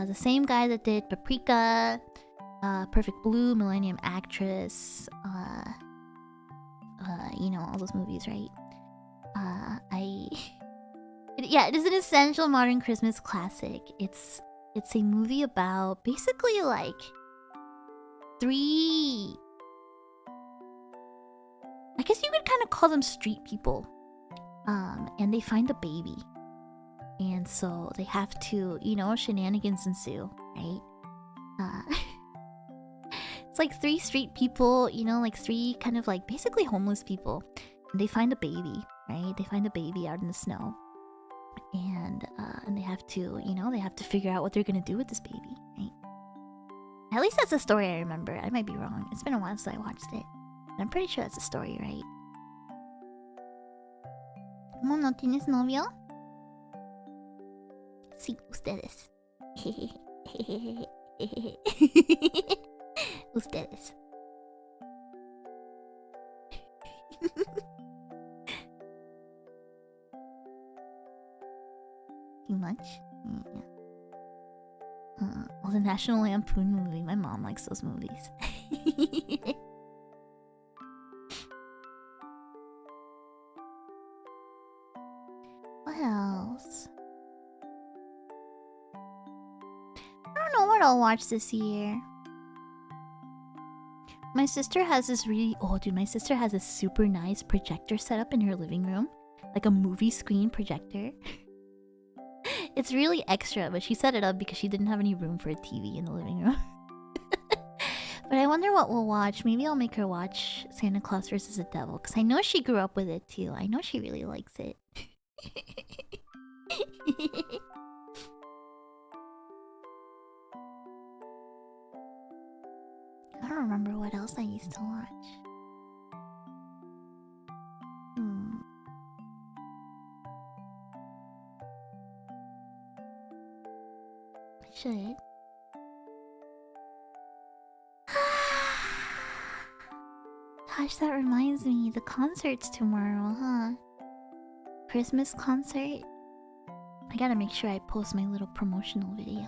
The same guy that did Paprika, Perfect Blue, Millennium Actress, you know, all those movies, right? It is an essential modern Christmas classic. It's a movie about basically like 3... I guess you could kind of call them street people. And they find a baby. And so they have to, shenanigans ensue, right? It's like 3 street people, like 3 kind of like basically homeless people. And they find a baby, right? They find a baby out in the snow. And they have to, they have to figure out what they're gonna do with this baby, right? At least that's a story I remember. I might be wrong. It's been a while since I watched it. But I'm pretty sure that's a story, right? ¿No tienes novio? Sí, ustedes. Ustedes. Too much? Yeah. Well, the National Lampoon movie. My mom likes those movies. What else? I don't know what I'll watch this year. My sister has this my sister has a super nice projector set up in her living room. Like a movie screen projector. It's really extra, but she set it up because she didn't have any room for a TV in the living room. But I wonder what we'll watch. Maybe I'll make her watch Santa Claus vs. the Devil, because I know she grew up with it too. I know she really likes it. I don't remember what else I used to watch. I should. Gosh, that reminds me. The concert's tomorrow, huh? Christmas concert. I gotta make sure I post my little promotional video.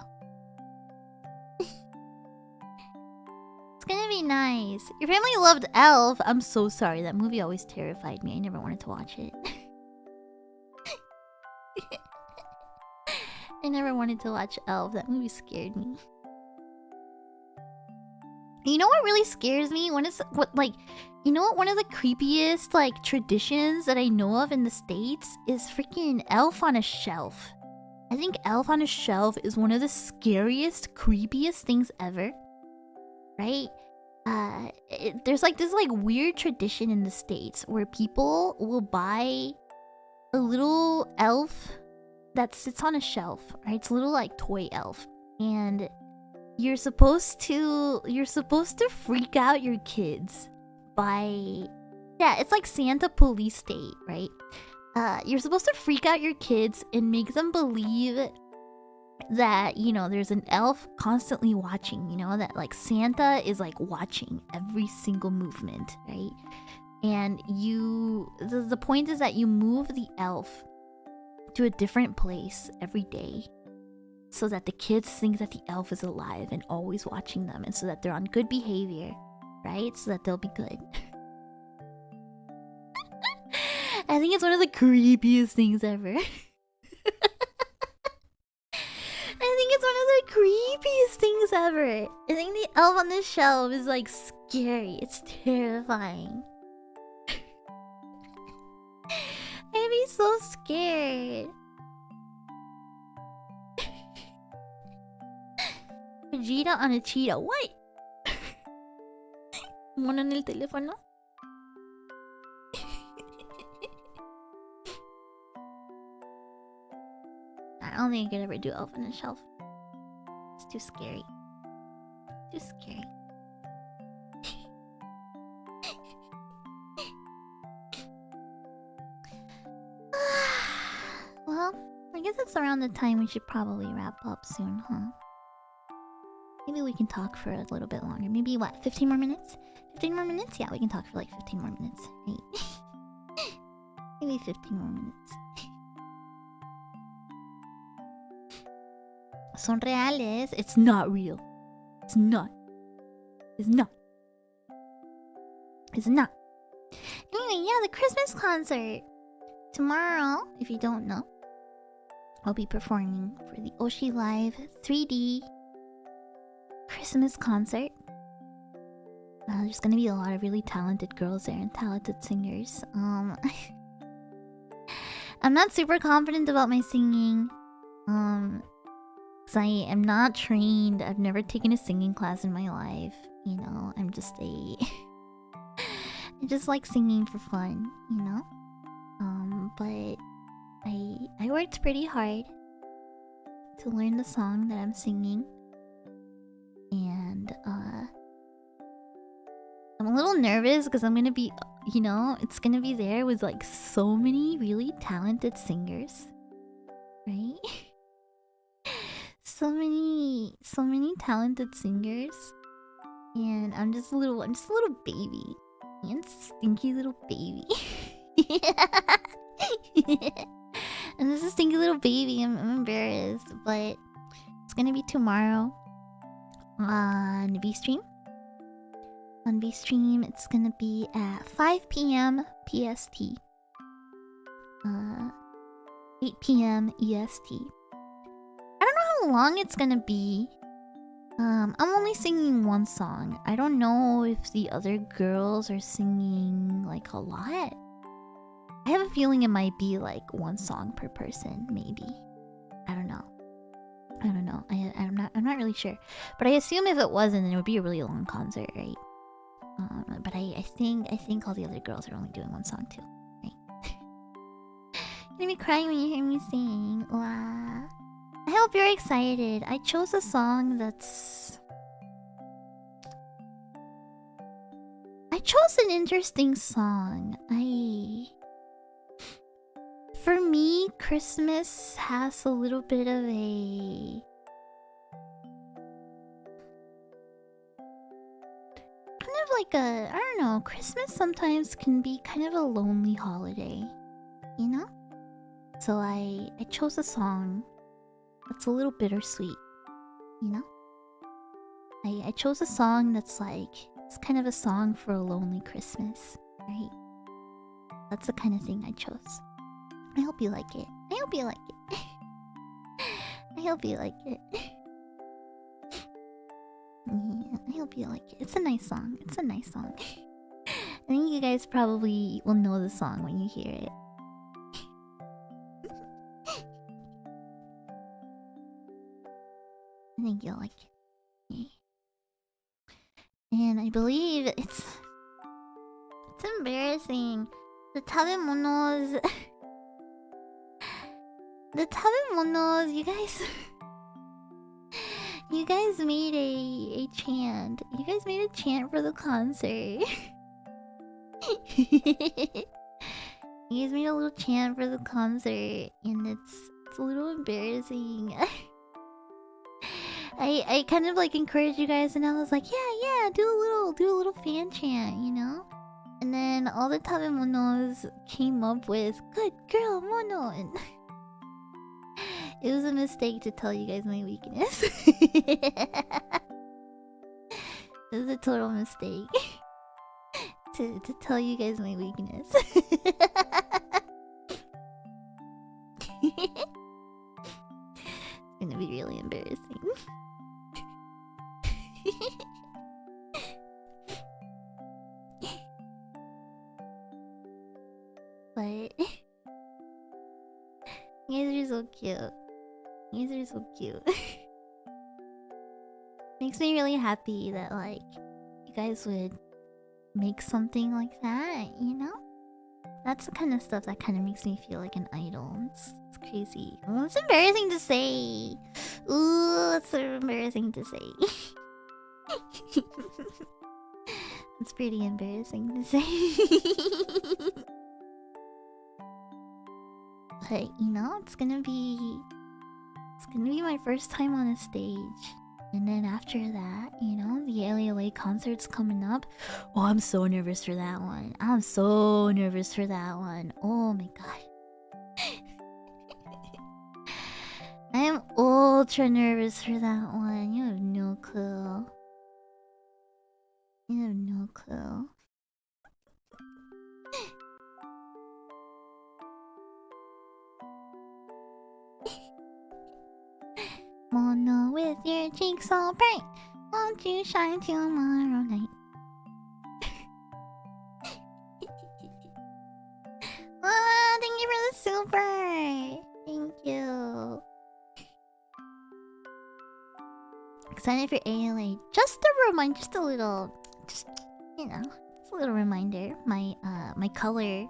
It's gonna be nice. Your family loved Elf. I'm so sorry. That movie always terrified me. I never wanted to watch it. I never wanted to watch Elf. That movie scared me. You know what really scares me? One of the creepiest traditions that I know of in the States is freaking Elf on a Shelf. I think Elf on a Shelf is one of the scariest, creepiest things ever. Right? There's this weird tradition in the States where people will buy a little elf that sits on a shelf, right? It's a little toy elf. And you're supposed to freak out your kids it's like Santa Police State, right? You're supposed to freak out your kids and make them believe that, there's an elf constantly watching, that Santa is watching every single movement, right? And the point is that you move the elf to a different place every day so that the kids think that the elf is alive and always watching them, and so that they're on good behavior, right? So that they'll be good. I think it's one of the creepiest things ever. I think it's one of the creepiest things ever. I think the elf on the shelf is scary. It's terrifying. I'd be so scared. Vegeta on a cheetah. What? ¿Mono en el teléfono? I don't think I could ever do Elf on a Shelf. It's too scary. Too scary. Well, I guess it's around the time we should probably wrap up soon, huh? Maybe we can talk for a little bit longer. Maybe, 15 more minutes? 15 more minutes? Yeah, we can talk for 15 more minutes. Right? Maybe 15 more minutes. Son reales. It's not real. It's not. It's not. It's not. Anyway, yeah, the Christmas concert. Tomorrow, if you don't know, I'll be performing for the Oshi Live 3D Christmas concert. There's gonna be a lot of really talented girls there and talented singers. I'm not super confident about my singing. 'Cause I am not trained. I've never taken a singing class in my life. You know, I'm just a... I just like singing for fun, you know? But I worked pretty hard to learn the song that I'm singing. And, I'm a little nervous because I'm gonna be, you know, it's gonna be there with like so many really talented singers. Right? so many talented singers. And I'm just a little baby. I'm just a stinky little baby. I'm just a stinky little baby. I'm embarrassed, but it's gonna be tomorrow on VStream. On VStream, it's gonna be at 5 p.m. PST, 8 p.m. EST. I don't know how long it's gonna be. I'm only singing one song. I don't know if the other girls are singing like a lot. I have a feeling it might be like one song per person, maybe. I don't know. I'm not really sure. But I assume if it wasn't, then it would be a really long concert, right? But I think all the other girls are only doing one song too, right? You're gonna be crying when you hear me sing. Wow. I hope you're excited. I chose a song that's... I chose an interesting song. For me, Christmas has a little bit of a... kind of like a... I don't know. Christmas sometimes can be kind of a lonely holiday. You know? So I chose a song that's a little bittersweet. You know? I chose a song that's like... It's kind of a song for a lonely Christmas. Right? That's the kind of thing I chose. I hope you like it. I hope you like it. I hope you like it. Yeah, I hope you like it. It's a nice song. It's a nice song. I think you guys probably will know the song when you hear it. I think you'll like it. Yeah. And I believe it's embarrassing. The tabemonos... The tabemonos, you guys... You guys made a chant. You guys made a chant for the concert. You guys made a little chant for the concert, and it's a little embarrassing. I kind of like encouraged you guys, and I was like, yeah, do a little fan chant, you know? And then all the tabemonos came up with "Good girl, Mono," and it was a mistake to tell you guys my weakness. It was a total mistake to tell you guys my weakness. It's gonna be really embarrassing. But you guys are so cute. You guys are so cute. Makes me really happy that like you guys would make something like that, you know? That's the kind of stuff that kind of makes me feel like an idol. It's crazy. Well, it's embarrassing to say. Ooh, it's so embarrassing to say. It's pretty embarrassing to say. But you know, it's gonna be my first time on a stage. And then after that, you know, the LA concert's coming up. Oh, I'm so nervous for that one. I'm so nervous for that one. Oh my god. I am ultra nervous for that one. You have no clue. You have no clue. Mono with your cheeks all bright, won't you shine tomorrow night? Excited for ALA. Just a reminder, just a little, just just a little reminder. My color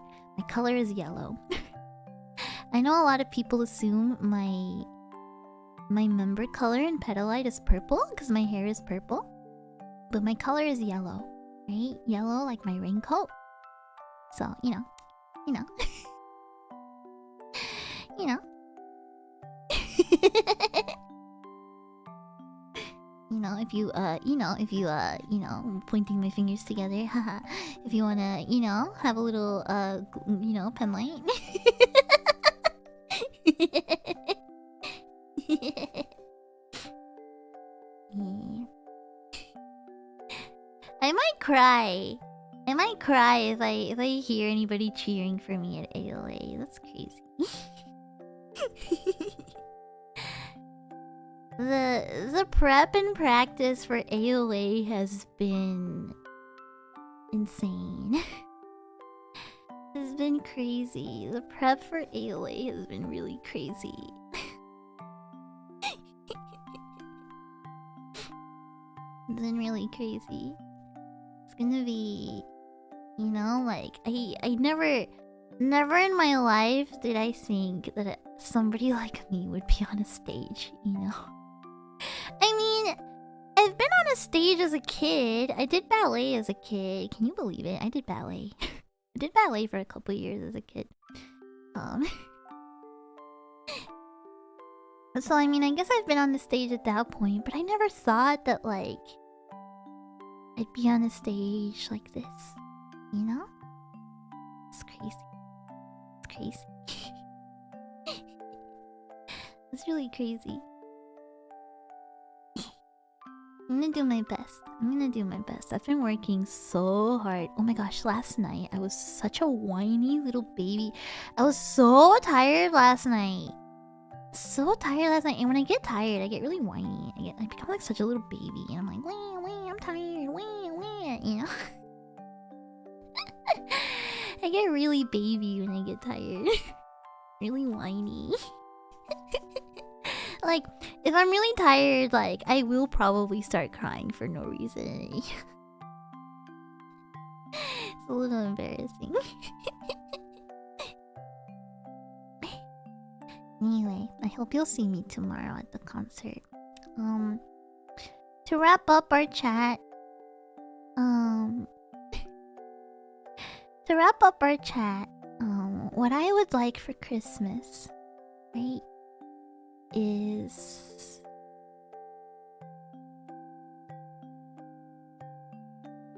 is yellow. I know a lot of people assume my member color in Petalite is purple because my hair is purple, but my color is yellow, right? Yellow like my raincoat. So you know. Pointing my fingers together, haha. If you wanna, have a little, pen light. I might cry. if I hear anybody cheering for me at ALA. That's crazy. The prep and practice for ALA has been insane. It's been crazy. The prep for ALA has been really crazy. It's been really crazy. It's gonna be, I never in my life did I think that somebody like me would be on a stage, I mean, I've been on a stage as a kid. I did ballet as a kid. Can you believe it? I did ballet. I did ballet for a couple years as a kid. So I mean, I guess I've been on the stage at that point, but I never thought that I'd be on a stage like this. It's crazy. It's crazy. It's really crazy. I'm gonna do my best. I've been working so hard. Oh my gosh, last night I was such a whiny little baby. I was so tired last night. And when I get tired, I get really whiny. I become like such a little baby. And I'm like, wah, I'm tired. Wah. I get really baby when I get tired. Really whiny. If I'm really tired, I will probably start crying for no reason. It's a little embarrassing. Anyway, I hope you'll see me tomorrow at the concert. To wrap up our chat, what I would like for Christmas, right, is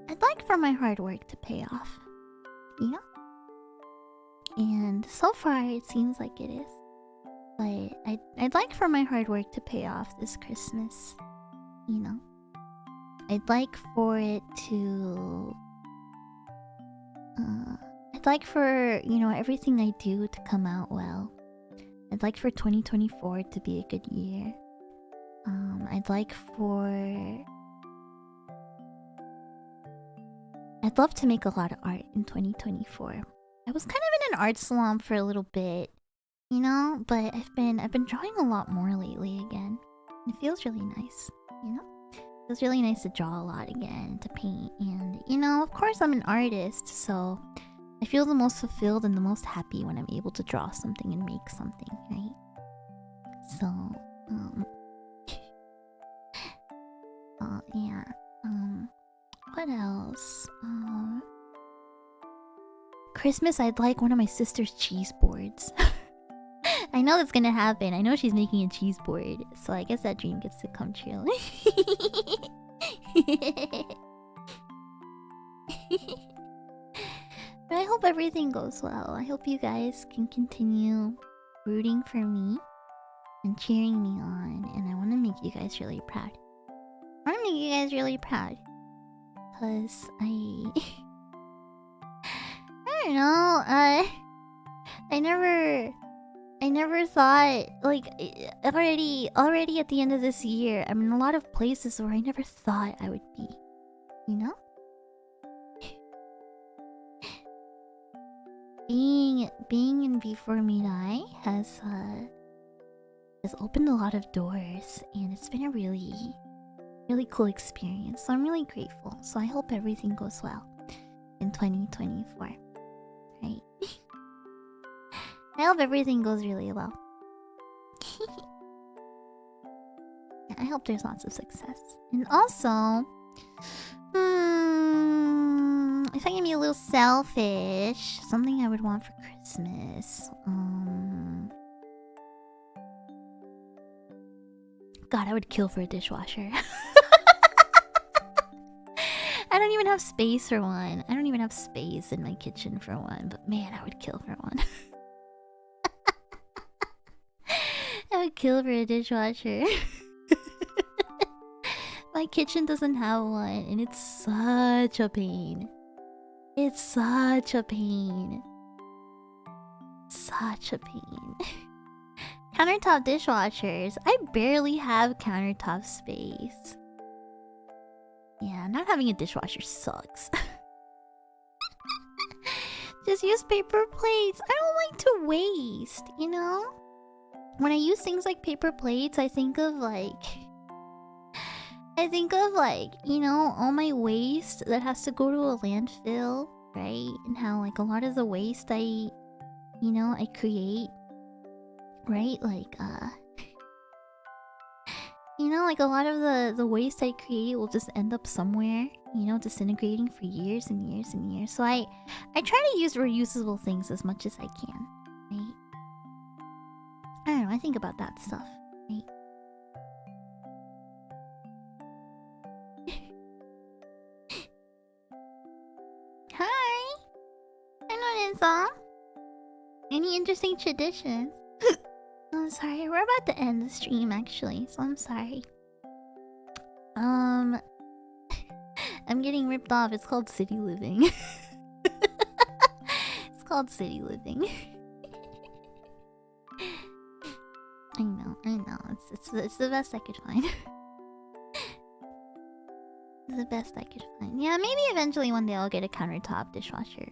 I'd like for my hard work to pay off, And so far it seems like it is. But I'd like for my hard work to pay off this Christmas, I'd like for it to I'd like for, everything I do to come out well. I'd like for 2024 to be a good year. I'd love to make a lot of art in 2024. I was kind of in an art slump for a little bit, but I've been drawing a lot more lately again. It feels really nice, It feels really nice to draw a lot again, to paint, and of course I'm an artist, so I feel the most fulfilled and the most happy when I'm able to draw something and make something, right? So, yeah. What else? Christmas, I'd like one of my sister's cheese boards. I know that's gonna happen. I know she's making a cheese board, so I guess that dream gets to come true. But I hope everything goes well. I hope you guys can continue rooting for me and cheering me on, and I want to make you guys really proud. Because I don't know, I never thought, already at the end of this year, I'm in a lot of places where I never thought I would be, Being in V4Mirai has opened a lot of doors, and it's been a really really cool experience. So I'm really grateful. So I hope everything goes well in 2024. Right? I hope everything goes really well. Yeah, I hope there's lots of success. And also, if I can be a little selfish, something I would want for Christmas. God, I would kill for a dishwasher. I don't even have space for one. I don't even have space in my kitchen for one. But man, I would kill for one. I would kill for a dishwasher. My kitchen doesn't have one, and it's such a pain. It's such a pain. Such a pain. Countertop dishwashers. I barely have countertop space. Yeah, not having a dishwasher sucks. Just use paper plates. I don't like to waste, you know? When I use things like paper plates, I think of like, you know, all my waste that has to go to a landfill, right? And how like a lot of the waste I create, right? Like, you know, like a lot of the waste I create will just end up somewhere, you know, disintegrating for years and years and years. So I try to use reusable things as much as I can, right? I don't know, I think about that stuff, right? Hi! I know this song. Any interesting traditions? I'm sorry, we're about to end the stream actually, so I'm sorry. I'm getting ripped off. It's called city living. It's called city living. I know. It's the best I could find. It's the best I could find. Yeah, maybe eventually one day I'll get a countertop dishwasher.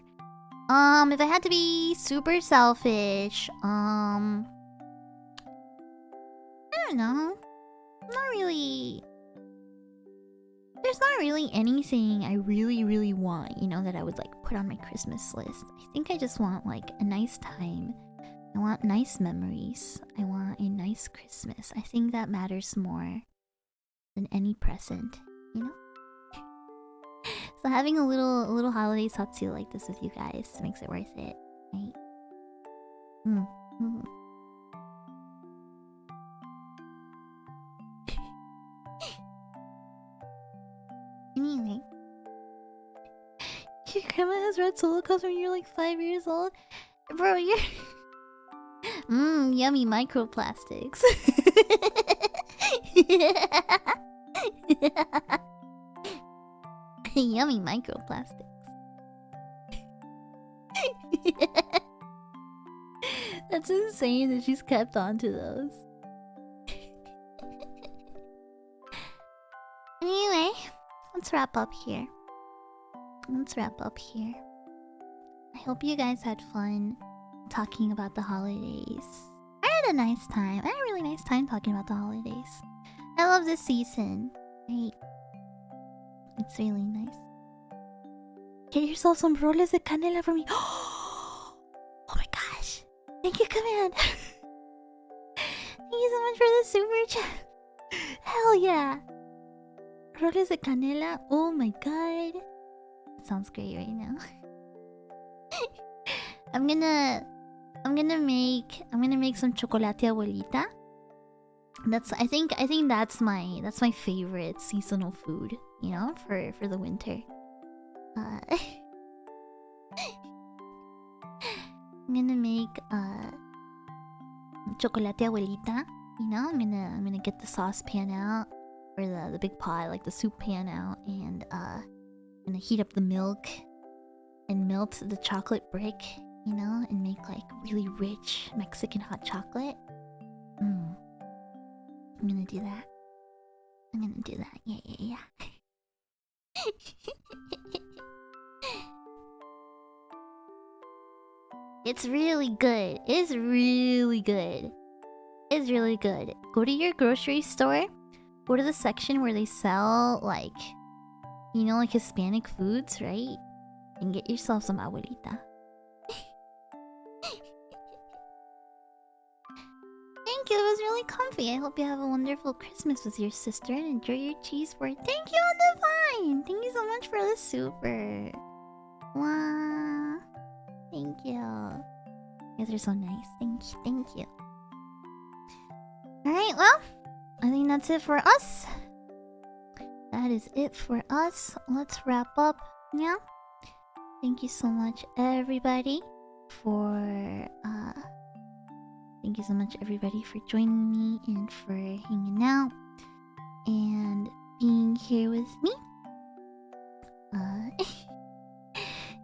If I had to be super selfish, I don't know. There's not really anything I really want, you know, that I would like put on my Christmas list. I think I just want like a nice time. I want nice memories. I want a nice Christmas. I think that matters more than any present, you know? So having a little holiday satsu like this with you guys makes it worth it, right? Anyway, your grandma has read solo cups when you're like 5 years old? Bro, you're... yummy microplastics. Yummy microplastics. That's insane that she's kept on to those. Anyway, let's wrap up here. I hope you guys had fun talking about the holidays. I had a nice time. I had a really nice time talking about the holidays. I love this season. Right? It's really nice. Get yourself some roles de canela for me. Oh my gosh. Thank you, Command. Thank you so much for the super chat. Hell yeah. Roles de canela. Oh my god. That sounds great right now. I'm gonna make some chocolate abuelita. I think that's my favorite seasonal food, you know, for the winter. I'm gonna make chocolate abuelita, you know. I'm gonna get the saucepan out, or the big pot, like the soup pan out, and I'm gonna heat up the milk and melt the chocolate brick, you know, and make like really rich Mexican hot chocolate. I'm gonna do that. Yeah. It's really good. Go to your grocery store, go to the section where they sell, like, you know, like Hispanic foods, right? And get yourself some abuelita. Thank you, it was really comfy. I hope you have a wonderful Christmas with your sister and enjoy your cheeseburger. Thank you, Undefined! Thank you so much for the super. Wow. Thank you. You guys are so nice. Thank you, thank you. Alright, well, I think that's it for us. That is it for us. Let's wrap up now. Thank you so much, everybody, for thank you so much, everybody, for joining me and for hanging out and being here with me.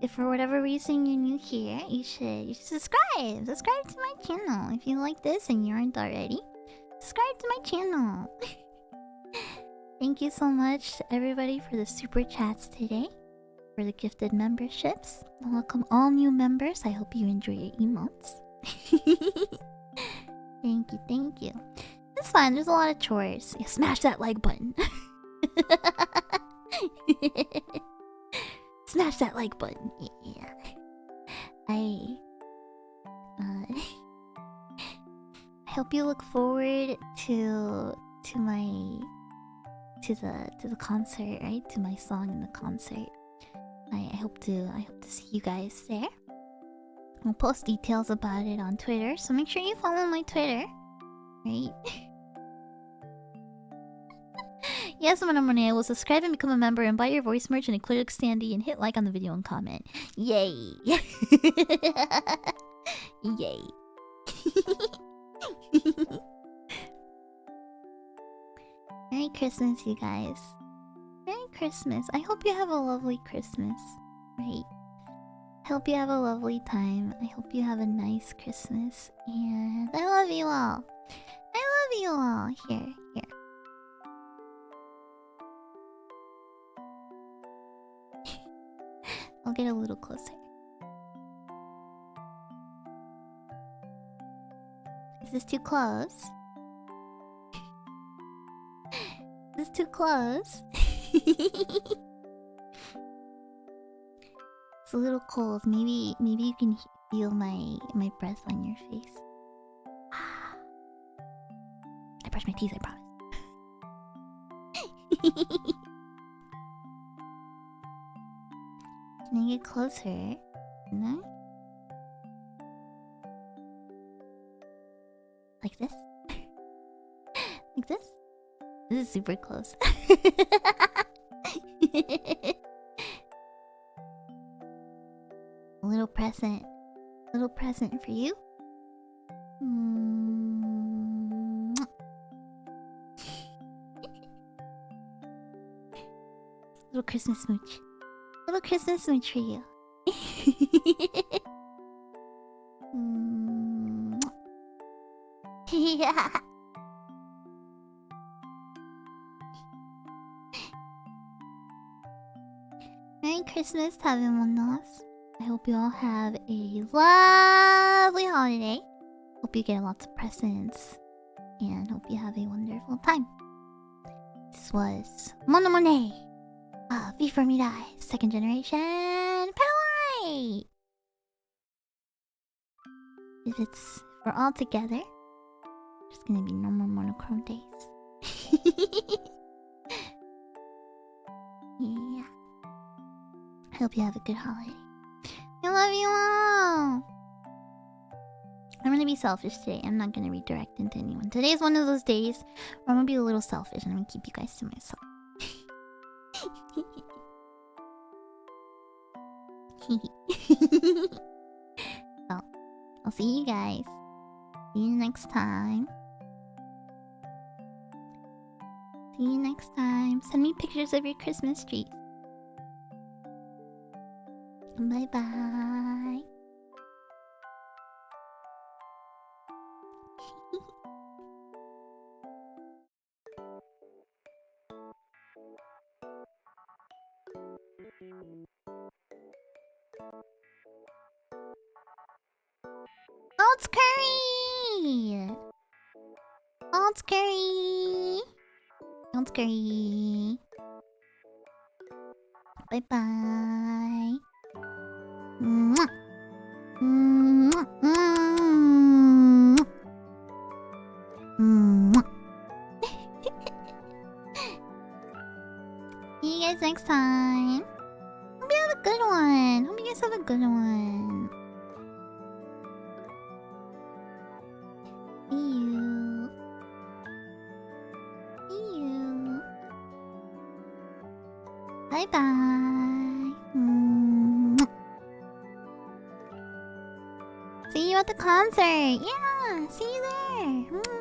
If for whatever reason you're new here, you should subscribe. Subscribe to my channel if you like this and you aren't already. Subscribe to my channel. Thank you so much to everybody for the super chats today, for the gifted memberships. Welcome all new members. I hope you enjoy your emotes. Thank you, thank you. It's fine, there's a lot of chores. Yeah, smash that like button. Smash that like button. Yeah. I hope you look forward to the concert, right? To my song in the concert. I hope to see you guys there. I'll post details about it on Twitter, so make sure you follow my Twitter, right? Yes, Monet, I will subscribe and become a member and buy your voice merch and a clear standee and hit like on the video and comment. Yay! Yay! Merry Christmas, you guys. Merry Christmas. I hope you have a lovely Christmas, right? I hope you have a lovely time. I hope you have a nice Christmas. And I love you all. I love you all. Here, here. I'll get a little closer. Is this too close? Is this too close? It's a little cold. Maybe you can feel my breath on your face. I brushed my teeth, I promise. Can I get closer? No? Like this? Like this? This is super close. A little present. A little present for you. Little Christmas smooch. Little Christmas smooch for you. Yeah. Merry Christmas, Tabemonos. I hope you all have a lovely holiday. Hope you get lots of presents. And hope you have a wonderful time. This was Monet. V4Mirai, second generation Paraguay! If we're all together, there's gonna be no more monochrome days. Yeah. I hope you have a good holiday. I love you all! I'm gonna be selfish today. I'm not gonna redirect into anyone. Today is one of those days where I'm gonna be a little selfish and I'm gonna keep you guys to myself. So, I'll see you guys. See you next time. See you next time. Send me pictures of your Christmas trees. Bye bye. Oh, it's Curry! Oh, it's Curry! Sounds great. Bye bye. Mwah. Mwah. Mwah. Mwah. See you guys next time. Hope you have a good one. Hope you guys have a good one. See you. See you. Bye bye. See you at the concert. Yeah, see you there.